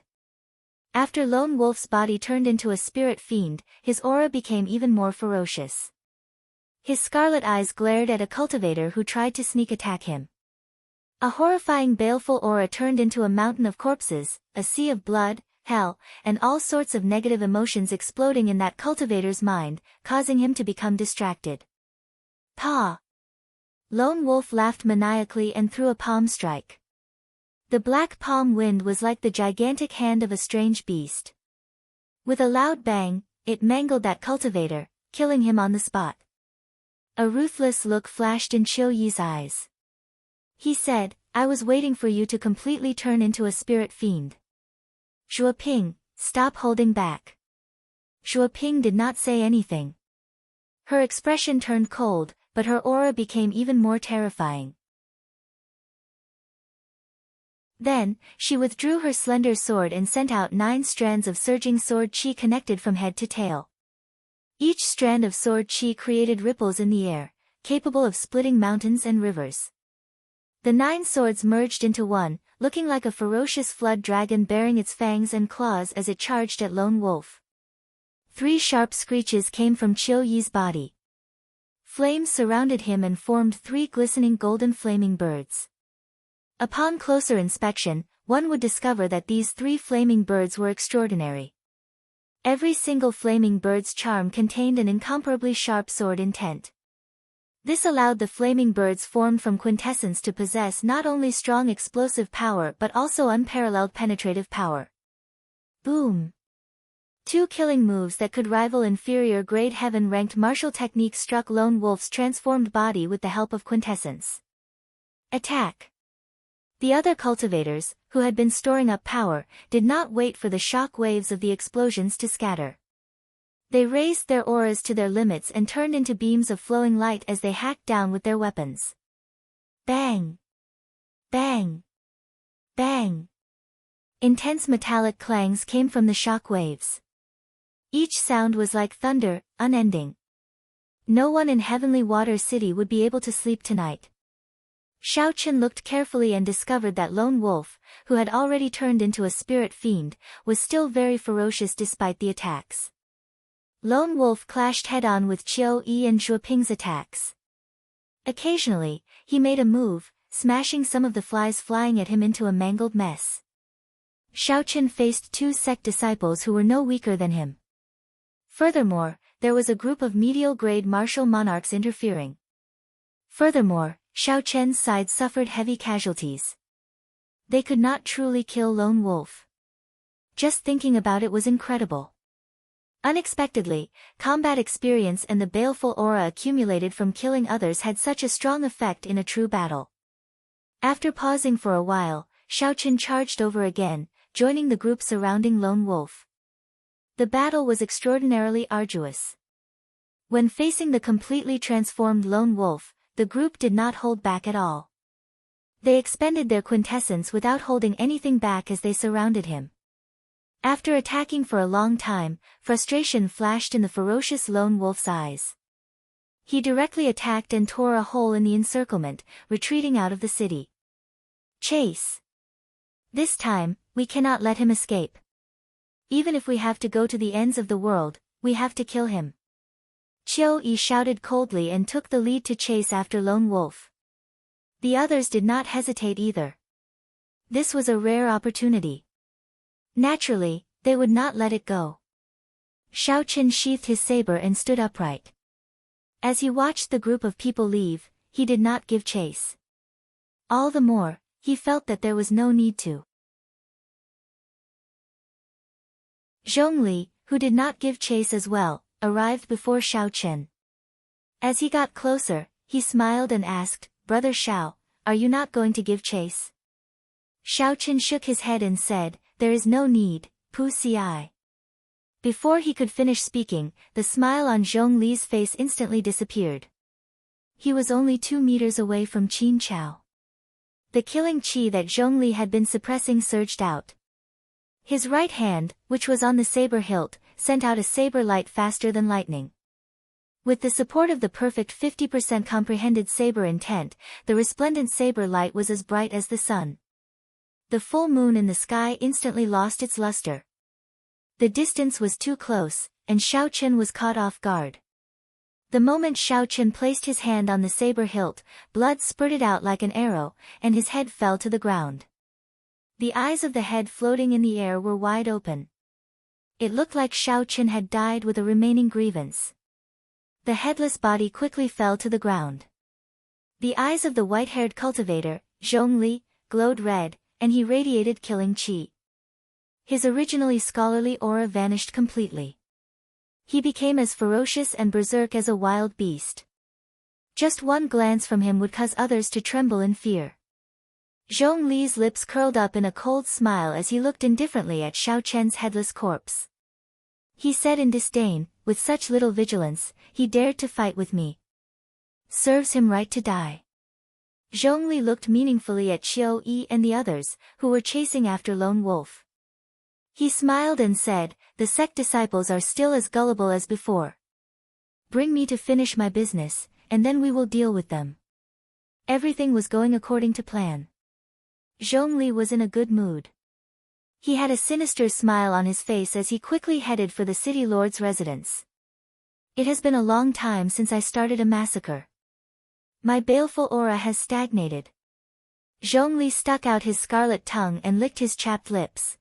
After Lone Wolf's body turned into a spirit fiend, his aura became even more ferocious. His scarlet eyes glared at a cultivator who tried to sneak attack him. A horrifying baleful aura turned into a mountain of corpses, a sea of blood, hell, and all sorts of negative emotions exploding in that cultivator's mind, causing him to become distracted. Paw! Lone Wolf laughed maniacally and threw a palm strike. The black palm wind was like the gigantic hand of a strange beast. With a loud bang, it mangled that cultivator, killing him on the spot. A ruthless look flashed in Qiu Yi's eyes. He said, "I was waiting for you to completely turn into a spirit fiend." Zhuo Ping, stop holding back. Zhuo Ping did not say anything. Her expression turned cold, but her aura became even more terrifying. Then, she withdrew her slender sword and sent out 9 strands of surging sword chi connected from head to tail. Each strand of sword chi created ripples in the air, capable of splitting mountains and rivers. The 9 swords merged into one, looking like a ferocious flood dragon bearing its fangs and claws as it charged at Lone Wolf. 3 sharp screeches came from Qiu Yi's body. Flames surrounded him and formed 3 glistening golden flaming birds. Upon closer inspection, one would discover that these 3 flaming birds were extraordinary. Every single flaming bird's charm contained an incomparably sharp sword intent. This allowed the flaming birds formed from quintessence to possess not only strong explosive power but also unparalleled penetrative power. Boom! 2 killing moves that could rival inferior grade heaven-ranked martial techniques struck Lone Wolf's transformed body with the help of quintessence. Attack! The other cultivators, who had been storing up power, did not wait for the shock waves of the explosions to scatter. They raised their auras to their limits and turned into beams of flowing light as they hacked down with their weapons. Bang! Bang! Bang! Intense metallic clangs came from the shock waves. Each sound was like thunder, unending. No one in Heavenly Water City would be able to sleep tonight. Xiao Chen looked carefully and discovered that Lone Wolf, who had already turned into a spirit fiend, was still very ferocious despite the attacks. Lone Wolf clashed head-on with Qiu Yi and Zhuo Ping's attacks. Occasionally, he made a move, smashing some of the flies flying at him into a mangled mess. Xiao Chen faced 2 sect disciples who were no weaker than him. Furthermore, there was a group of medial-grade martial monarchs interfering. Furthermore, Xiao Chen's side suffered heavy casualties. They could not truly kill Lone Wolf. Just thinking about it was incredible. Unexpectedly, combat experience and the baleful aura accumulated from killing others had such a strong effect in a true battle. After pausing for a while, Xiaoqin charged over again, joining the group surrounding Lone Wolf. The battle was extraordinarily arduous. When facing the completely transformed Lone Wolf, the group did not hold back at all. They expended their quintessence without holding anything back as they surrounded him. After attacking for a long time, frustration flashed in the ferocious Lone Wolf's eyes. He directly attacked and tore a hole in the encirclement, retreating out of the city. Chase. This time, we cannot let him escape. Even if we have to go to the ends of the world, we have to kill him. Qiu Yi shouted coldly and took the lead to chase after Lone Wolf. The others did not hesitate either. This was a rare opportunity. Naturally, they would not let it go. Xiaoqin sheathed his saber and stood upright. As he watched the group of people leave, he did not give chase. All the more, he felt that there was no need to. Zhongli, who did not give chase as well, arrived before Xiaoqin. As he got closer, he smiled and asked, "Brother Xiao, are you not going to give chase?" Xiaoqin shook his head and said, "There is no need, Pu Ci." Before he could finish speaking, the smile on Zhongli's face instantly disappeared. He was only 2 meters away from Qin Chao. The killing qi that Zhongli had been suppressing surged out. His right hand, which was on the saber hilt, sent out a saber light faster than lightning. With the support of the perfect 50% comprehended saber intent, the resplendent saber light was as bright as the sun. The full moon in the sky instantly lost its luster. The distance was too close, and Xiaoqin was caught off guard. The moment Xiaoqin placed his hand on the saber hilt, blood spurted out like an arrow, and his head fell to the ground. The eyes of the head floating in the air were wide open. It looked like Xiaoqin had died with a remaining grievance. The headless body quickly fell to the ground. The eyes of the white-haired cultivator, Zhongli, glowed red, and he radiated killing qi. His originally scholarly aura vanished completely. He became as ferocious and berserk as a wild beast. Just one glance from him would cause others to tremble in fear. Zhongli's lips curled up in a cold smile as he looked indifferently at Xiaoqian's headless corpse. He said in disdain, "With such little vigilance, he dared to fight with me. Serves him right to die." Zhongli looked meaningfully at Qiu Yi and the others, who were chasing after Lone Wolf. He smiled and said, "The sect disciples are still as gullible as before. Bring me to finish my business, and then we will deal with them." Everything was going according to plan. Zhongli was in a good mood. He had a sinister smile on his face as he quickly headed for the city lord's residence. "It has been a long time since I started a massacre. My baleful aura has stagnated." Zhongli stuck out his scarlet tongue and licked his chapped lips.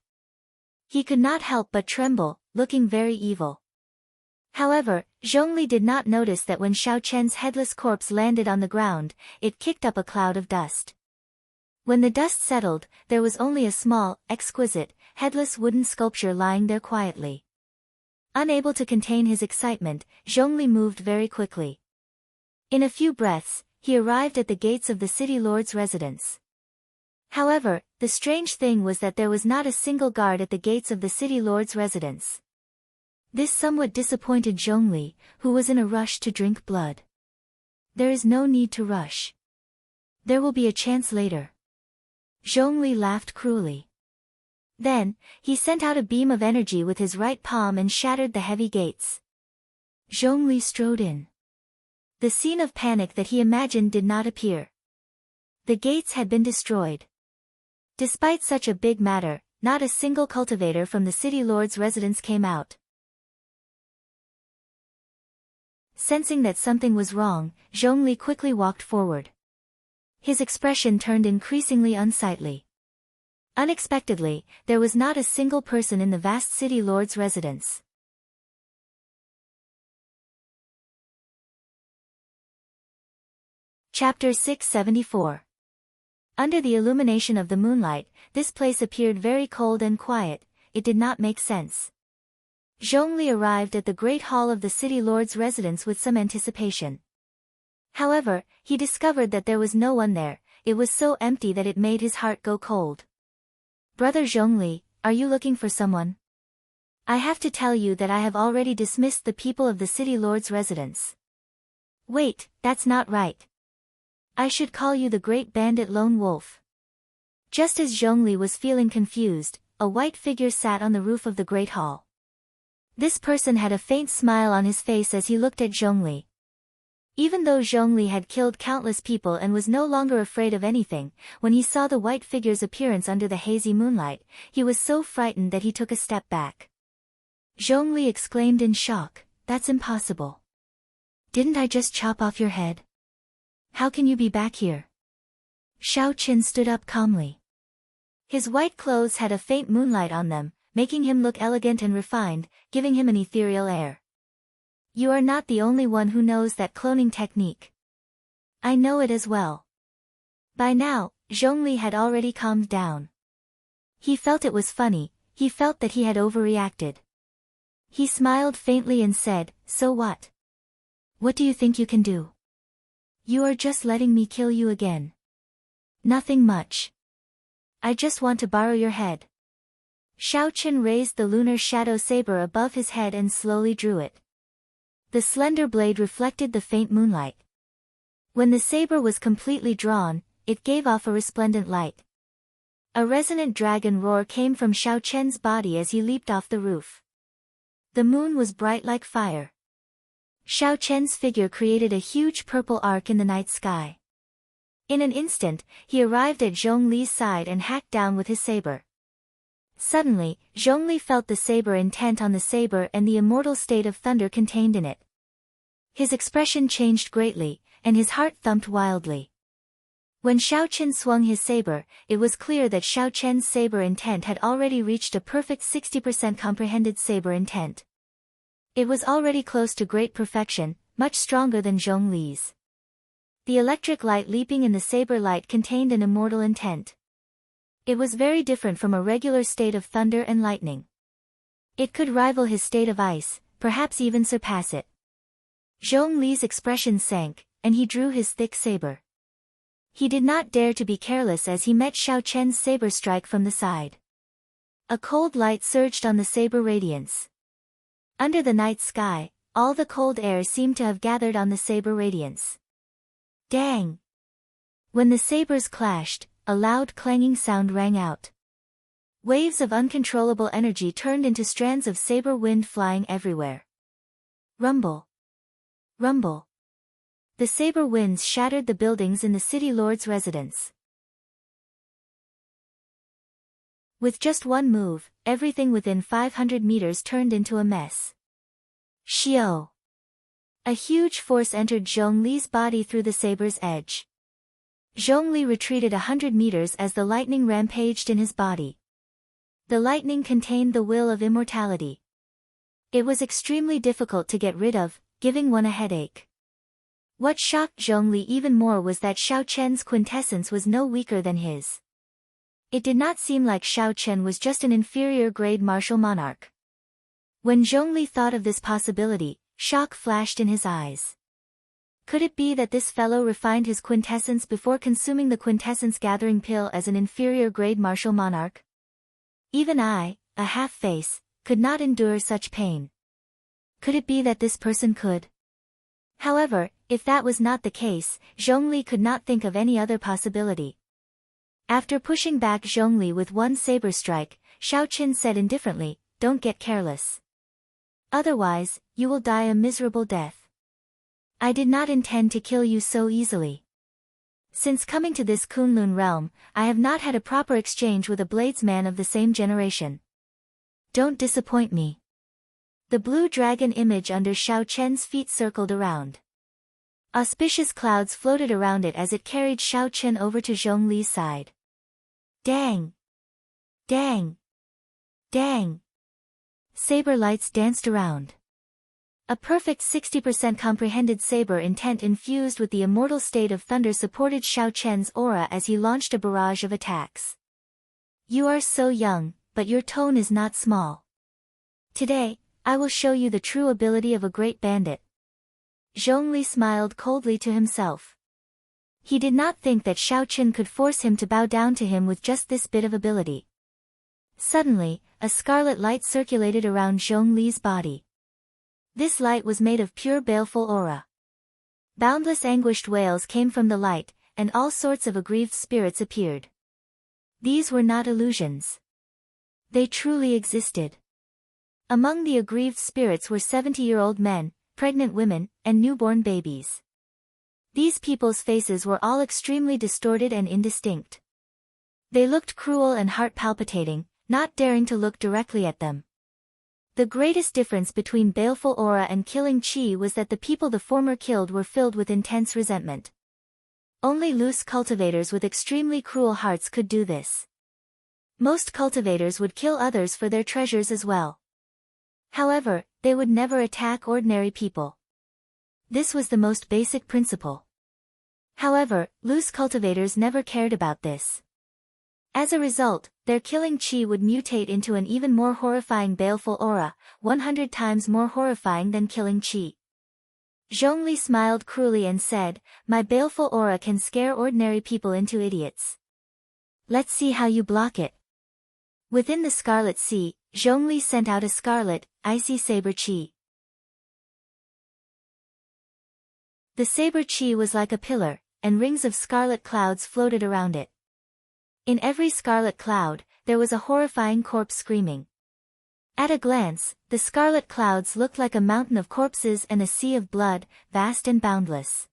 He could not help but tremble, looking very evil. However, Zhongli did not notice that when Xiaoqian's headless corpse landed on the ground, it kicked up a cloud of dust. When the dust settled, there was only a small, exquisite, headless wooden sculpture lying there quietly. Unable to contain his excitement, Zhongli moved very quickly. In a few breaths, he arrived at the gates of the city lord's residence. However, the strange thing was that there was not a single guard at the gates of the city lord's residence. This somewhat disappointed Zhongli, who was in a rush to drink blood. "There is no need to rush. There will be a chance later." Zhongli laughed cruelly. Then, he sent out a beam of energy with his right palm and shattered the heavy gates. Zhongli strode in. The scene of panic that he imagined did not appear. The gates had been destroyed. Despite such a big matter, not a single cultivator from the city lord's residence came out. Sensing that something was wrong, Zhongli quickly walked forward. His expression turned increasingly unsightly. Unexpectedly, there was not a single person in the vast city lord's residence. Chapter 674. Under the illumination of the moonlight, this place appeared very cold and quiet. It did not make sense. Zhongli arrived at the great hall of the city lord's residence with some anticipation. However, he discovered that there was no one there. it was so empty that it made his heart go cold. Brother Zhongli, are you looking for someone? I have to tell you that I have already dismissed the people of the city lord's residence. Wait, that's not right. I should call you the great bandit lone wolf. Just as Zhongli was feeling confused, a white figure sat on the roof of the great hall. This person had a faint smile on his face as he looked at Zhongli. Even though Zhongli had killed countless people and was no longer afraid of anything, when he saw the white figure's appearance under the hazy moonlight, he was so frightened that he took a step back. Zhongli exclaimed in shock, "That's impossible. Didn't I just chop off your head? How can you be back here?" Xiao Qin stood up calmly. His white clothes had a faint moonlight on them, making him look elegant and refined, giving him an ethereal air. You are not the only one who knows that cloning technique. I know it as well. By now, Zhongli had already calmed down. He felt it was funny, he felt that he had overreacted. He smiled faintly and said, "So what? What do you think you can do? You are just letting me kill you again. Nothing much. I just want to borrow your head." Xiao Qin raised the lunar shadow saber above his head and slowly drew it. The slender blade reflected the faint moonlight. When the saber was completely drawn, it gave off a resplendent light. A resonant dragon roar came from Xiao Qin's body as he leaped off the roof. The moon was bright like fire. Xiao Qin's figure created a huge purple arc in the night sky. In an instant, he arrived at Zhongli's side and hacked down with his saber. Suddenly, Zhongli felt the saber intent on the saber and the immortal state of thunder contained in it. His expression changed greatly, and his heart thumped wildly. When Xiao Qin swung his saber, it was clear that Xiao Qin's saber intent had already reached a perfect 60% comprehended saber intent. It was already close to great perfection, much stronger than Zhongli's. The electric light leaping in the saber light contained an immortal intent. It was very different from a regular state of thunder and lightning. It could rival his state of ice, perhaps even surpass it. Zhongli's expression sank, and he drew his thick saber. He did not dare to be careless as he met Xiao Qin's saber strike from the side. A cold light surged on the saber radiance. Under the night sky, all the cold air seemed to have gathered on the saber radiance. Dang! When the sabers clashed, a loud clanging sound rang out. Waves of uncontrollable energy turned into strands of saber wind flying everywhere. Rumble! Rumble! The saber winds shattered the buildings in the city lord's residence. With just one move, everything within 500 meters turned into a mess. Xiao! A huge force entered Zhongli's body through the saber's edge. Zhongli retreated 100 meters as the lightning rampaged in his body. The lightning contained the will of immortality. It was extremely difficult to get rid of, giving one a headache. What shocked Zhongli even more was that Xiao Qin's quintessence was no weaker than his. It did not seem like Xiao Qin was just an inferior-grade martial monarch. When Zhongli thought of this possibility, shock flashed in his eyes. Could it be that this fellow refined his quintessence before consuming the quintessence-gathering pill as an inferior-grade martial monarch? Even I, a half-face, could not endure such pain. Could it be that this person could? However, if that was not the case, Zhongli could not think of any other possibility. After pushing back Zhongli with one saber strike, Xiao Qin said indifferently, "Don't get careless. Otherwise, you will die a miserable death. I did not intend to kill you so easily. Since coming to this Kunlun realm, I have not had a proper exchange with a bladesman of the same generation. Don't disappoint me." The blue dragon image under Xiao Qin's feet circled around. Auspicious clouds floated around it as it carried Xiao Qin over to Zhongli's side. Dang! Dang! Dang! Saber lights danced around. A perfect 60% comprehended saber intent infused with the immortal state of thunder supported Xiao Qin's aura as he launched a barrage of attacks. You are so young, but your tone is not small. Today, I will show you the true ability of a great bandit. Zhongli smiled coldly to himself. He did not think that Xiao Chen could force him to bow down to him with just this bit of ability. Suddenly, a scarlet light circulated around Zhongli's body. This light was made of pure baleful aura. Boundless anguished wails came from the light, and all sorts of aggrieved spirits appeared. These were not illusions. They truly existed. Among the aggrieved spirits were 70-year-old men, pregnant women, and newborn babies. These people's faces were all extremely distorted and indistinct. They looked cruel and heart-palpitating, not daring to look directly at them. The greatest difference between baleful aura and killing chi was that the people the former killed were filled with intense resentment. Only loose cultivators with extremely cruel hearts could do this. Most cultivators would kill others for their treasures as well. However, they would never attack ordinary people. This was the most basic principle. However, loose cultivators never cared about this. As a result, their killing chi would mutate into an even more horrifying baleful aura, 100 times more horrifying than killing chi. Zhongli smiled cruelly and said, "My baleful aura can scare ordinary people into idiots. Let's see how you block it." Within the Scarlet Sea, Zhongli sent out a scarlet, icy saber chi. The saber chi was like a pillar, and rings of scarlet clouds floated around it. In every scarlet cloud, there was a horrifying corpse screaming. At a glance, the scarlet clouds looked like a mountain of corpses and a sea of blood, vast and boundless.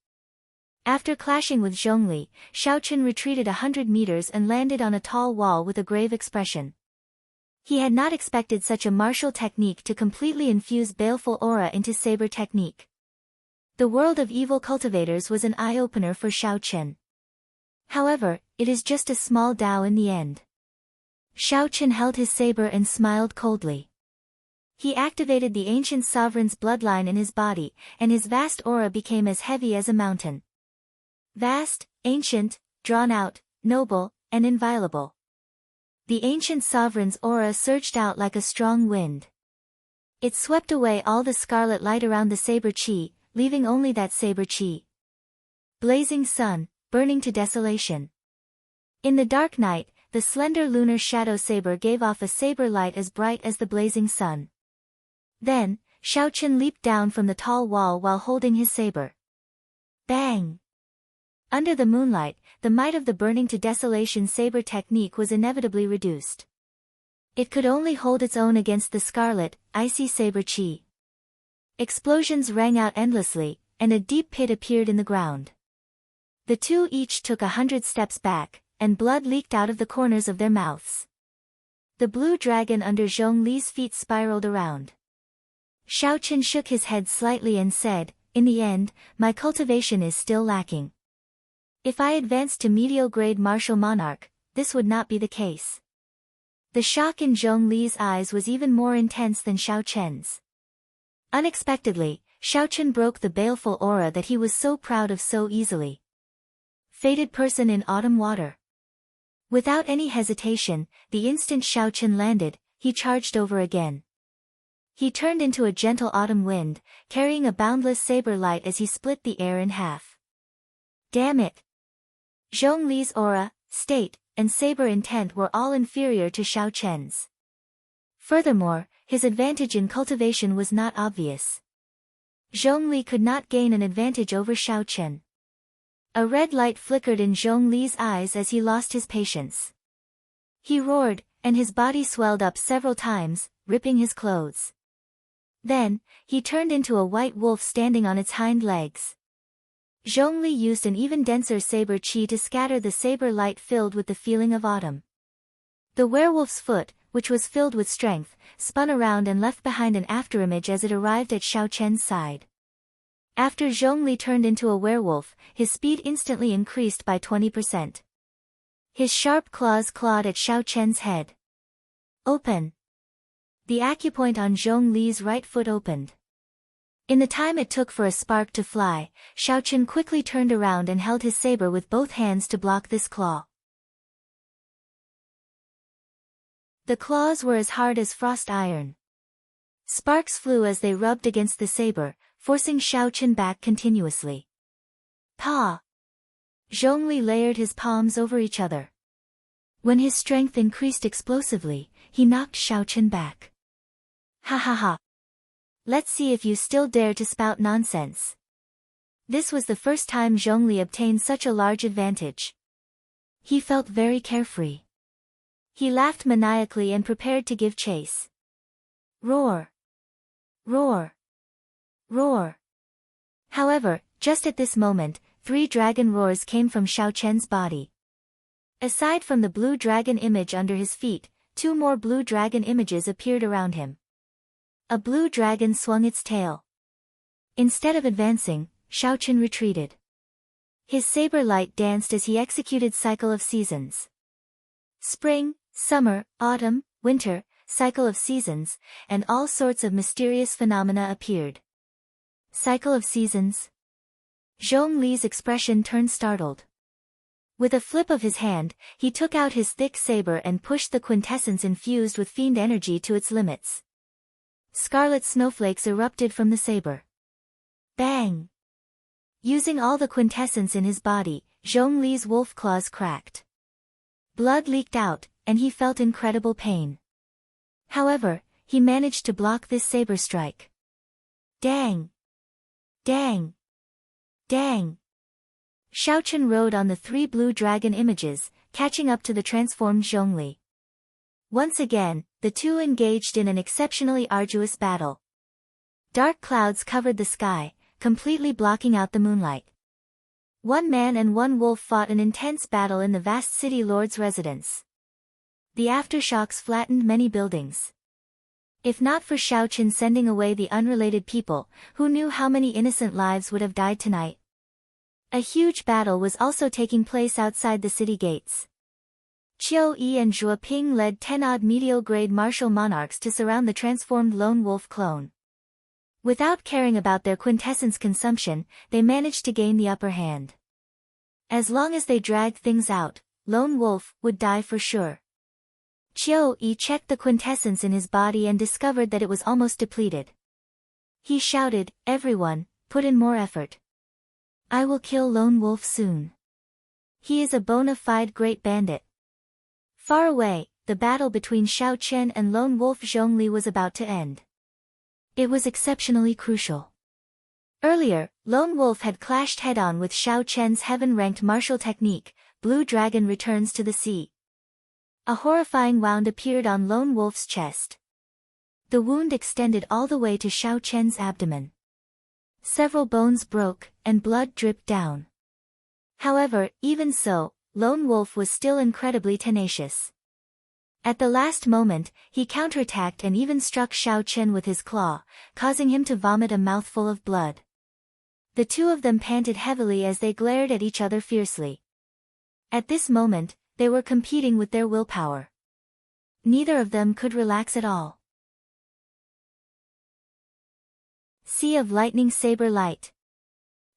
After clashing with Zhongli, Xiao Chen retreated 100 meters and landed on a tall wall with a grave expression. He had not expected such a martial technique to completely infuse baleful aura into saber technique. The world of evil cultivators was an eye-opener for Xiao Chen. However, it is just a small Dao in the end. Xiao Chen held his saber and smiled coldly. He activated the ancient sovereign's bloodline in his body, and his vast aura became as heavy as a mountain. Vast, ancient, drawn out, noble, and inviolable. The ancient sovereign's aura surged out like a strong wind. It swept away all the scarlet light around the saber chi, leaving only that saber chi. Blazing sun, burning to desolation. In the dark night, the slender lunar shadow saber gave off a saber light as bright as the blazing sun. Then, Xiao Chen leaped down from the tall wall while holding his saber. Bang! Under the moonlight, the might of the burning to desolation saber technique was inevitably reduced. It could only hold its own against the scarlet, icy saber chi. Explosions rang out endlessly, and a deep pit appeared in the ground. The two each took 100 steps back, and blood leaked out of the corners of their mouths. The blue dragon under Zhongli's feet spiraled around. Xiao Chen shook his head slightly and said, "In the end, my cultivation is still lacking. If I advanced to medial-grade martial monarch, this would not be the case." The shock in Zhongli's eyes was even more intense than Xiao Chen's. Unexpectedly, Xiao Chen broke the baleful aura that he was so proud of so easily. Fated person in autumn water. Without any hesitation, the instant Xiao Chen landed, he charged over again. He turned into a gentle autumn wind, carrying a boundless saber light as he split the air in half. Damn it! Zhongli's aura, state, and saber intent were all inferior to Xiao Chen's. Furthermore, his advantage in cultivation was not obvious. Zhongli could not gain an advantage over Xiao Chen. A red light flickered in Zhongli's eyes as he lost his patience. He roared, and his body swelled up several times, ripping his clothes. Then, he turned into a white wolf standing on its hind legs. Zhongli used an even denser saber chi to scatter the saber light filled with the feeling of autumn. The werewolf's foot, which was filled with strength, spun around and left behind an afterimage as it arrived at Xiao Chen's side. After Zhongli turned into a werewolf, his speed instantly increased by 20%. His sharp claws clawed at Xiao Chen's head. Open! The acupoint on Zhongli's right foot opened. In the time it took for a spark to fly, Xiao Chen quickly turned around and held his saber with both hands to block this claw. The claws were as hard as frost iron. Sparks flew as they rubbed against the saber, forcing Xiao Chen back continuously. Pa! Zhongli layered his palms over each other. When his strength increased explosively, he knocked Xiaochen back. Ha ha ha. Let's see if you still dare to spout nonsense. This was the first time Zhongli obtained such a large advantage. He felt very carefree. He laughed maniacally and prepared to give chase. Roar! Roar! Roar! However, just at this moment, 3 dragon roars came from Xiaochen's body. Aside from the blue dragon image under his feet, 2 more blue dragon images appeared around him. A blue dragon swung its tail. Instead of advancing, Xiaochen retreated. His saber light danced as he executed cycle of seasons. Spring, summer, autumn, winter, cycle of seasons, and all sorts of mysterious phenomena appeared. Cycle of seasons? Zhongli's expression turned startled. With a flip of his hand, he took out his thick saber and pushed the quintessence infused with fiend energy to its limits. Scarlet snowflakes erupted from the saber. Bang! Using all the quintessence in his body, Zhongli's wolf claws cracked. Blood leaked out, and he felt incredible pain. However, he managed to block this saber strike. Dang! Dang! Dang! Xiaochen rode on the 3 blue dragon images, catching up to the transformed Zhongli. Once again, the 2 engaged in an exceptionally arduous battle. Dark clouds covered the sky, completely blocking out the moonlight. 1 man and 1 wolf fought an intense battle in the vast city lord's residence. The aftershocks flattened many buildings. If not for Xiaochen sending away the unrelated people, who knew how many innocent lives would have died tonight? A huge battle was also taking place outside the city gates. Qiu Yi and Zhuo Ping led 10-odd medial-grade martial monarchs to surround the transformed lone wolf clone. Without caring about their quintessence consumption, they managed to gain the upper hand. As long as they dragged things out, Lone Wolf would die for sure. Qiu Yi checked the quintessence in his body and discovered that it was almost depleted. He shouted, "Everyone, put in more effort. I will kill Lone Wolf soon. He is a bona fide great bandit." Far away, the battle between Xiaochen and Lone Wolf Zhongli was about to end. It was exceptionally crucial. Earlier, Lone Wolf had clashed head-on with Xiaochen's heaven-ranked martial technique, Blue Dragon Returns to the Sea. A horrifying wound appeared on Lone Wolf's chest. The wound extended all the way to Xiaochen's abdomen. Several bones broke, and blood dripped down. However, even so, Lone Wolf was still incredibly tenacious. At the last moment, he counterattacked and even struck Xiaochen with his claw, causing him to vomit a mouthful of blood. The 2 of them panted heavily as they glared at each other fiercely. At this moment, they were competing with their willpower. Neither of them could relax at all. Sea of Lightning Saber Light.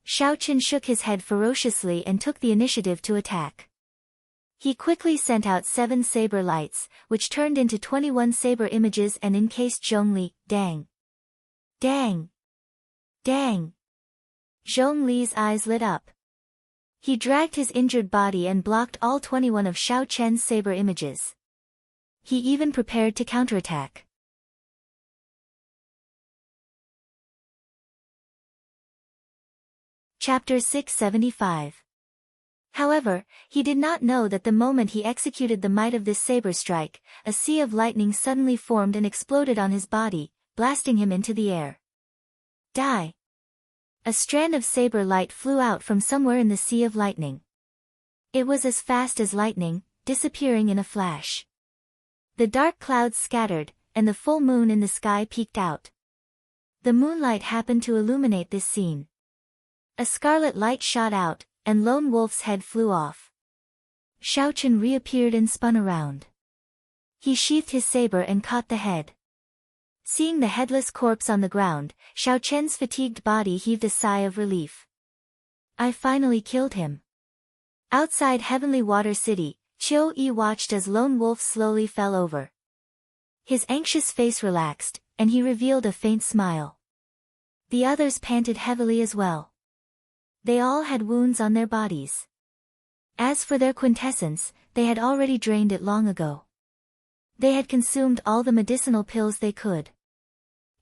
Xiaochen shook his head ferociously and took the initiative to attack. He quickly sent out 7 saber lights, which turned into 21 saber images and encased Zhongli. Dang! Dang! Dang! Zhongli's eyes lit up. He dragged his injured body and blocked all 21 of Xiaochen's saber images. He even prepared to counterattack. Chapter 675. However, he did not know that the moment he executed the might of this saber strike, a sea of lightning suddenly formed and exploded on his body, blasting him into the air. Die! A strand of saber light flew out from somewhere in the sea of lightning. It was as fast as lightning, disappearing in a flash. The dark clouds scattered, and the full moon in the sky peeked out. The moonlight happened to illuminate this scene. A scarlet light shot out, and Lone Wolf's head flew off. Xiaochen reappeared and spun around. He sheathed his saber and caught the head. Seeing the headless corpse on the ground, Xiaochen's fatigued body heaved a sigh of relief. I finally killed him. Outside Heavenly Water City, Qiu Yi watched as Lone Wolf slowly fell over. His anxious face relaxed, and he revealed a faint smile. The others panted heavily as well. They all had wounds on their bodies. As for their quintessence, they had already drained it long ago. They had consumed all the medicinal pills they could.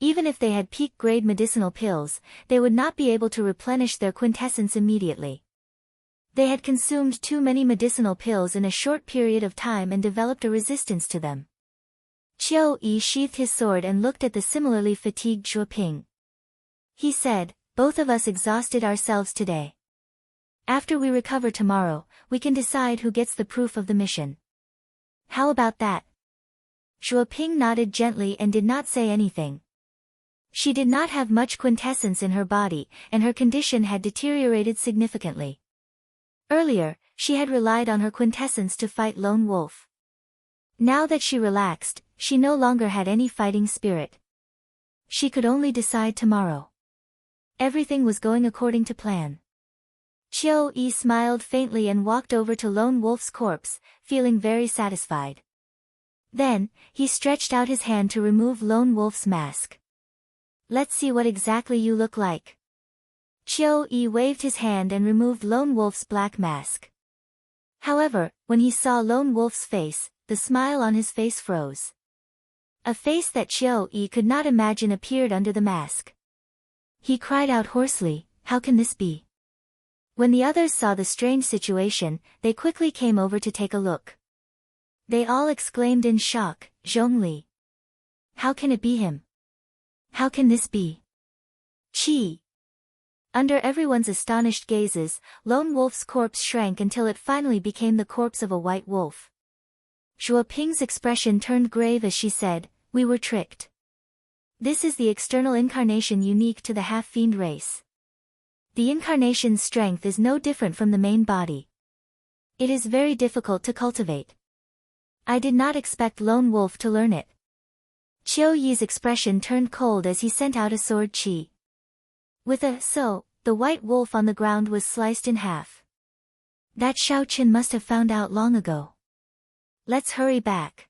Even if they had peak-grade medicinal pills, they would not be able to replenish their quintessence immediately. They had consumed too many medicinal pills in a short period of time and developed a resistance to them. Qiu Yi sheathed his sword and looked at the similarly fatigued Zhuo Ping. He said, "Both of us exhausted ourselves today. After we recover tomorrow, we can decide who gets the proof of the mission. How about that?" Zhuo Ping nodded gently and did not say anything. She did not have much quintessence in her body, and her condition had deteriorated significantly. Earlier, she had relied on her quintessence to fight Lone Wolf. Now that she relaxed, she no longer had any fighting spirit. She could only decide tomorrow. Everything was going according to plan. Qiu Yi smiled faintly and walked over to Lone Wolf's corpse, feeling very satisfied. Then, he stretched out his hand to remove Lone Wolf's mask. "Let's see what exactly you look like." Qiu Yi waved his hand and removed Lone Wolf's black mask. However, when he saw Lone Wolf's face, the smile on his face froze. A face that Qiu Yi could not imagine appeared under the mask. He cried out hoarsely, "How can this be?" When the others saw the strange situation, they quickly came over to take a look. They all exclaimed in shock, "Zhongli! How can it be him? How can this be? Qi!" Under everyone's astonished gazes, Lone Wolf's corpse shrank until it finally became the corpse of a white wolf. Zhuo Ping's expression turned grave as she said, "We were tricked. This is the external incarnation unique to the half-fiend race. The incarnation's strength is no different from the main body. It is very difficult to cultivate. I did not expect Lone Wolf to learn it." Qiu Yi's expression turned cold as he sent out a sword chi. With a "so," the white wolf on the ground was sliced in half. That Shao Qin must have found out long ago. Let's hurry back.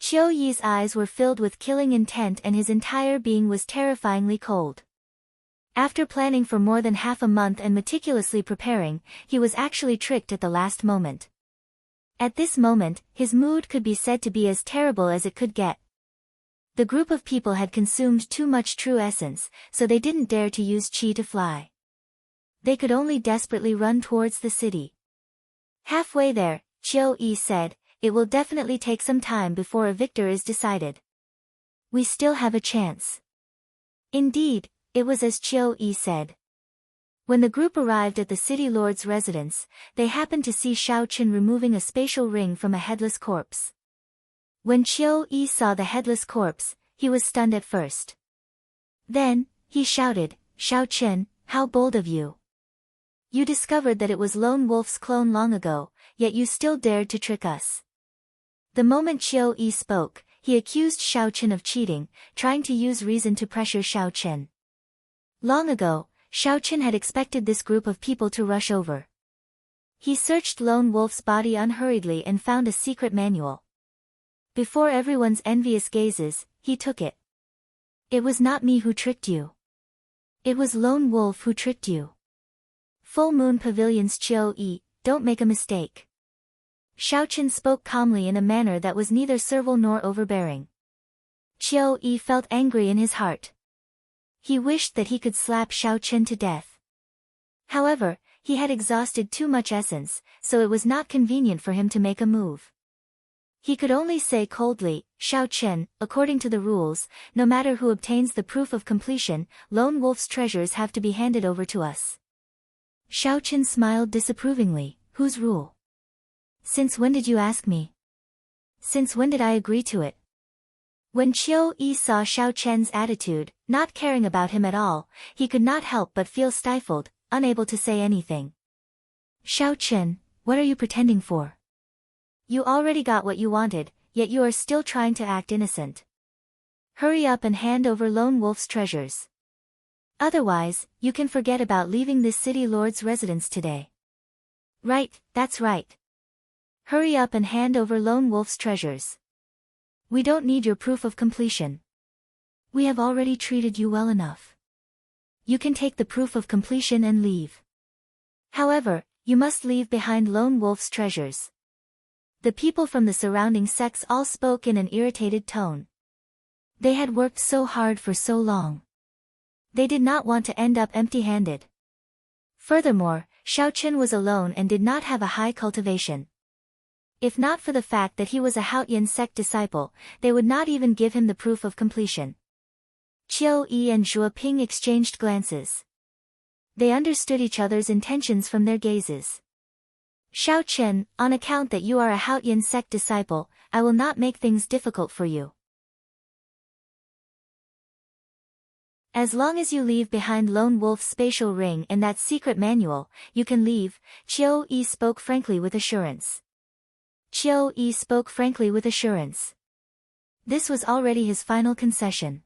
Qiu Yi's eyes were filled with killing intent and his entire being was terrifyingly cold. After planning for more than half a month and meticulously preparing, he was actually tricked at the last moment. At this moment, his mood could be said to be as terrible as it could get. The group of people had consumed too much true essence, so they didn't dare to use chi to fly. They could only desperately run towards the city. Halfway there, Qiu Yi said, "It will definitely take some time before a victor is decided. We still have a chance." Indeed, it was as Qiu Yi said. When the group arrived at the city lord's residence, they happened to see Shao Qin removing a spatial ring from a headless corpse. When Qiu Yi saw the headless corpse, he was stunned at first. Then, he shouted, "Shao Qin, how bold of you! You discovered that it was Lone Wolf's clone long ago, yet you still dared to trick us." The moment Qiu Yi spoke, he accused Shao Qin of cheating, trying to use reason to pressure Shao Qin. Long ago, Shao Qin had expected this group of people to rush over. He searched Lone Wolf's body unhurriedly and found a secret manual. Before everyone's envious gazes, he took it. "It was not me who tricked you. It was Lone Wolf who tricked you." Full Moon Pavilion's Qiu Yi, don't make a mistake. Shao Qin spoke calmly in a manner that was neither servile nor overbearing. Qiu Yi felt angry in his heart. He wished that he could slap Shao Qin to death. However, he had exhausted too much essence, so it was not convenient for him to make a move. He could only say coldly, "Shao Qin, according to the rules, no matter who obtains the proof of completion, Lone Wolf's treasures have to be handed over to us." Shao Qin smiled disapprovingly, "Whose rule? Since when did you ask me? Since when did I agree to it?" When Qiu Yi saw Shao Qin's attitude, not caring about him at all, he could not help but feel stifled, unable to say anything. "Shao Qin, what are you pretending for? You already got what you wanted, yet you are still trying to act innocent. Hurry up and hand over Lone Wolf's treasures. Otherwise, you can forget about leaving this city lord's residence today." "Right, that's right. Hurry up and hand over Lone Wolf's treasures. We don't need your proof of completion. We have already treated you well enough. You can take the proof of completion and leave." However, you must leave behind Lone Wolf's treasures. The people from the surrounding sects all spoke in an irritated tone. They had worked so hard for so long. They did not want to end up empty-handed. Furthermore, Xiaochen was alone and did not have a high cultivation. If not for the fact that he was a Haoyan sect disciple, they would not even give him the proof of completion. Qiu Yi and Zhuo Ping exchanged glances. They understood each other's intentions from their gazes. Xiaochen, on account that you are a Haoyan sect disciple, I will not make things difficult for you. As long as you leave behind Lone Wolf's spatial ring and that secret manual, you can leave, Qiu Yi spoke frankly with assurance. Qiu Yi spoke frankly with assurance. This was already his final concession.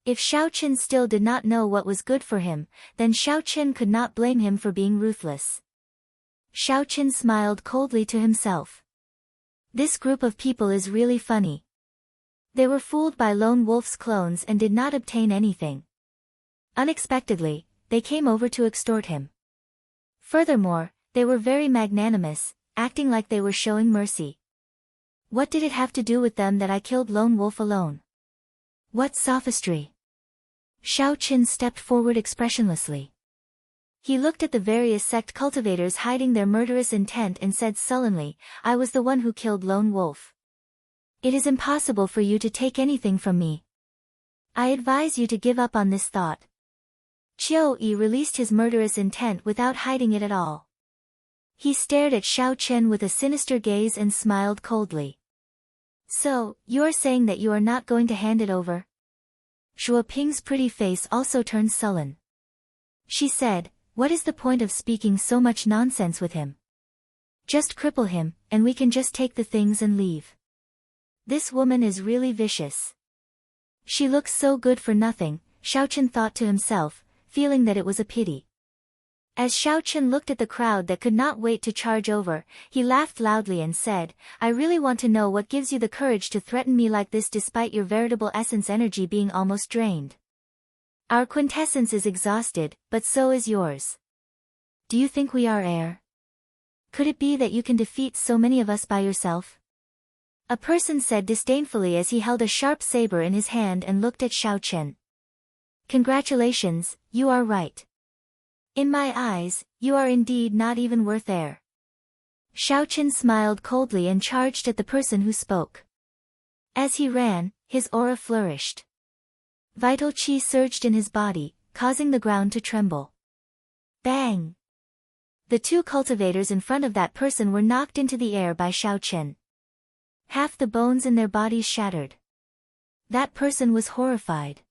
If Xiaochen still did not know what was good for him, then Xiaochen could not blame him for being ruthless. Xiaochen smiled coldly to himself. This group of people is really funny. They were fooled by Lone Wolf's clones and did not obtain anything. Unexpectedly, they came over to extort him. Furthermore, they were very magnanimous, acting like they were showing mercy. What did it have to do with them that I killed Lone Wolf alone? What sophistry! Xiaochen stepped forward expressionlessly. He looked at the various sect cultivators hiding their murderous intent and said sullenly, I was the one who killed Lone Wolf. It is impossible for you to take anything from me. I advise you to give up on this thought. Qiu Yi released his murderous intent without hiding it at all. He stared at Xiaochen with a sinister gaze and smiled coldly. So, you are saying that you are not going to hand it over? Zhuo Ping's pretty face also turned sullen. She said, what is the point of speaking so much nonsense with him? Just cripple him, and we can just take the things and leave. This woman is really vicious. She looks so good for nothing, Xiaochen thought to himself, feeling that it was a pity. As Xiaochen looked at the crowd that could not wait to charge over, he laughed loudly and said, I really want to know what gives you the courage to threaten me like this despite your veritable essence energy being almost drained. Our quintessence is exhausted, but so is yours. Do you think we are air? Could it be that you can defeat so many of us by yourself? A person said disdainfully as he held a sharp saber in his hand and looked at Xiaochen. Congratulations, you are right. In my eyes, you are indeed not even worth air. Xiaochen smiled coldly and charged at the person who spoke. As he ran, his aura flourished. Vital qi surged in his body, causing the ground to tremble. Bang! The two cultivators in front of that person were knocked into the air by Xiaochen. Half the bones in their bodies shattered. That person was horrified.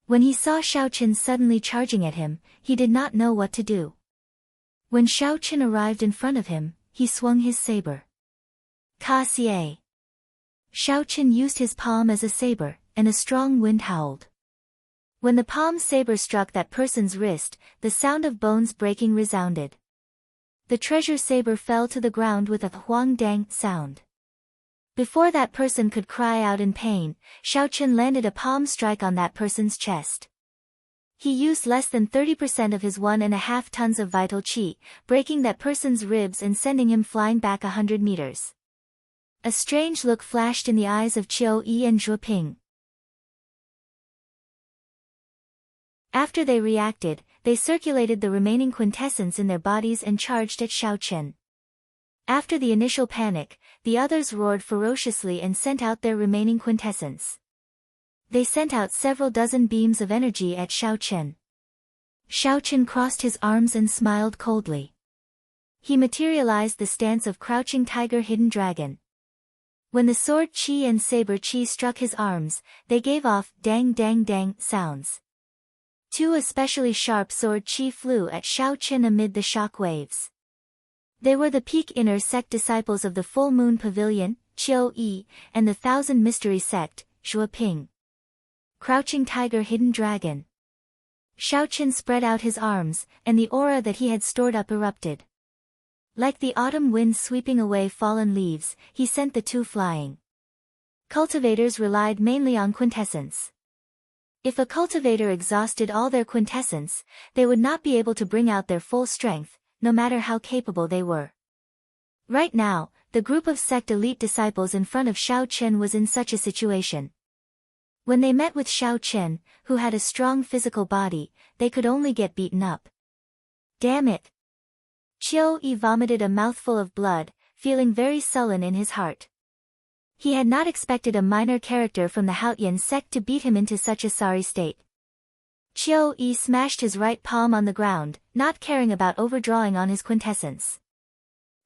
When he saw Xiaochen suddenly charging at him, he did not know what to do. When Xiaochen arrived in front of him, he swung his saber. Ka Xie. Xiaochen used his palm as a saber, and a strong wind howled. When the palm saber struck that person's wrist, the sound of bones breaking resounded. The treasure saber fell to the ground with a huang dang sound. Before that person could cry out in pain, Xiaochen landed a palm strike on that person's chest. He used less than 30% of his 1.5 tons of vital qi, breaking that person's ribs and sending him flying back 100 meters. A strange look flashed in the eyes of Qiu Yi and Zhuo Ping. After they reacted, they circulated the remaining quintessence in their bodies and charged at Xiaochen. After the initial panic, the others roared ferociously and sent out their remaining quintessence. They sent out several dozen beams of energy at Xiaochen. Xiaochen crossed his arms and smiled coldly. He materialized the stance of crouching tiger hidden dragon. When the sword qi and saber qi struck his arms, they gave off dang dang dang sounds. Two especially sharp sword qi flew at Xiaochen amid the shock waves. They were the peak inner sect disciples of the Full Moon Pavilion, Qiu Yi, and the Thousand Mystery sect, Zhuo Ping. Crouching tiger hidden dragon. Xiaochen spread out his arms, and the aura that he had stored up erupted. Like the autumn wind sweeping away fallen leaves, he sent the two flying. Cultivators relied mainly on quintessence. If a cultivator exhausted all their quintessence, they would not be able to bring out their full strength, no matter how capable they were. Right now, the group of sect elite disciples in front of Xiao Chen was in such a situation. When they met with Xiao Chen, who had a strong physical body, they could only get beaten up. Damn it! Qiu Yi vomited a mouthful of blood, feeling very sullen in his heart. He had not expected a minor character from the Haotian sect to beat him into such a sorry state. Qiu Yi smashed his right palm on the ground, not caring about overdrawing on his quintessence.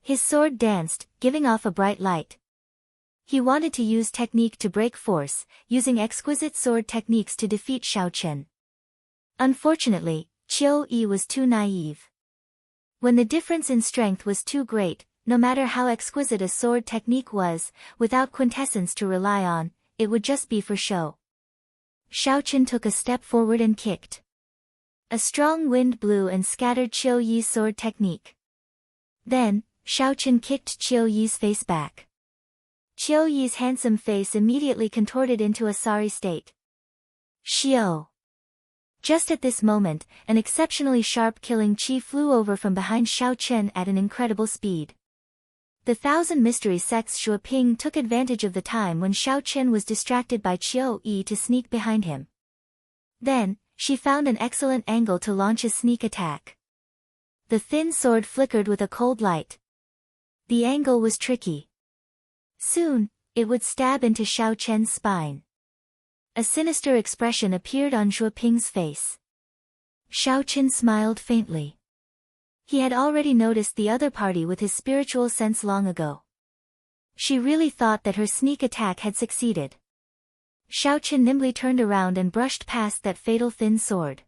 His sword danced, giving off a bright light. He wanted to use technique to break force, using exquisite sword techniques to defeat Xiao Chen. Unfortunately, Qiu Yi was too naive. When the difference in strength was too great, no matter how exquisite a sword technique was, without quintessence to rely on, it would just be for show. Xiao Chen took a step forward and kicked. A strong wind blew and scattered Qiu Yi's sword technique. Then, Xiao Chen kicked Qiu Yi's face back. Qiu Yi's handsome face immediately contorted into a sorry state. Xiao! Just at this moment, an exceptionally sharp killing chi flew over from behind Xiao Chen at an incredible speed. The Thousand Mystery Sect's Xue Ping took advantage of the time when Xiao Chen was distracted by Qiu Yi to sneak behind him. Then, she found an excellent angle to launch a sneak attack. The thin sword flickered with a cold light. The angle was tricky. Soon, it would stab into Xiao Chen's spine. A sinister expression appeared on Xue Ping's face. Xiao Chen smiled faintly. He had already noticed the other party with his spiritual sense long ago. She really thought that her sneak attack had succeeded. Xiao Chen nimbly turned around and brushed past that fatal thin sword.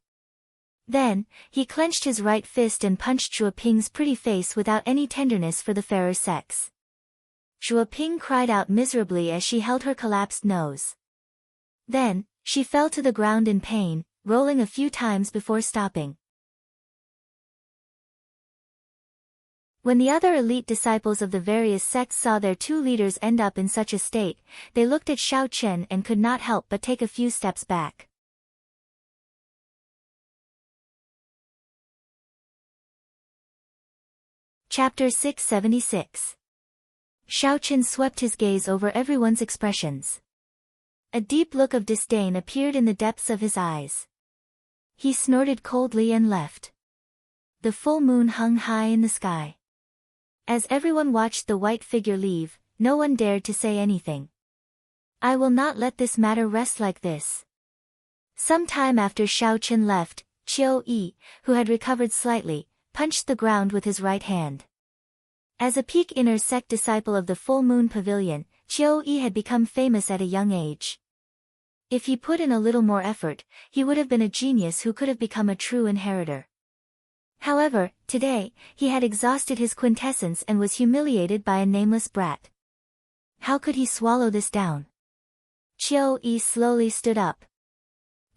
Then, he clenched his right fist and punched Xue Ping's pretty face without any tenderness for the fairer sex. Xue Ping cried out miserably as she held her collapsed nose. Then, she fell to the ground in pain, rolling a few times before stopping. When the other elite disciples of the various sects saw their two leaders end up in such a state, they looked at Xiao Chen and could not help but take a few steps back. Chapter 676. Xiao Chen swept his gaze over everyone's expressions. A deep look of disdain appeared in the depths of his eyes. He snorted coldly and left. The full moon hung high in the sky. As everyone watched the white figure leave, no one dared to say anything. I will not let this matter rest like this. Some time after Xiao Chen left, Qiu Yi, who had recovered slightly, punched the ground with his right hand. As a peak inner sect disciple of the Full Moon Pavilion, Qiu Yi had become famous at a young age. If he put in a little more effort, he would have been a genius who could have become a true inheritor. However, today, he had exhausted his quintessence and was humiliated by a nameless brat. How could he swallow this down? Qiu Yi slowly stood up.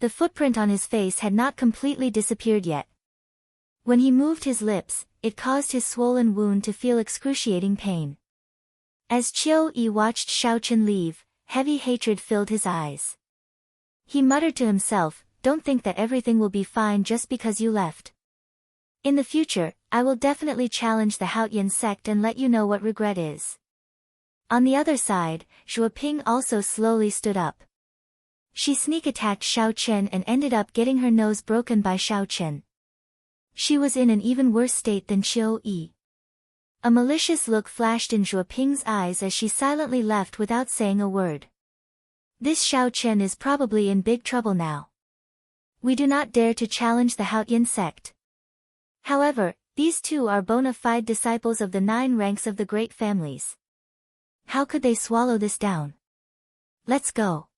The footprint on his face had not completely disappeared yet. When he moved his lips, it caused his swollen wound to feel excruciating pain. As Qiu Yi watched Xiao Chen leave, heavy hatred filled his eyes. He muttered to himself, "Don't think that everything will be fine just because you left. In the future, I will definitely challenge the Haotian sect and let you know what regret is." On the other side, Xue Ping also slowly stood up. She sneak attacked Xiao Chen and ended up getting her nose broken by Xiao Chen. She was in an even worse state than Qiu Yi. A malicious look flashed in Xue Ping's eyes as she silently left without saying a word. This Xiao Chen is probably in big trouble now. We do not dare to challenge the Haotian sect. However, these two are bona fide disciples of the 9 ranks of the great families. How could they swallow this down? Let's go.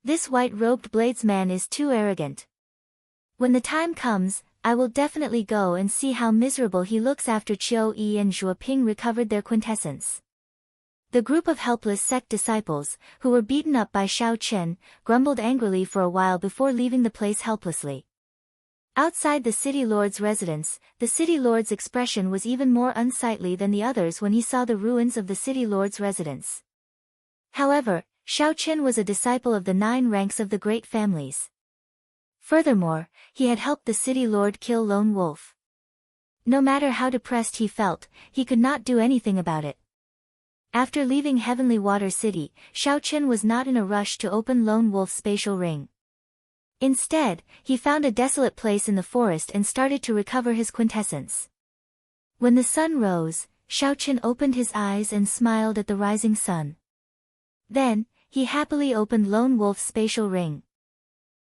This white-robed bladesman is too arrogant. When the time comes, I will definitely go and see how miserable he looks after Qiu Yi and Xue Ping recovered their quintessence. The group of helpless sect disciples, who were beaten up by Xiao Chen, grumbled angrily for a while before leaving the place helplessly. Outside the city lord's residence, the city lord's expression was even more unsightly than the others when he saw the ruins of the city lord's residence. However, Xiao Chen was a disciple of the 9 ranks of the great families. Furthermore, he had helped the city lord kill Lone Wolf. No matter how depressed he felt, he could not do anything about it. After leaving Heavenly Water City, Xiaochen was not in a rush to open Lone Wolf's spatial ring. Instead, he found a desolate place in the forest and started to recover his quintessence. When the sun rose, Xiaochen opened his eyes and smiled at the rising sun. Then, he happily opened Lone Wolf's spatial ring.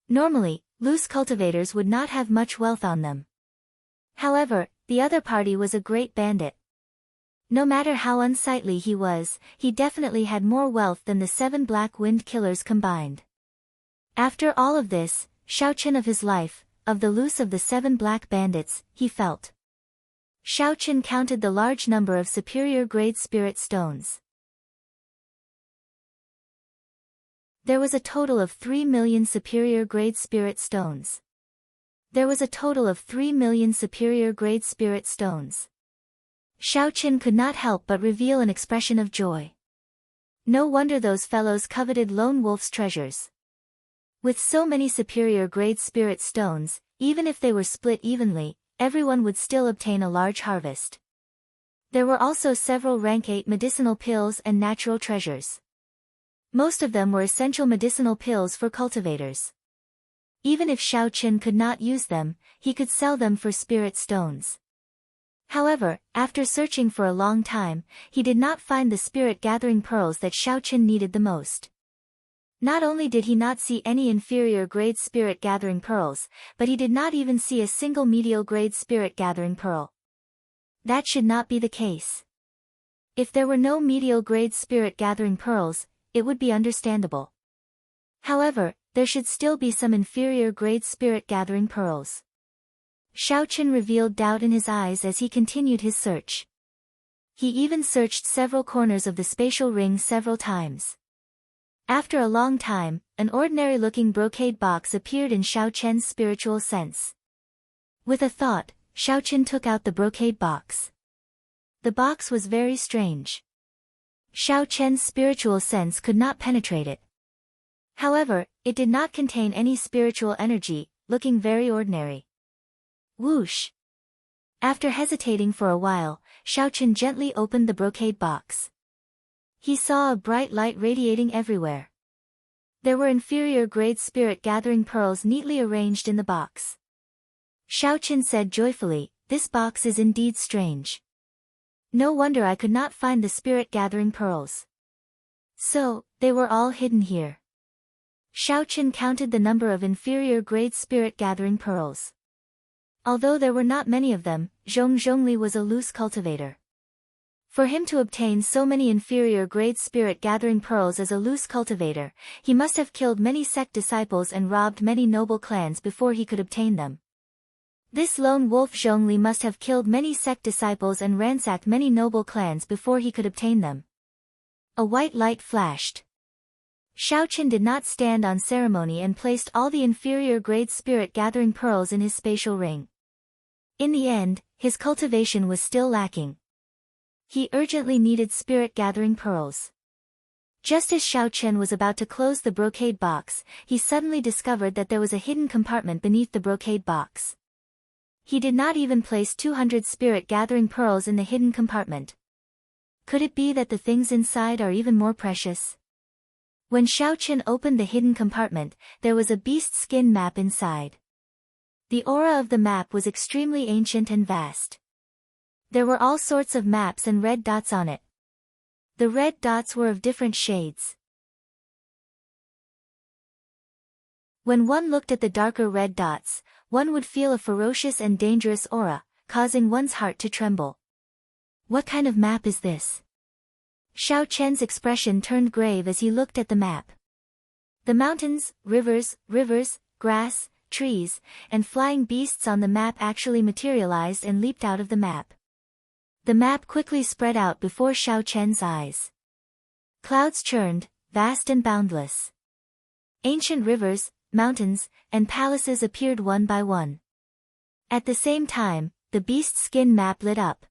Normally, loose cultivators would not have much wealth on them. However, the other party was a great bandit. No matter how unsightly he was, he definitely had more wealth than the 7 Black Wind Killers combined. After all of this, Xiaochen of his life, of the loose of the 7 black bandits, he felt. Xiaochen counted the large number of superior grade spirit stones. There was a total of 3 million superior grade spirit stones. There was a total of 3 million superior grade spirit stones. Xiaochen could not help but reveal an expression of joy. No wonder those fellows coveted Lone Wolf's treasures. With so many superior grade spirit stones, even if they were split evenly, everyone would still obtain a large harvest. There were also several rank 8 medicinal pills and natural treasures. Most of them were essential medicinal pills for cultivators. Even if Xiaochen could not use them, he could sell them for spirit stones. However, after searching for a long time, he did not find the spirit-gathering pearls that Xiaochen needed the most. Not only did he not see any inferior-grade spirit-gathering pearls, but he did not even see a single medial-grade spirit-gathering pearl. That should not be the case. If there were no medial-grade spirit-gathering pearls, it would be understandable. However, there should still be some inferior-grade spirit-gathering pearls. Xiaochen revealed doubt in his eyes as he continued his search. He even searched several corners of the spatial ring several times. After a long time, an ordinary-looking brocade box appeared in Xiaochen's spiritual sense. With a thought, Xiaochen took out the brocade box. The box was very strange. Xiaochen's spiritual sense could not penetrate it. However, it did not contain any spiritual energy, looking very ordinary. Whoosh! After hesitating for a while, Xiaochen gently opened the brocade box. He saw a bright light radiating everywhere. There were inferior-grade spirit-gathering pearls neatly arranged in the box. Xiaochen said joyfully, "This box is indeed strange. No wonder I could not find the spirit-gathering pearls. So, they were all hidden here." Xiaochen counted the number of inferior-grade spirit-gathering pearls. Although there were not many of them, Zhong Zhongli was a loose cultivator. For him to obtain so many inferior-grade spirit-gathering pearls as a loose cultivator, he must have killed many sect disciples and robbed many noble clans before he could obtain them. This lone wolf Zhongli must have killed many sect disciples and ransacked many noble clans before he could obtain them. A white light flashed. Xiaochen did not stand on ceremony and placed all the inferior-grade spirit-gathering pearls in his spatial ring. In the end, his cultivation was still lacking. He urgently needed spirit-gathering pearls. Just as Xiaochen was about to close the brocade box, he suddenly discovered that there was a hidden compartment beneath the brocade box. He did not even place 200 spirit-gathering pearls in the hidden compartment. Could it be that the things inside are even more precious? When Xiaochen opened the hidden compartment, there was a beast skin map inside. The aura of the map was extremely ancient and vast. There were all sorts of maps and red dots on it. The red dots were of different shades. When one looked at the darker red dots, one would feel a ferocious and dangerous aura, causing one's heart to tremble. What kind of map is this? Xiaochen's expression turned grave as he looked at the map. The mountains, rivers, grass, trees, and flying beasts on the map actually materialized and leaped out of the map. The map quickly spread out before Xiaochen's eyes. Clouds churned, vast and boundless. Ancient rivers, mountains, and palaces appeared one by one. At the same time, the beast skin map lit up.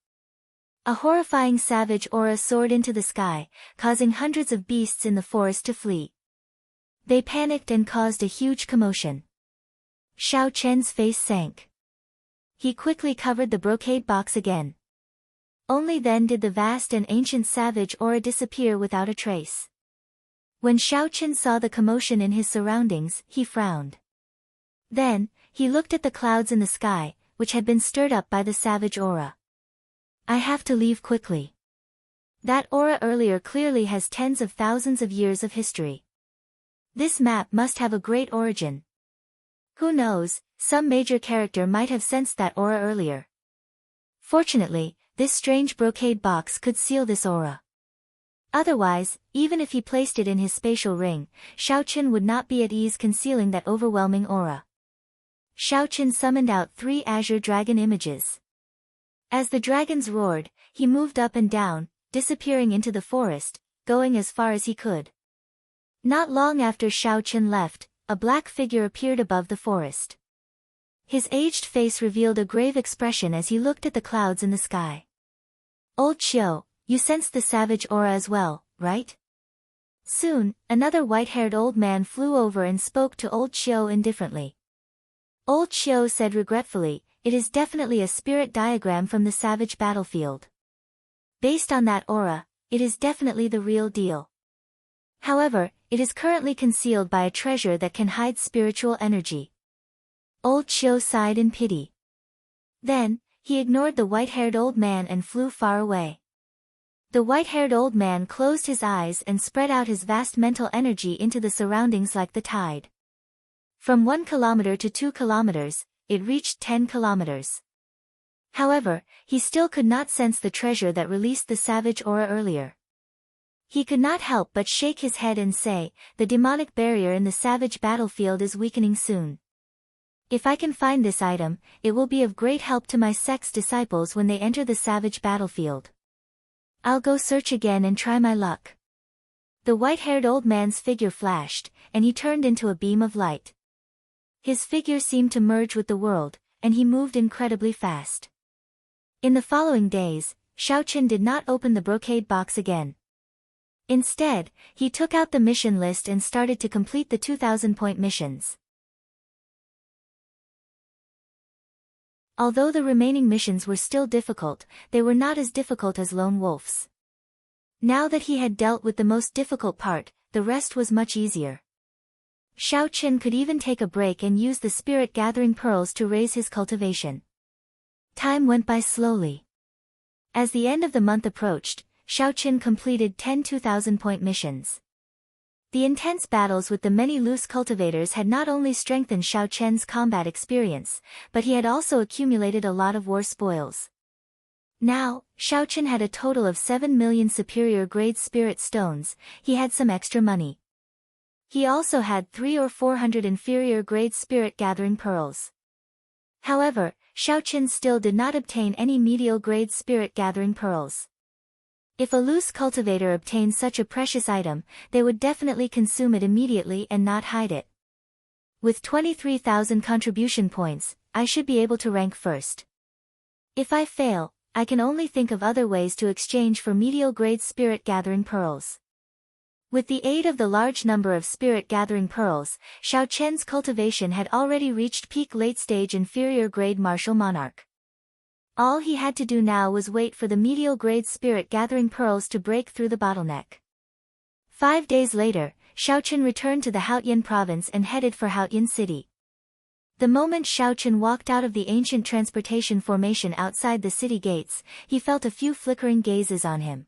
A horrifying savage aura soared into the sky, causing hundreds of beasts in the forest to flee. They panicked and caused a huge commotion. Xiaochen's face sank. He quickly covered the brocade box again. Only then did the vast and ancient savage aura disappear without a trace. When Xiao Qian saw the commotion in his surroundings, he frowned. Then, he looked at the clouds in the sky, which had been stirred up by the savage aura. I have to leave quickly. That aura earlier clearly has tens of thousands of years of history. This map must have a great origin. Who knows, some major character might have sensed that aura earlier. Fortunately, this strange brocade box could seal this aura. Otherwise, even if he placed it in his spatial ring, Xiao Qian would not be at ease concealing that overwhelming aura. Xiao Qian summoned out 3 azure dragon images. As the dragons roared, he moved up and down, disappearing into the forest, going as far as he could. Not long after Xiao Qian left, a black figure appeared above the forest. His aged face revealed a grave expression as he looked at the clouds in the sky. Old Xiao, you sensed the savage aura as well, right? Soon, another white-haired old man flew over and spoke to Old Xiao indifferently. Old Xiao said regretfully, it is definitely a spirit diagram from the savage battlefield. Based on that aura, it is definitely the real deal. However, it is currently concealed by a treasure that can hide spiritual energy. Old Xiao sighed in pity. Then, he ignored the white-haired old man and flew far away. The white-haired old man closed his eyes and spread out his vast mental energy into the surroundings like the tide. From 1 kilometer to 2 kilometers, it reached 10 kilometers. However, he still could not sense the treasure that released the savage aura earlier. He could not help but shake his head and say, the demonic barrier in the savage battlefield is weakening soon. If I can find this item, it will be of great help to my sect's disciples when they enter the savage battlefield. I'll go search again and try my luck. The white-haired old man's figure flashed, and he turned into a beam of light. His figure seemed to merge with the world, and he moved incredibly fast. In the following days, Xiao Qian did not open the brocade box again. Instead, he took out the mission list and started to complete the 2,000-point missions. Although the remaining missions were still difficult, they were not as difficult as Lone Wolf's. Now that he had dealt with the most difficult part, the rest was much easier. Xiao Qian could even take a break and use the spirit-gathering pearls to raise his cultivation. Time went by slowly. As the end of the month approached, Xiao Qian completed 10 2,000-point missions. The intense battles with the many loose cultivators had not only strengthened Xiao Qian's combat experience, but he had also accumulated a lot of war spoils. Now, Xiao Qian had a total of 7 million superior-grade spirit stones. He had some extra money. He also had 300 or 400 inferior-grade spirit-gathering pearls. However, Xiao Qian still did not obtain any medial-grade spirit-gathering pearls. If a loose cultivator obtained such a precious item, they would definitely consume it immediately and not hide it. With 23,000 contribution points, I should be able to rank first. If I fail, I can only think of other ways to exchange for medial-grade spirit-gathering pearls. With the aid of the large number of spirit-gathering pearls, Xiao Qian's cultivation had already reached peak late-stage inferior-grade martial monarch. All he had to do now was wait for the medial-grade spirit-gathering pearls to break through the bottleneck. 5 days later, Xiao Qian returned to the Haotian province and headed for Haotian city. The moment Xiao Qian walked out of the ancient transportation formation outside the city gates, he felt a few flickering gazes on him.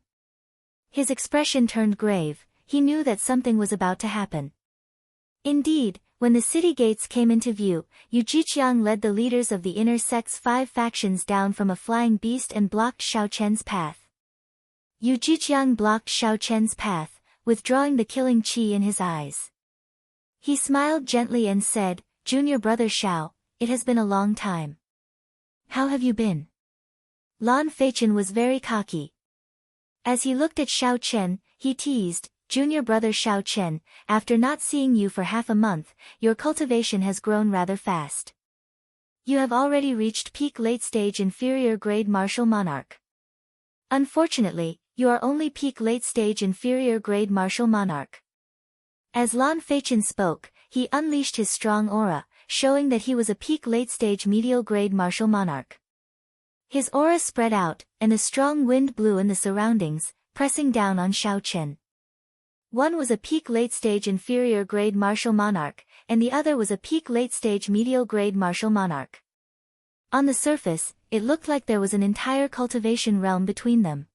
His expression turned grave. He knew that something was about to happen. Indeed, when the city gates came into view, Yu Jiqiang led the leaders of the inner sect's 5 factions down from a flying beast and blocked Xiao Qian's path. Yu Jiqiang blocked Xiao Qian's path, withdrawing the killing qi in his eyes. He smiled gently and said, Junior brother Xiao, it has been a long time. How have you been? Lan Feichen was very cocky. As he looked at Xiao Qian, he teased, Junior brother Xiao Qian, after not seeing you for half a month, your cultivation has grown rather fast. You have already reached peak late-stage inferior-grade martial monarch. Unfortunately, you are only peak late-stage inferior-grade martial monarch. As Lan Feichen spoke, he unleashed his strong aura, showing that he was a peak late-stage medial-grade martial monarch. His aura spread out, and a strong wind blew in the surroundings, pressing down on Xiao Chen. One was a peak late-stage inferior-grade martial monarch, and the other was a peak late-stage medial-grade martial monarch. On the surface, it looked like there was an entire cultivation realm between them.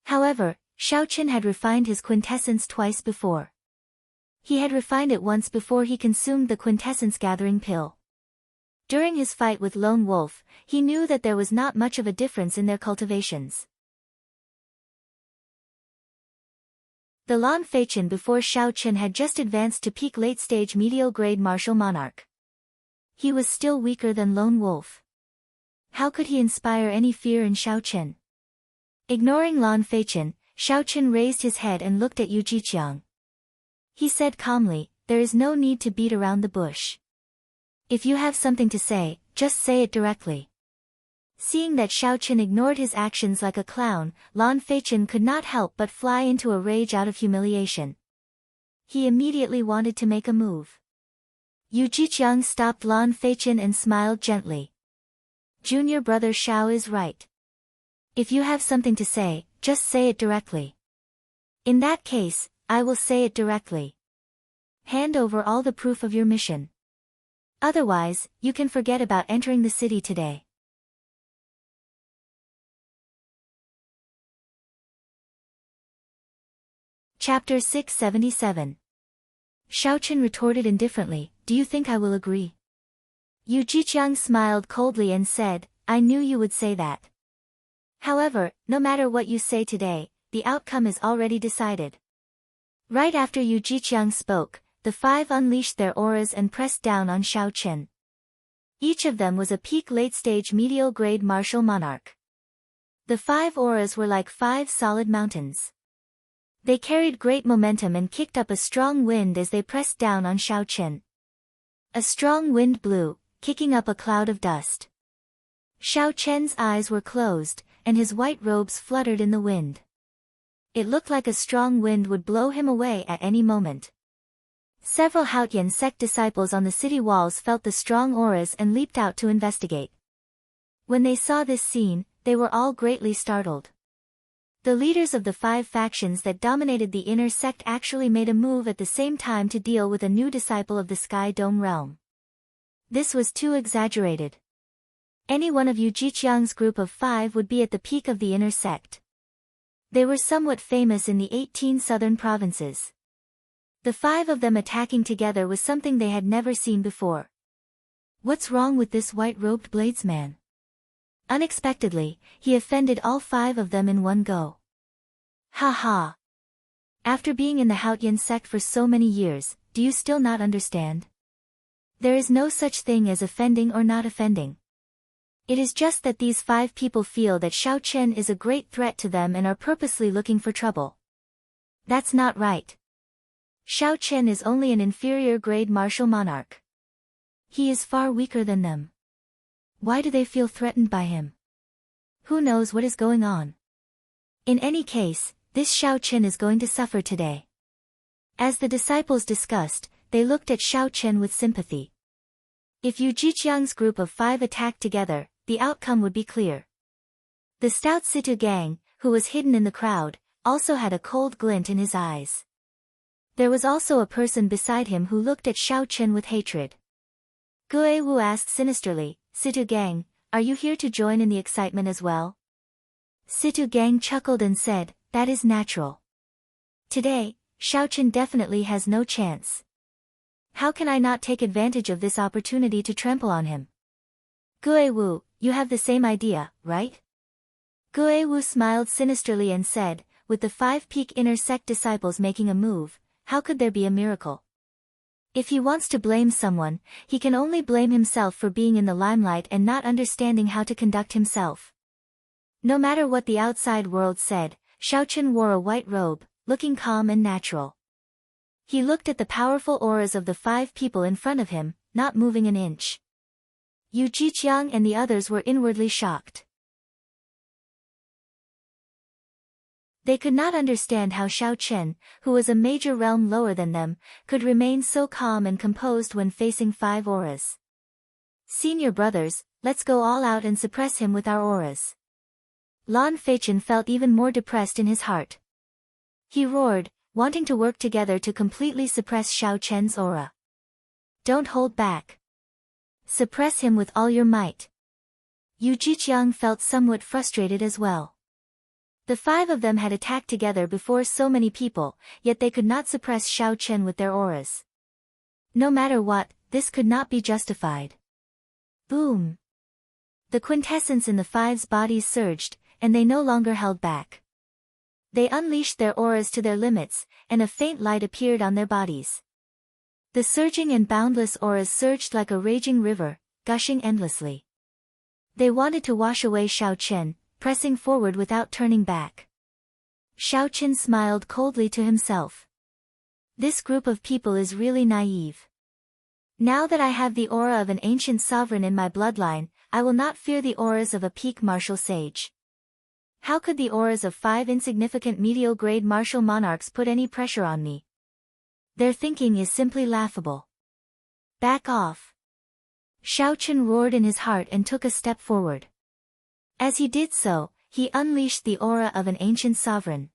However, Xiao Chen had refined his quintessence twice before. He had refined it once before he consumed the quintessence-gathering pill. During his fight with Lone Wolf, he knew that there was not much of a difference in their cultivations. The Lan Feichen before Xiao Chen had just advanced to peak late-stage medial-grade martial monarch. He was still weaker than Lone Wolf. How could he inspire any fear in Xiao Chen? Ignoring Lan Feichen, Xiao Chen raised his head and looked at Yu Jiqiang. He said calmly, "There is no need to beat around the bush. If you have something to say, just say it directly." Seeing that Xiao Chen ignored his actions like a clown, Lan Feichen could not help but fly into a rage out of humiliation. He immediately wanted to make a move. Yu Jiqiang stopped Lan Feichen and smiled gently. "Junior brother Xiao is right. If you have something to say, just say it directly." "In that case, I will say it directly. Hand over all the proof of your mission. Otherwise, you can forget about entering the city today." Chapter 677. Xiao Chen retorted indifferently, "Do you think I will agree?" Yu Jiqiang smiled coldly and said, "I knew you would say that. However, no matter what you say today, the outcome is already decided." Right after Yu Jiqiang spoke, the five unleashed their auras and pressed down on Xiao Chen. Each of them was a peak late-stage medial-grade martial monarch. The five auras were like five solid mountains. They carried great momentum and kicked up a strong wind as they pressed down on Xiao Chen. A strong wind blew, kicking up a cloud of dust. Xiao Chen's eyes were closed, and his white robes fluttered in the wind. It looked like a strong wind would blow him away at any moment. Several Haotian sect disciples on the city walls felt the strong auras and leaped out to investigate. When they saw this scene, they were all greatly startled. The leaders of the five factions that dominated the inner sect actually made a move at the same time to deal with a new disciple of the Sky Dome realm. This was too exaggerated. Any one of Yu Jiqiang's group of five would be at the peak of the inner sect. They were somewhat famous in the 18 southern provinces. The five of them attacking together was something they had never seen before. What's wrong with this white-robed bladesman? Unexpectedly, he offended all five of them in one go. Ha ha! After being in the Haotian sect for so many years, do you still not understand? There is no such thing as offending or not offending. It is just that these five people feel that Xiao Chen is a great threat to them and are purposely looking for trouble. That's not right. Xiao Chen is only an inferior-grade martial monarch. He is far weaker than them. Why do they feel threatened by him? Who knows what is going on? In any case, this Xiao Chen is going to suffer today. As the disciples discussed, they looked at Xiao Chen with sympathy. If Yu Jiqiang's group of five attacked together, the outcome would be clear. The stout Situ Gang, who was hidden in the crowd, also had a cold glint in his eyes. There was also a person beside him who looked at Xiao Chen with hatred. Gue Wu asked sinisterly, "Situ Gang, are you here to join in the excitement as well?" Situ Gang chuckled and said, "That is natural. Today, Xiao Chen definitely has no chance. How can I not take advantage of this opportunity to trample on him?" Gue Wu, you have the same idea, right? Gue Wu smiled sinisterly and said, "With the five peak inner sect disciples making a move, how could there be a miracle? If he wants to blame someone, he can only blame himself for being in the limelight and not understanding how to conduct himself." No matter what the outside world said, Xiao Chen wore a white robe, looking calm and natural. He looked at the powerful auras of the five people in front of him, not moving an inch. Yu Jiqiang and the others were inwardly shocked. They could not understand how Xiao Chen, who was a major realm lower than them, could remain so calm and composed when facing 5 auras. Senior brothers, let's go all out and suppress him with our auras. Lan Feichen felt even more depressed in his heart. He roared, wanting to work together to completely suppress Xiao Chen's aura. Don't hold back. Suppress him with all your might. Yu Jiqiang felt somewhat frustrated as well. The 5 of them had attacked together before so many people, yet they could not suppress Xiao Chen with their auras. No matter what, this could not be justified. Boom! The quintessence in the 5's bodies surged, and they no longer held back. They unleashed their auras to their limits, and a faint light appeared on their bodies. The surging and boundless auras surged like a raging river, gushing endlessly. They wanted to wash away Xiao Chen, pressing forward without turning back. Xiao Chen smiled coldly to himself. This group of people is really naive. Now that I have the aura of an ancient sovereign in my bloodline, I will not fear the auras of a peak martial sage. How could the auras of 5 insignificant medial-grade martial monarchs put any pressure on me? Their thinking is simply laughable. Back off. Xiao Chen roared in his heart and took a step forward. As he did so, he unleashed the aura of an ancient sovereign.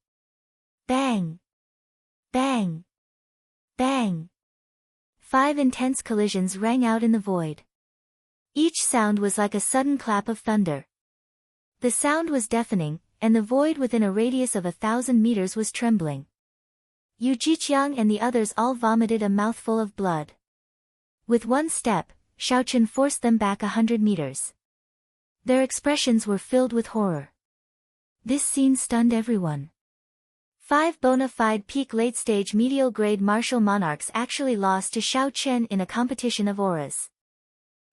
Bang! Bang! Bang! 5 intense collisions rang out in the void. Each sound was like a sudden clap of thunder. The sound was deafening, and the void within a radius of 1,000 meters was trembling. Yu Jiqiang and the others all vomited a mouthful of blood. With one step, Xiao Chen forced them back 100 meters. Their expressions were filled with horror. This scene stunned everyone. 5 bona fide peak late-stage medial-grade martial monarchs actually lost to Xiao Chen in a competition of auras.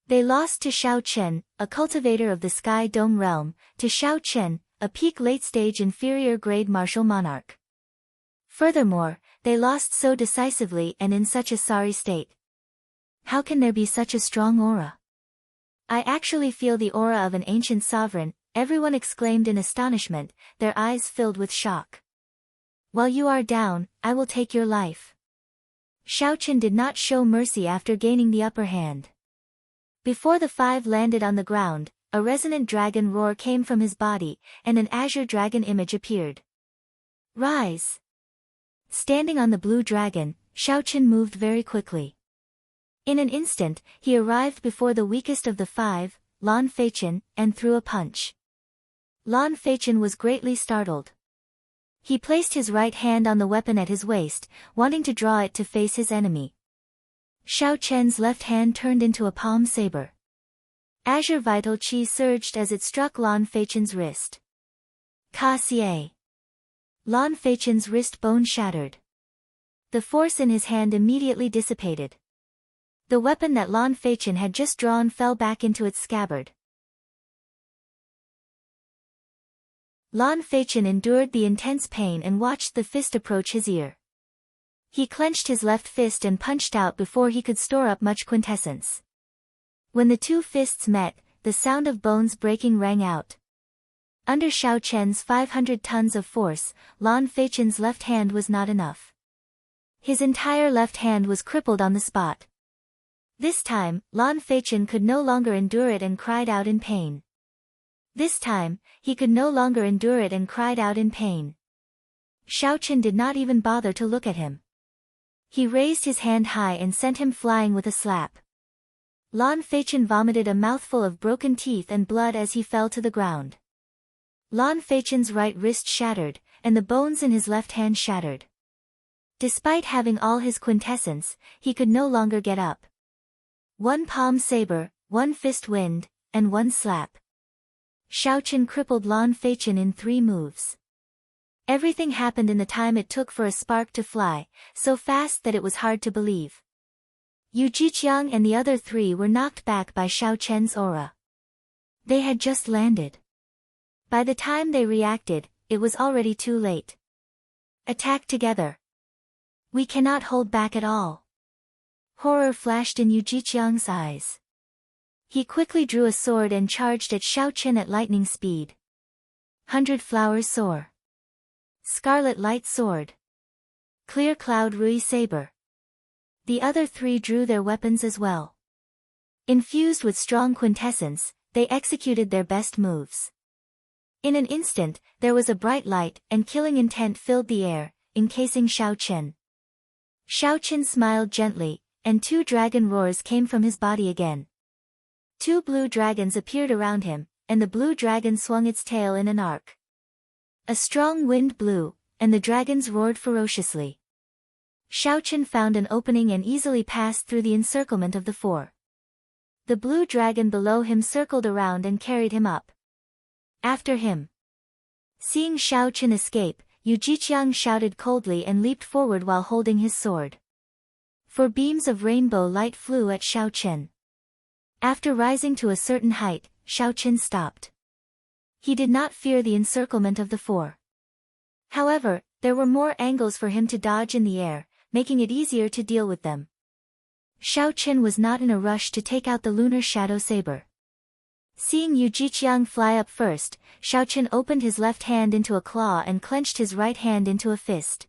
They lost to Xiao Chen, a cultivator of the Sky Dome realm, to Xiao Chen, a peak late-stage inferior-grade martial monarch. Furthermore, they lost so decisively and in such a sorry state. How can there be such a strong aura? I actually feel the aura of an ancient sovereign, everyone exclaimed in astonishment, their eyes filled with shock. While you are down, I will take your life. Xiao Chen did not show mercy after gaining the upper hand. Before the 5 landed on the ground, a resonant dragon roar came from his body, and an azure dragon image appeared. Rise! Standing on the blue dragon, Xiao Chen moved very quickly. In an instant, he arrived before the weakest of the 5, Lan Feichen, and threw a punch. Lan Feichen was greatly startled. He placed his right hand on the weapon at his waist, wanting to draw it to face his enemy. Xiao Chen's left hand turned into a palm saber. Azure vital qi surged as it struck Lan Feichen's wrist. Ka Xie. Lan Feichen's wrist bone shattered. The force in his hand immediately dissipated. The weapon that Lan Feichen had just drawn fell back into its scabbard. Lan Feichen endured the intense pain and watched the fist approach his ear. He clenched his left fist and punched out before he could store up much quintessence. When the 2 fists met, the sound of bones breaking rang out. Under Xiao Chen's 500 tons of force, Lan Feichen's left hand was not enough. His entire left hand was crippled on the spot. This time, Lan Feichen could no longer endure it and cried out in pain. This time, he could no longer endure it and cried out in pain. Xiao Chen did not even bother to look at him. He raised his hand high and sent him flying with a slap. Lan Feichen vomited a mouthful of broken teeth and blood as he fell to the ground. Lan Feichen's right wrist shattered, and the bones in his left hand shattered. Despite having all his quintessence, he could no longer get up. 1 palm saber, 1 fist wind, and 1 slap. Xiao Chen crippled Lan Feichen in 3 moves. Everything happened in the time it took for a spark to fly, so fast that it was hard to believe. Yu Jiqiang and the other 3 were knocked back by Xiao Chen's aura. They had just landed. By the time they reacted, it was already too late. Attack together. We cannot hold back at all. Horror flashed in Yu Jiqiang's eyes. He quickly drew a sword and charged at Xiao Chen at lightning speed. 100 flowers soar. Scarlet Light Sword. Clear Cloud Rui Saber. The other three drew their weapons as well. Infused with strong quintessence, they executed their best moves. In an instant, there was a bright light, and killing intent filled the air, encasing Xiao Chen. Xiao Chen smiled gently, and 2 dragon roars came from his body again. 2 blue dragons appeared around him, and the blue dragon swung its tail in an arc. A strong wind blew, and the dragons roared ferociously. Xiao Chen found an opening and easily passed through the encirclement of the 4. The blue dragon below him circled around and carried him up. After him. Seeing Xiao Chen escape, Yu Jiqiang shouted coldly and leaped forward while holding his sword. 4 beams of rainbow light flew at Xiao Chen. After rising to a certain height, Xiao Chen stopped. He did not fear the encirclement of the 4. However, there were more angles for him to dodge in the air, making it easier to deal with them. Xiao Chen was not in a rush to take out the lunar shadow saber. Seeing Yu Jiqiang fly up first, Xiao Chen opened his left hand into a claw and clenched his right hand into a fist.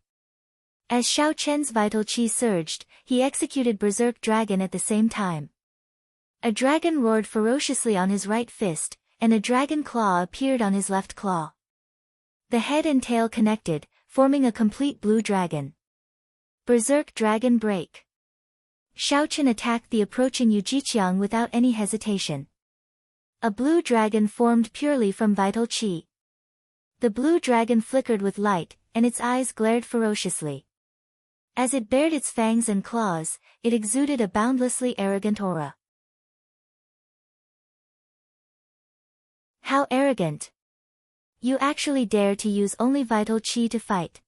As Xiao Chen's vital qi surged, he executed Berserk Dragon at the same time. A dragon roared ferociously on his right fist, and a dragon claw appeared on his left claw. The head and tail connected, forming a complete blue dragon. Berserk Dragon Break. Xiao Chen attacked the approaching Yu Jiqiang without any hesitation. A blue dragon formed purely from vital qi. The blue dragon flickered with light, and its eyes glared ferociously. As it bared its fangs and claws, it exuded a boundlessly arrogant aura. How arrogant! You actually dare to use only vital qi to fight.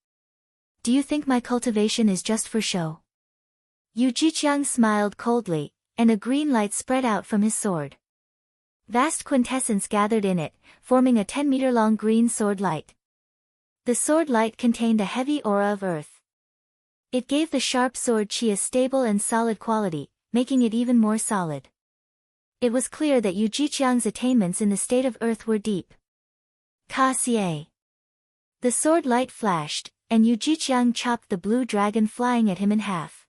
Do you think my cultivation is just for show? Yu Jiqiang smiled coldly, and a green light spread out from his sword. Vast quintessence gathered in it, forming a 10-meter-long green sword light. The sword light contained a heavy aura of earth. It gave the sharp sword qi a stable and solid quality, making it even more solid. It was clear that Yu Jiqiang's attainments in the state of earth were deep. Ka Xie. The sword light flashed, and Yu Jiqiang chopped the blue dragon flying at him in half.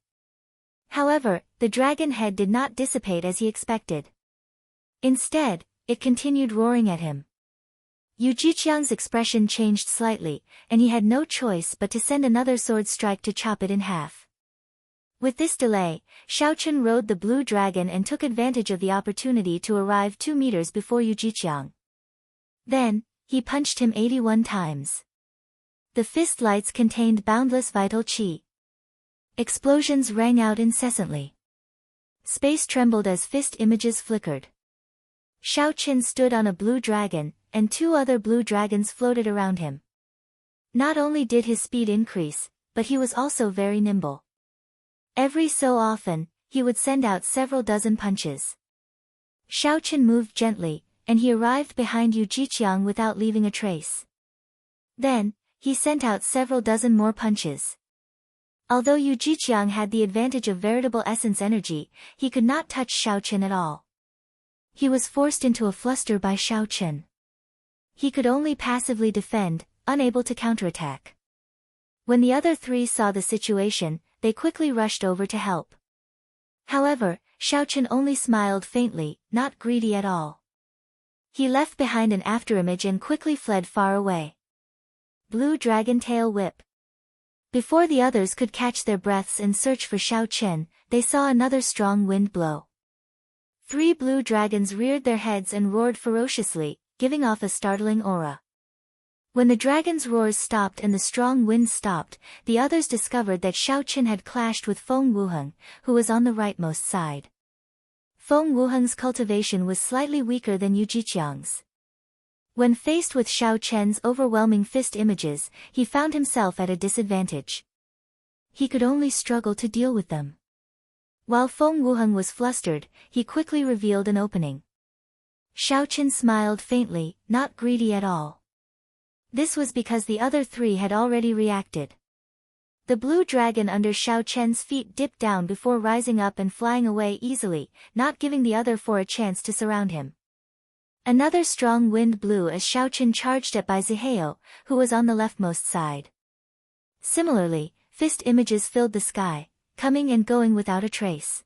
However, the dragon head did not dissipate as he expected. Instead, it continued roaring at him. Yu Jiqiang's expression changed slightly, and he had no choice but to send another sword strike to chop it in half. With this delay, Xiao Chen rode the blue dragon and took advantage of the opportunity to arrive 2 meters before Yu Jiqiang. Then, he punched him 81 times. The fist lights contained boundless vital qi. Explosions rang out incessantly. Space trembled as fist images flickered. Xiao Chen stood on a blue dragon, and 2 other blue dragons floated around him. Not only did his speed increase, but he was also very nimble. Every so often, he would send out several dozen punches. Xiao Chen moved gently, and he arrived behind Yu Jiqiang without leaving a trace. Then, he sent out several dozen more punches. Although Yu Jiqiang had the advantage of veritable essence energy, he could not touch Xiao Chen at all. He was forced into a fluster by Xiao Chen. He could only passively defend, unable to counterattack. When the other 3 saw the situation, they quickly rushed over to help. However, Xiao Chen only smiled faintly, not greedy at all. He left behind an afterimage and quickly fled far away. Blue Dragon Tail Whip. Before the others could catch their breaths and search for Xiao Chen, they saw another strong wind blow. 3 blue dragons reared their heads and roared ferociously, giving off a startling aura. When the dragon's roars stopped and the strong wind stopped, the others discovered that Xiao Chen had clashed with Feng Wuheng, who was on the rightmost side. Feng Wuheng's cultivation was slightly weaker than Yu Jiqiang's. When faced with Xiao Chen's overwhelming fist images, he found himself at a disadvantage. He could only struggle to deal with them. While Feng Wuheng was flustered, he quickly revealed an opening. Xiao Chen smiled faintly, not greedy at all. This was because the other 3 had already reacted. The blue dragon under Xiao Chen's feet dipped down before rising up and flying away easily, not giving the other 4 a chance to surround him. Another strong wind blew as Xiaochen charged at by Zihao, who was on the leftmost side. Similarly, fist images filled the sky, coming and going without a trace.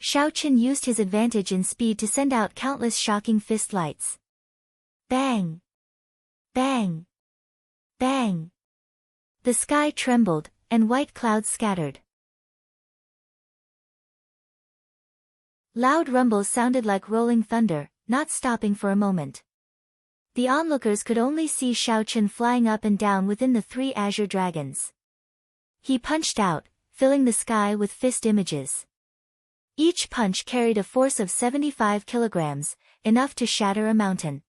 Xiaochen used his advantage in speed to send out countless shocking fist lights. Bang! Bang! Bang! The sky trembled, and white clouds scattered. Loud rumbles sounded like rolling thunder, not stopping for a moment. The onlookers could only see Xiaochen flying up and down within the three azure dragons. He punched out, filling the sky with fist images. Each punch carried a force of 75 kilograms, enough to shatter a mountain.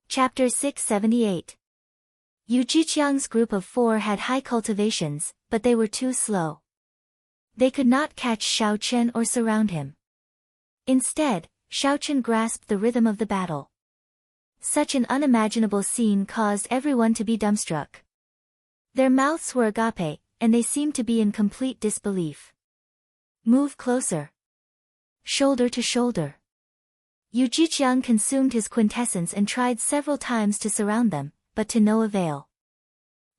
Chapter 678. Yu Jiqiang's group of 4 had high cultivations, but they were too slow. They could not catch Xiaochen or surround him. Instead, Xiaochen grasped the rhythm of the battle. Such an unimaginable scene caused everyone to be dumbstruck. Their mouths were agape, and they seemed to be in complete disbelief. Move closer. Shoulder to shoulder. Yu Jiqiang consumed his quintessence and tried several times to surround them, but to no avail.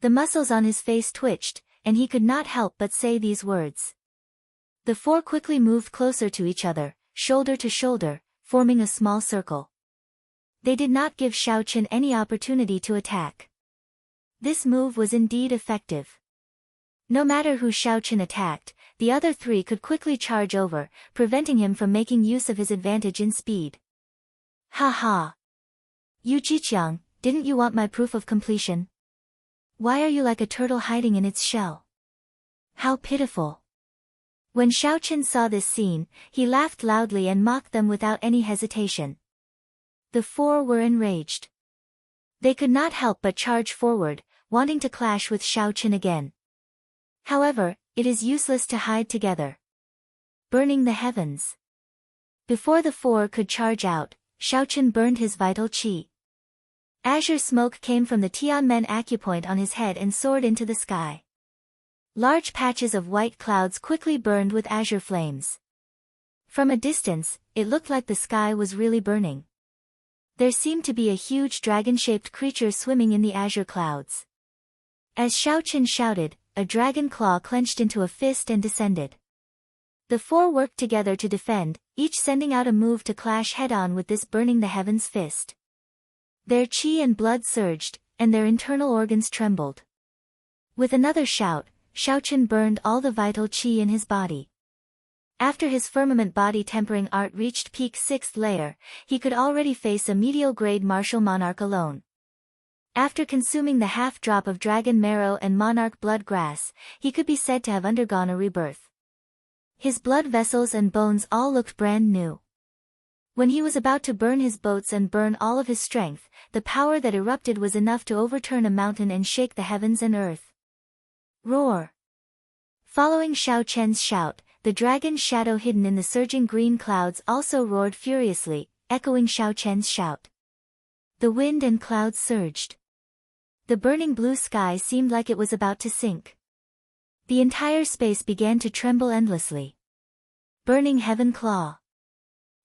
The muscles on his face twitched, and he could not help but say these words. The 4 quickly moved closer to each other, shoulder to shoulder, forming a small circle. They did not give Xiaochen any opportunity to attack. This move was indeed effective. No matter who Xiaochen attacked, the other 3 could quickly charge over, preventing him from making use of his advantage in speed. Ha ha! Yu Jiqiang, didn't you want my proof of completion? Why are you like a turtle hiding in its shell? How pitiful! When Xiaochen saw this scene, he laughed loudly and mocked them without any hesitation. The 4 were enraged. They could not help but charge forward, wanting to clash with Xiaochen again. However, it is useless to hide together. Burning the heavens. Before the 4 could charge out, Xiaochen burned his vital qi. Azure smoke came from the Tianmen acupoint on his head and soared into the sky. Large patches of white clouds quickly burned with azure flames. From a distance, it looked like the sky was really burning. There seemed to be a huge dragon-shaped creature swimming in the azure clouds. As Xiaochen shouted, a dragon claw clenched into a fist and descended. The 4 worked together to defend, each sending out a move to clash head-on with this burning the heavens fist. Their qi and blood surged, and their internal organs trembled. With another shout, Xiaochen burned all the vital qi in his body. After his firmament body tempering art reached peak 6th layer, he could already face a medial-grade martial monarch alone. After consuming the half-drop of dragon marrow and monarch blood grass, he could be said to have undergone a rebirth. His blood vessels and bones all looked brand new. When he was about to burn his boats and burn all of his strength, the power that erupted was enough to overturn a mountain and shake the heavens and earth. Roar! Following Xiaochen's shout, the dragon's shadow hidden in the surging green clouds also roared furiously, echoing Xiaochen's shout. The wind and clouds surged. The burning blue sky seemed like it was about to sink. The entire space began to tremble endlessly. Burning Heaven Claw.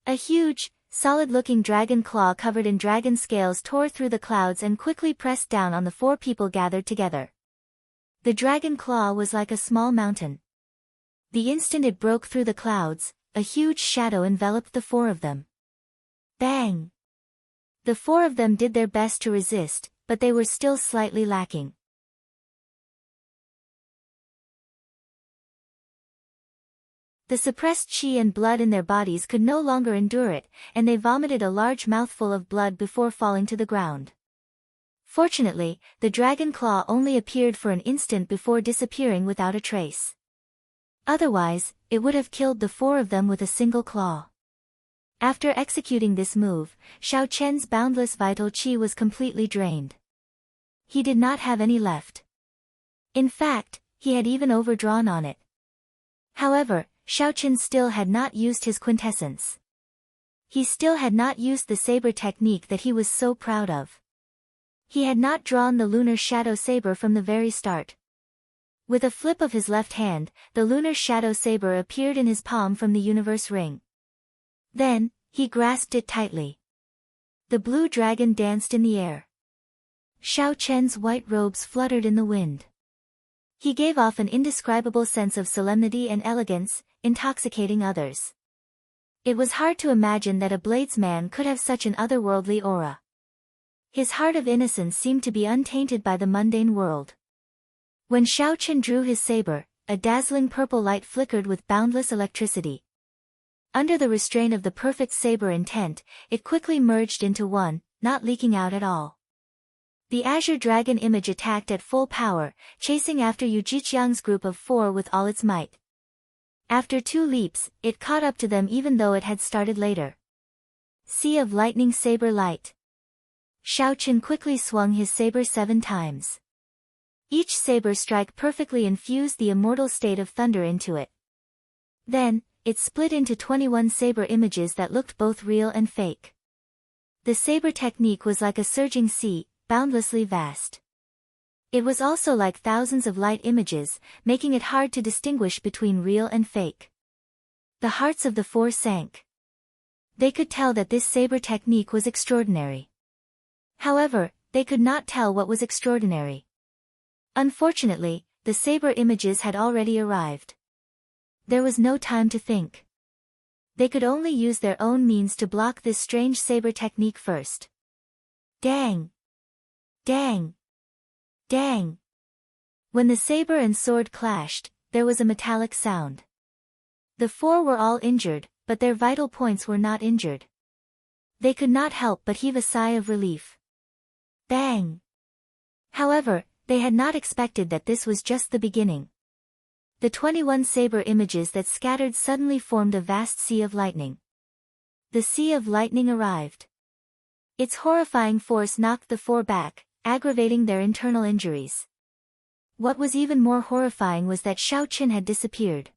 A huge, solid-looking dragon claw covered in dragon scales tore through the clouds and quickly pressed down on the 4 people gathered together. The dragon claw was like a small mountain. The instant it broke through the clouds, a huge shadow enveloped the 4 of them. Bang! The 4 of them did their best to resist, but they were still slightly lacking. The suppressed qi and blood in their bodies could no longer endure it, and they vomited a large mouthful of blood before falling to the ground. Fortunately, the dragon claw only appeared for an instant before disappearing without a trace. Otherwise, it would have killed the 4 of them with a single claw. After executing this move, Xiaochen's boundless vital qi was completely drained. He did not have any left. In fact, he had even overdrawn on it. However, Xiaochen still had not used his quintessence. He still had not used the saber technique that he was so proud of. He had not drawn the lunar shadow saber from the very start. With a flip of his left hand, the lunar shadow saber appeared in his palm from the universe ring. Then, he grasped it tightly. The blue dragon danced in the air. Xiao Chen's white robes fluttered in the wind. He gave off an indescribable sense of solemnity and elegance, intoxicating others. It was hard to imagine that a bladesman could have such an otherworldly aura. His heart of innocence seemed to be untainted by the mundane world. When Xiao Chen drew his saber, a dazzling purple light flickered with boundless electricity. Under the restraint of the perfect saber intent, it quickly merged into one, not leaking out at all. The azure dragon image attacked at full power, chasing after Yu Jiqiang's group of 4 with all its might. After 2 leaps, it caught up to them even though it had started later. Sea of lightning saber light. Xiao Chen quickly swung his saber 7 times. Each saber strike perfectly infused the immortal state of thunder into it. Then, it split into 21 saber images that looked both real and fake. The saber technique was like a surging sea, boundlessly vast. It was also like thousands of light images, making it hard to distinguish between real and fake. The hearts of the 4 sank. They could tell that this saber technique was extraordinary. However, they could not tell what was extraordinary. Unfortunately, the saber images had already arrived. There was no time to think. They could only use their own means to block this strange saber technique first. Dang! Dang! Dang! When the saber and sword clashed, there was a metallic sound. The 4 were all injured, but their vital points were not injured. They could not help but heave a sigh of relief. Bang! However, they had not expected that this was just the beginning. The 21 saber images that scattered suddenly formed a vast sea of lightning. The sea of lightning arrived. Its horrifying force knocked the 4 back, aggravating their internal injuries. What was even more horrifying was that Xiao Chen had disappeared.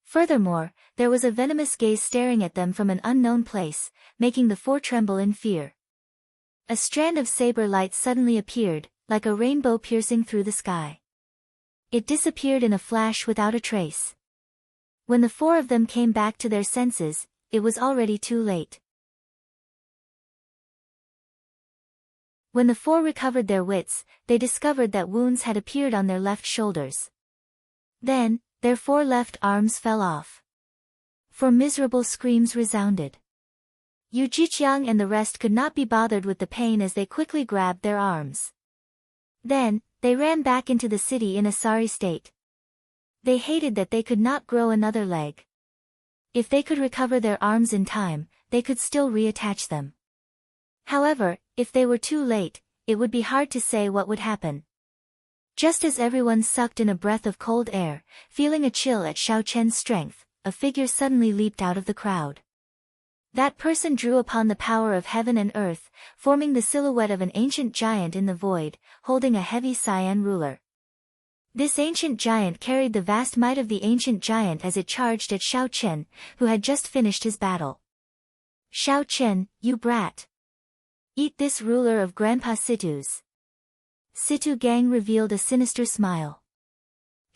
Furthermore, there was a venomous gaze staring at them from an unknown place, making the 4 tremble in fear. A strand of saber light suddenly appeared, like a rainbow piercing through the sky. It disappeared in a flash without a trace. When the 4 of them came back to their senses, it was already too late. When the 4 recovered their wits, they discovered that wounds had appeared on their left shoulders. Then, their 4 left arms fell off. 4 miserable screams resounded. Yu Jiqiang and the rest could not be bothered with the pain as they quickly grabbed their arms. Then, they ran back into the city in a sorry state. They hated that they could not grow another leg. If they could recover their arms in time, they could still reattach them. However, if they were too late, it would be hard to say what would happen. Just as everyone sucked in a breath of cold air, feeling a chill at Xiao Chen's strength, a figure suddenly leaped out of the crowd. That person drew upon the power of heaven and earth, forming the silhouette of an ancient giant in the void, holding a heavy cyan ruler. This ancient giant carried the vast might of the ancient giant as it charged at Xiao Chen, who had just finished his battle. Xiao Chen, you brat! Eat this ruler of Grandpa Situ's. Situ Gang revealed a sinister smile.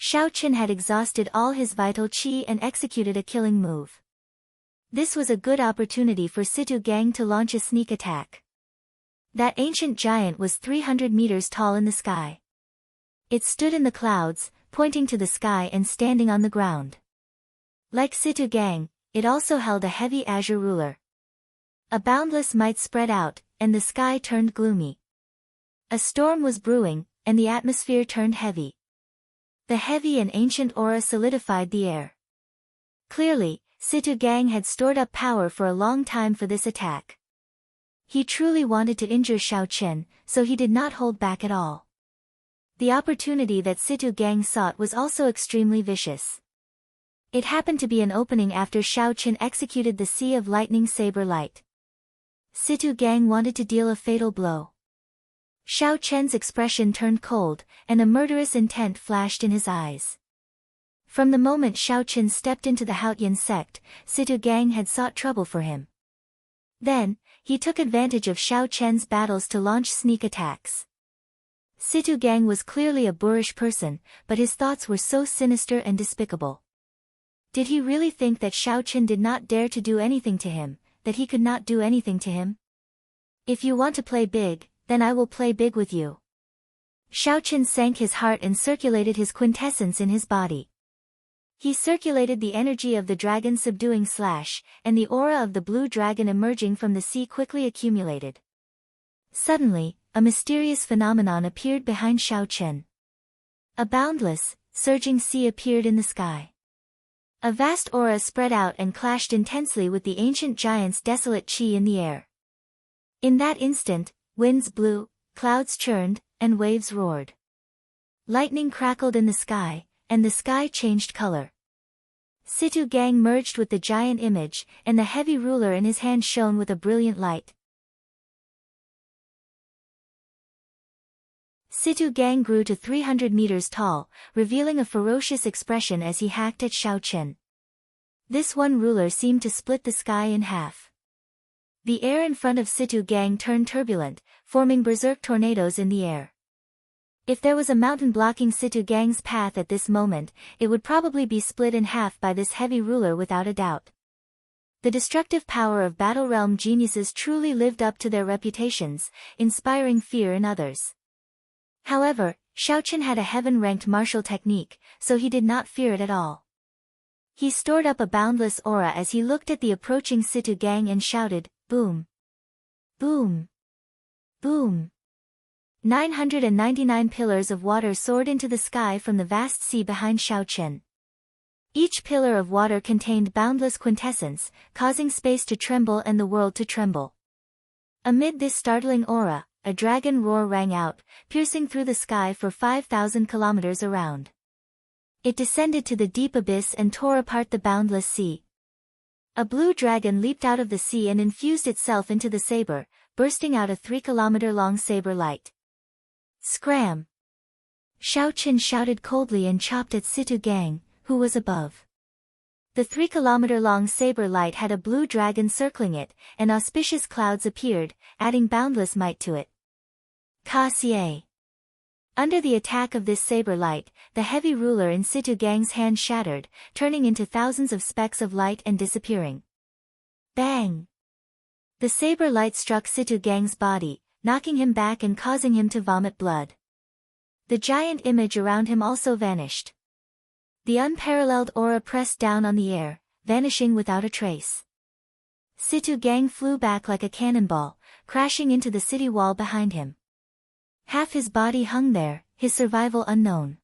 Xiao Chen had exhausted all his vital qi and executed a killing move. This was a good opportunity for Situ Gang to launch a sneak attack. That ancient giant was 300 meters tall in the sky. It stood in the clouds, pointing to the sky and standing on the ground. Like Situ Gang, it also held a heavy azure ruler. A boundless might spread out, and the sky turned gloomy. A storm was brewing, and the atmosphere turned heavy. The heavy and ancient aura solidified the air. Clearly, Situ Gang had stored up power for a long time for this attack. He truly wanted to injure Xiao Chen, so he did not hold back at all. The opportunity that Situ Gang sought was also extremely vicious. It happened to be an opening after Xiao Chen executed the Sea of Lightning Saber Light. Situ Gang wanted to deal a fatal blow. Xiao Chen's expression turned cold, and a murderous intent flashed in his eyes. From the moment Xiao Chen stepped into the Haotian sect, Situ Gang had sought trouble for him. Then, he took advantage of Xiao Chen's battles to launch sneak attacks. Situ Gang was clearly a boorish person, but his thoughts were so sinister and despicable. Did he really think that Xiaochen did not dare to do anything to him, that he could not do anything to him? If you want to play big, then I will play big with you. Xiaochen sank his heart and circulated his quintessence in his body. He circulated the energy of the dragon subduing Slash, and the aura of the blue dragon emerging from the sea quickly accumulated. Suddenly, a mysterious phenomenon appeared behind Xiaochen. A boundless, surging sea appeared in the sky. A vast aura spread out and clashed intensely with the ancient giant's desolate chi in the air. In that instant, winds blew, clouds churned, and waves roared. Lightning crackled in the sky, and the sky changed color. Situ Gang merged with the giant image, and the heavy ruler in his hand shone with a brilliant light. Situ Gang grew to 300 meters tall, revealing a ferocious expression as he hacked at Xiaochen. This one ruler seemed to split the sky in half. The air in front of Situ Gang turned turbulent, forming berserk tornadoes in the air. If there was a mountain blocking Situ Gang's path at this moment, it would probably be split in half by this heavy ruler without a doubt. The destructive power of Battle Realm geniuses truly lived up to their reputations, inspiring fear in others. However, Xiaochen had a heaven-ranked martial technique, so he did not fear it at all. He stored up a boundless aura as he looked at the approaching Situ Gang and shouted, "Boom! Boom! Boom!" 999 pillars of water soared into the sky from the vast sea behind Xiaochen. Each pillar of water contained boundless quintessence, causing space to tremble and the world to tremble. Amid this startling aura, a dragon roar rang out, piercing through the sky for 5,000 kilometers around. It descended to the deep abyss and tore apart the boundless sea. A blue dragon leaped out of the sea and infused itself into the saber, bursting out a 3-kilometer-long saber light. Scram! Xiaochen shouted coldly and chopped at Situ Gang, who was above. The 3-kilometer-long saber light had a blue dragon circling it, and auspicious clouds appeared, adding boundless might to it. Ka-Xie. Under the attack of this saber light, the heavy ruler in Situ Gang's hand shattered, turning into thousands of specks of light and disappearing. Bang! The saber light struck Situ Gang's body, knocking him back and causing him to vomit blood. The giant image around him also vanished. The unparalleled aura pressed down on the air, vanishing without a trace. Situ Gang flew back like a cannonball, crashing into the city wall behind him. Half his body hung there, his survival unknown.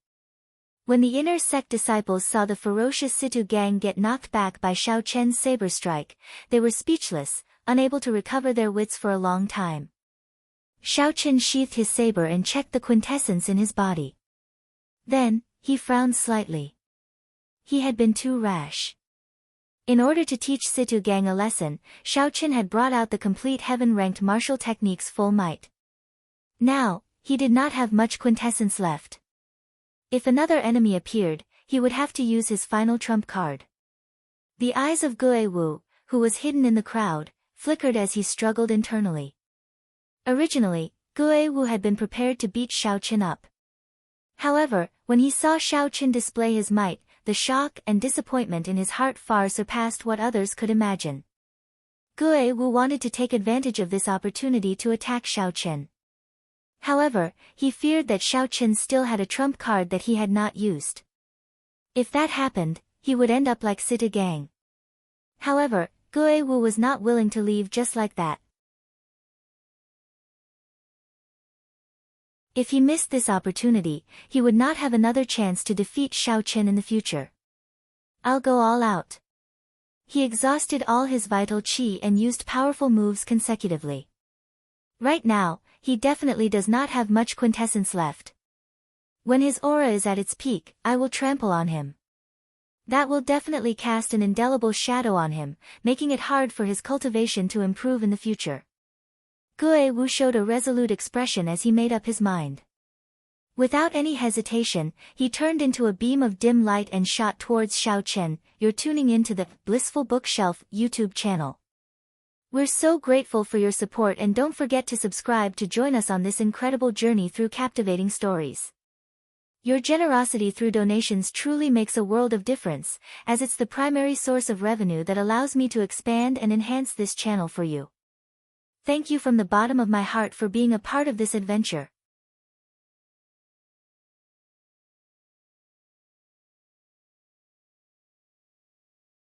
When the inner sect disciples saw the ferocious Situ Gang get knocked back by Xiaochen's saber strike, they were speechless, unable to recover their wits for a long time. Xiaochen sheathed his saber and checked the quintessence in his body. Then, he frowned slightly. He had been too rash. In order to teach Situ Gang a lesson, Xiaochen had brought out the complete heaven-ranked martial technique's full might. Now, he did not have much quintessence left. If another enemy appeared, he would have to use his final trump card. The eyes of Gue Wu, who was hidden in the crowd, flickered as he struggled internally. Originally, Gue Wu had been prepared to beat Xiaochen up. However, when he saw Xiaochen display his might, the shock and disappointment in his heart far surpassed what others could imagine. Gue Wu wanted to take advantage of this opportunity to attack Xiaochen. However, he feared that Xiaochen still had a trump card that he had not used. If that happened, he would end up like Situ Gang. However, Gue Wu was not willing to leave just like that. If he missed this opportunity, he would not have another chance to defeat Xiaochen in the future. I'll go all out. He exhausted all his vital qi and used powerful moves consecutively. Right now, he definitely does not have much quintessence left. When his aura is at its peak, I will trample on him. That will definitely cast an indelible shadow on him, making it hard for his cultivation to improve in the future. Gue Wu showed a resolute expression as he made up his mind. Without any hesitation, he turned into a beam of dim light and shot towards Xiaochen. You're tuning into the Blissful Bookshelf YouTube channel. We're so grateful for your support, and don't forget to subscribe to join us on this incredible journey through captivating stories. Your generosity through donations truly makes a world of difference, as it's the primary source of revenue that allows me to expand and enhance this channel for you. Thank you from the bottom of my heart for being a part of this adventure.